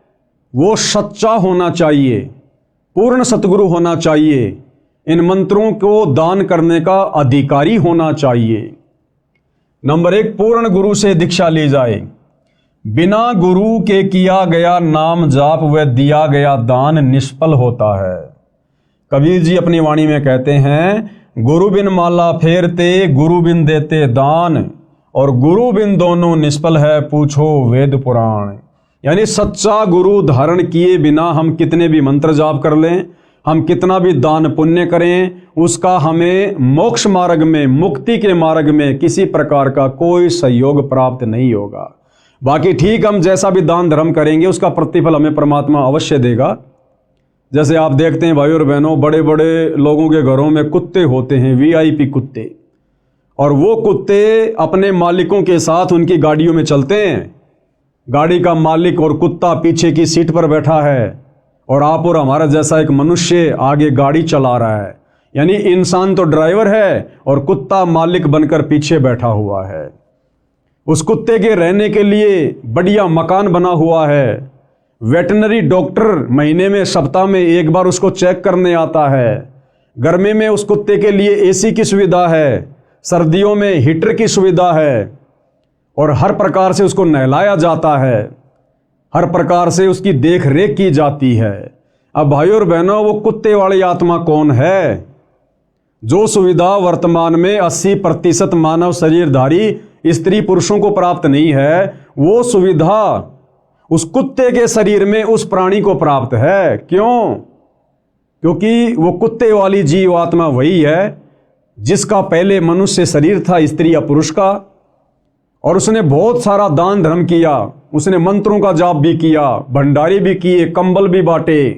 वो सच्चा होना चाहिए, पूर्ण सतगुरु होना चाहिए, इन मंत्रों को दान करने का अधिकारी होना चाहिए। नंबर 1, पूर्ण गुरु से दीक्षा ली जाए। बिना गुरु के किया गया नाम जाप व दिया गया दान निष्फल होता है। कबीर जी अपनी वाणी में कहते हैं, गुरु बिन माला फेरते, गुरु बिन देते दान, और गुरु बिन दोनों निष्फल है, पूछो वेद पुराण। यानी सच्चा गुरु धारण किए बिना हम कितने भी मंत्र जाप कर लें, हम कितना भी दान पुण्य करें, उसका हमें मोक्ष मार्ग में, मुक्ति के मार्ग में किसी प्रकार का कोई सहयोग प्राप्त नहीं होगा। बाकी ठीक, हम जैसा भी दान धर्म करेंगे उसका प्रतिफल हमें परमात्मा अवश्य देगा। जैसे आप देखते हैं भाई और बहनों, बड़े बड़े लोगों के घरों में कुत्ते होते हैं, वीआईपी कुत्ते, और वो कुत्ते अपने मालिकों के साथ उनकी गाड़ियों में चलते हैं। गाड़ी का मालिक और कुत्ता पीछे की सीट पर बैठा है और आप और हमारा जैसा एक मनुष्य आगे गाड़ी चला रहा है। यानी इंसान तो ड्राइवर है और कुत्ता मालिक बनकर पीछे बैठा हुआ है। उस कुत्ते के रहने के लिए बढ़िया मकान बना हुआ है। वेटनरी डॉक्टर महीने में, सप्ताह में एक बार उसको चेक करने आता है। गर्मी में उस कुत्ते के लिए एसी की सुविधा है, सर्दियों में हीटर की सुविधा है, और हर प्रकार से उसको नहलाया जाता है, हर प्रकार से उसकी देख रेख की जाती है। अब भाइयों और बहनों, वो कुत्ते वाली आत्मा कौन है? जो सुविधा वर्तमान में 80% मानव शरीरधारी स्त्री पुरुषों को प्राप्त नहीं है, वो सुविधा उस कुत्ते के शरीर में उस प्राणी को प्राप्त है। क्यों? क्योंकि वो कुत्ते वाली जीव आत्मा वही है जिसका पहले मनुष्य शरीर था, स्त्री या पुरुष का, और उसने बहुत सारा दान धर्म किया, उसने मंत्रों का जाप भी किया, भंडारे भी किए, कंबल भी बांटे,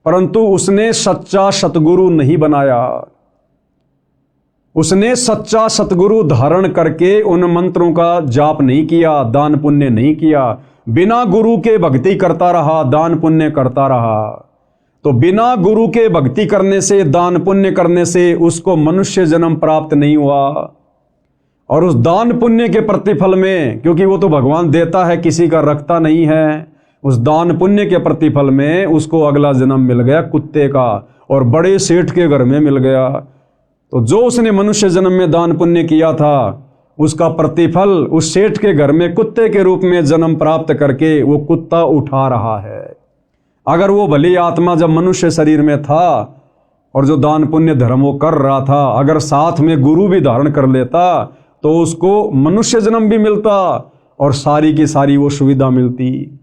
परंतु उसने सच्चा सतगुरु नहीं बनाया। उसने सच्चा सतगुरु धारण करके उन मंत्रों का जाप नहीं किया, दान पुण्य नहीं किया, बिना गुरु के भक्ति करता रहा, दान पुण्य करता रहा। तो बिना गुरु के भक्ति करने से, दान पुण्य करने से उसको मनुष्य जन्म प्राप्त नहीं हुआ। और उस दान पुण्य के प्रतिफल में, क्योंकि वो तो भगवान देता है, किसी का रखता नहीं है, उस दान पुण्य के प्रतिफल में उसको अगला जन्म मिल गया कुत्ते का, और बड़े सेठ के घर में मिल गया। तो जो उसने मनुष्य जन्म में दान पुण्य किया था, उसका प्रतिफल उस सेठ के घर में कुत्ते के रूप में जन्म प्राप्त करके वो कुत्ता उठा रहा है। अगर वो भली आत्मा जब मनुष्य शरीर में था और जो दान पुण्य धर्म वो कर रहा था, अगर साथ में गुरु भी धारण कर लेता तो उसको मनुष्य जन्म भी मिलता और सारी की सारी वो सुविधा मिलती।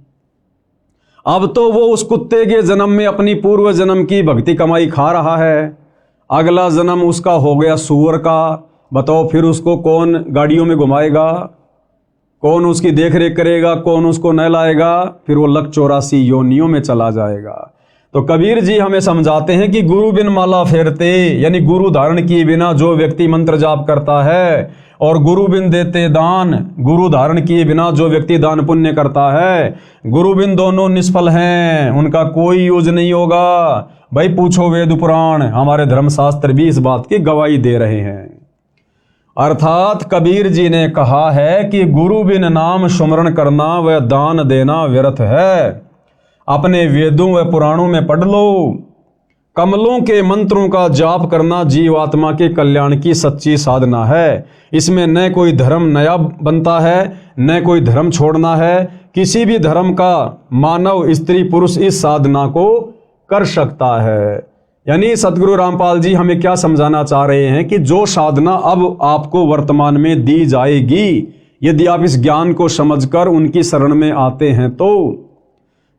अब तो वो उस कुत्ते के जन्म में अपनी पूर्व जन्म की भक्ति कमाई खा रहा है, अगला जन्म उसका हो गया सूअर का। बताओ फिर उसको कौन गाड़ियों में घुमाएगा, कौन उसकी देख रेख करेगा, कौन उसको नहलाएगा? फिर वो लक 84 योनियों में चला जाएगा। तो कबीर जी हमें समझाते हैं कि गुरु बिन माला फेरते, यानी गुरु धारण किए बिना जो व्यक्ति मंत्र जाप करता है, और गुरु बिन देते दान, गुरु धारण किए बिना जो व्यक्ति दान पुण्य करता है, गुरु बिन दोनों निष्फल हैं, उनका कोई यूज नहीं होगा। भाई पूछो वेद पुराण, हमारे धर्मशास्त्र भी इस बात की गवाही दे रहे हैं। अर्थात कबीर जी ने कहा है कि गुरु बिन नाम सुमरण करना व दान देना व्यर्थ है। अपने वेदों व पुराणों में पढ़ लो, कमलों के मंत्रों का जाप करना जीवात्मा के कल्याण की सच्ची साधना है। इसमें न कोई धर्म नया बनता है, न कोई धर्म छोड़ना है। किसी भी धर्म का मानव, स्त्री पुरुष इस साधना को कर सकता है। यानी सतगुरु रामपाल जी हमें क्या समझाना चाह रहे हैं कि जो साधना अब आपको वर्तमान में दी जाएगी, यदि आप इस ज्ञान को समझकर उनकी शरण में आते हैं, तो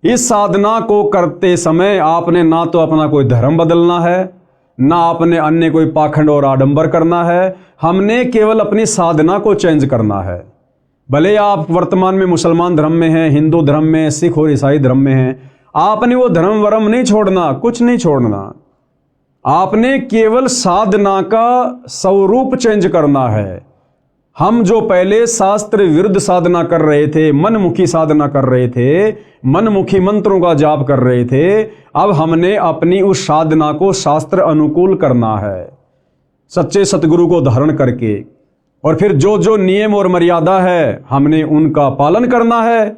इस साधना को करते समय आपने ना तो अपना कोई धर्म बदलना है, ना आपने अन्य कोई पाखंड और आडंबर करना है। हमने केवल अपनी साधना को चेंज करना है। भले आप वर्तमान में मुसलमान धर्म में हैं, हिंदू धर्म में, सिख और ईसाई धर्म में हैं, आपने वो धर्म वर्म नहीं छोड़ना, कुछ नहीं छोड़ना। आपने केवल साधना का स्वरूप चेंज करना है। हम जो पहले शास्त्र विरुद्ध साधना कर रहे थे, मनमुखी साधना कर रहे थे, मनमुखी मंत्रों का जाप कर रहे थे, अब हमने अपनी उस साधना को शास्त्र अनुकूल करना है, सच्चे सतगुरु को धारण करके। और फिर जो जो नियम और मर्यादा है हमने उनका पालन करना है।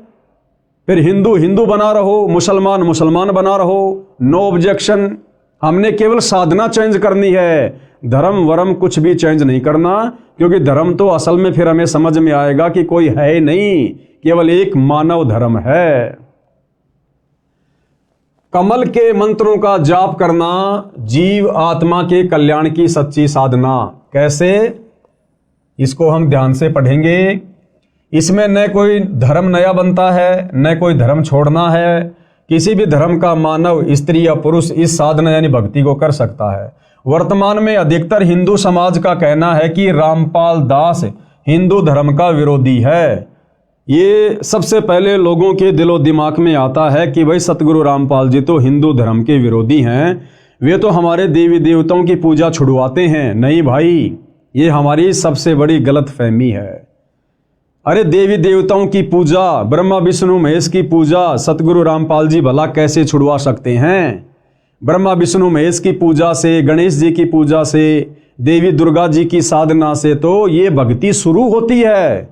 फिर हिंदू हिंदू बना रहो, मुसलमान मुसलमान बना रहो, नो ऑब्जेक्शन। हमने केवल साधना चेंज करनी है, धर्म वरम कुछ भी चेंज नहीं करना, क्योंकि धर्म तो असल में फिर हमें समझ में आएगा कि कोई है ही नहीं, केवल एक मानव धर्म है। कमल के मंत्रों का जाप करना जीव आत्मा के कल्याण की सच्ची साधना। कैसे? इसको हम ध्यान से पढ़ेंगे। इसमें न कोई धर्म नया बनता है, न कोई धर्म छोड़ना है। किसी भी धर्म का मानव, स्त्री या पुरुष इस साधना यानी भक्ति को कर सकता है। वर्तमान में अधिकतर हिंदू समाज का कहना है कि रामपाल दास हिंदू धर्म का विरोधी है। ये सबसे पहले लोगों के दिलो दिमाग में आता है कि भाई सतगुरु रामपाल जी तो हिंदू धर्म के विरोधी हैं, वे तो हमारे देवी देवताओं की पूजा छुड़वाते हैं। नहीं भाई, ये हमारी सबसे बड़ी गलतफहमी है। अरे देवी देवताओं की पूजा, ब्रह्मा विष्णु महेश की पूजा सतगुरु रामपाल जी भला कैसे छुड़वा सकते हैं? ब्रह्मा विष्णु महेश की पूजा से, गणेश जी की पूजा से, देवी दुर्गा जी की साधना से तो ये भक्ति शुरू होती है।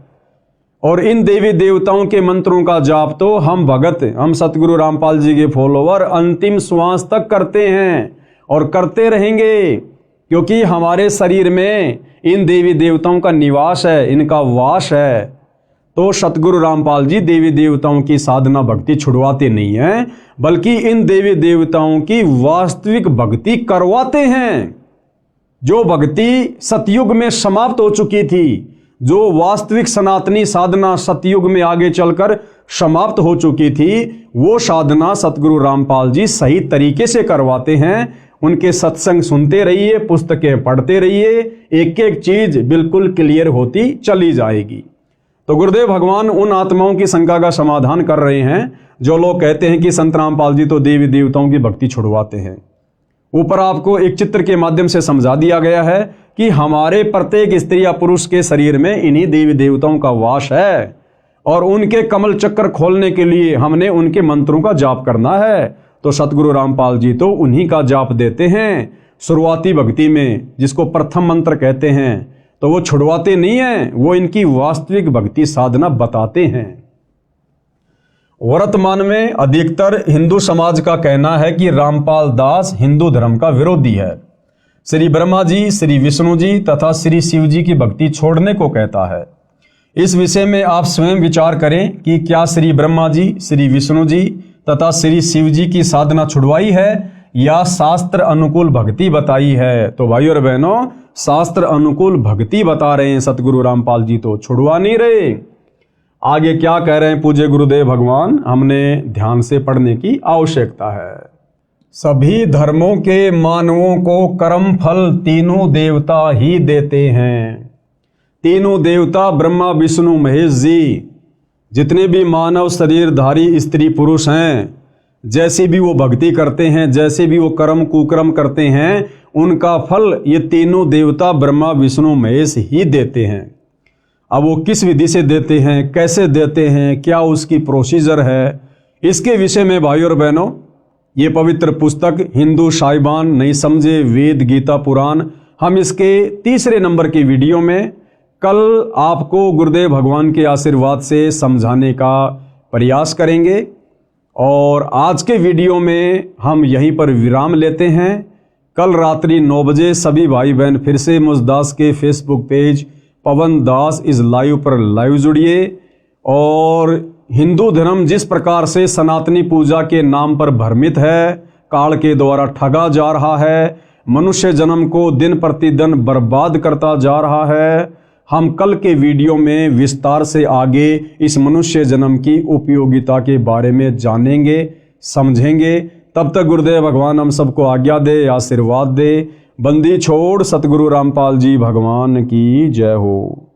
और इन देवी देवताओं के मंत्रों का जाप तो हम भगत, हम सतगुरु रामपाल जी के फॉलोवर अंतिम श्वास तक करते हैं और करते रहेंगे, क्योंकि हमारे शरीर में इन देवी देवताओं का निवास है, इनका वास है। तो सतगुरु रामपाल जी देवी देवताओं की साधना भक्ति छुड़वाते नहीं हैं, बल्कि इन देवी देवताओं की वास्तविक भक्ति करवाते हैं। जो भक्ति सतयुग में समाप्त हो चुकी थी, जो वास्तविक सनातनी साधना सतयुग में आगे चलकर समाप्त हो चुकी थी, वो साधना सतगुरु रामपाल जी सही तरीके से करवाते हैं। उनके सत्संग सुनते रहिए, पुस्तकें पढ़ते रहिए, एक एक चीज बिल्कुल क्लियर होती चली जाएगी। तो गुरुदेव भगवान उन आत्माओं की शंका का समाधान कर रहे हैं जो लोग कहते हैं कि संत रामपाल जी तो देवी देवताओं की भक्ति छुड़वाते हैं। ऊपर आपको एक चित्र के माध्यम से समझा दिया गया है कि हमारे प्रत्येक स्त्री या पुरुष के शरीर में इन्हीं देवी देवताओं का वास है, और उनके कमल चक्कर खोलने के लिए हमने उनके मंत्रों का जाप करना है। तो सतगुरु रामपाल जी तो उन्हीं का जाप देते हैं शुरुआती भक्ति में, जिसको प्रथम मंत्र कहते हैं। तो वो छुड़वाते नहीं हैं, वो इनकी वास्तविक भक्ति साधना बताते हैं। वर्तमान में अधिकतर हिंदू समाज का कहना है कि रामपाल दास हिंदू धर्म का विरोधी है। श्री ब्रह्मा जी, श्री विष्णु जी तथा श्री शिव जी की भक्ति छोड़ने को कहता है। इस विषय में आप स्वयं विचार करें कि क्या श्री ब्रह्मा जी, श्री विष्णु जी तथा श्री शिव जी की साधना छुड़वाई है या शास्त्र अनुकूल भक्ति बताई है? तो भाई और बहनों, शास्त्र अनुकूल भक्ति बता रहे हैं सतगुरु रामपाल जी, तो छुड़वा नहीं रहे। आगे क्या कह रहे हैं पूज्य गुरुदेव भगवान, हमने ध्यान से पढ़ने की आवश्यकता है। सभी धर्मों के मानवों को कर्म फल तीनों देवता ही देते हैं। तीनों देवता ब्रह्मा विष्णु महेश जी, जितने भी मानव शरीरधारी स्त्री पुरुष हैं, जैसे भी वो भक्ति करते हैं, जैसे भी वो कर्म कुकर्म करते हैं, उनका फल ये तीनों देवता ब्रह्मा विष्णु महेश ही देते हैं। अब वो किस विधि से देते हैं, कैसे देते हैं, क्या उसकी प्रोसीजर है, इसके विषय में भाई और बहनों ये पवित्र पुस्तक हिंदू साहिबान नहीं समझे वेद गीता पुराण, हम इसके तीसरे नंबर की वीडियो में कल आपको गुरुदेव भगवान के आशीर्वाद से समझाने का प्रयास करेंगे। और आज के वीडियो में हम यहीं पर विराम लेते हैं। कल रात्रि 9 बजे सभी भाई बहन फिर से मुझदास के Facebook page Pawan Das is live पर लाइव जुड़िए। और हिंदू धर्म जिस प्रकार से सनातनी पूजा के नाम पर भ्रमित है, काल के द्वारा ठगा जा रहा है, मनुष्य जन्म को दिन प्रतिदिन बर्बाद करता जा रहा है, हम कल के वीडियो में विस्तार से आगे इस मनुष्य जन्म की उपयोगिता के बारे में जानेंगे, समझेंगे। तब तक गुरुदेव भगवान हम सबको आज्ञा दे, आशीर्वाद दे। बंदी छोड़ सतगुरु रामपाल जी भगवान की जय हो।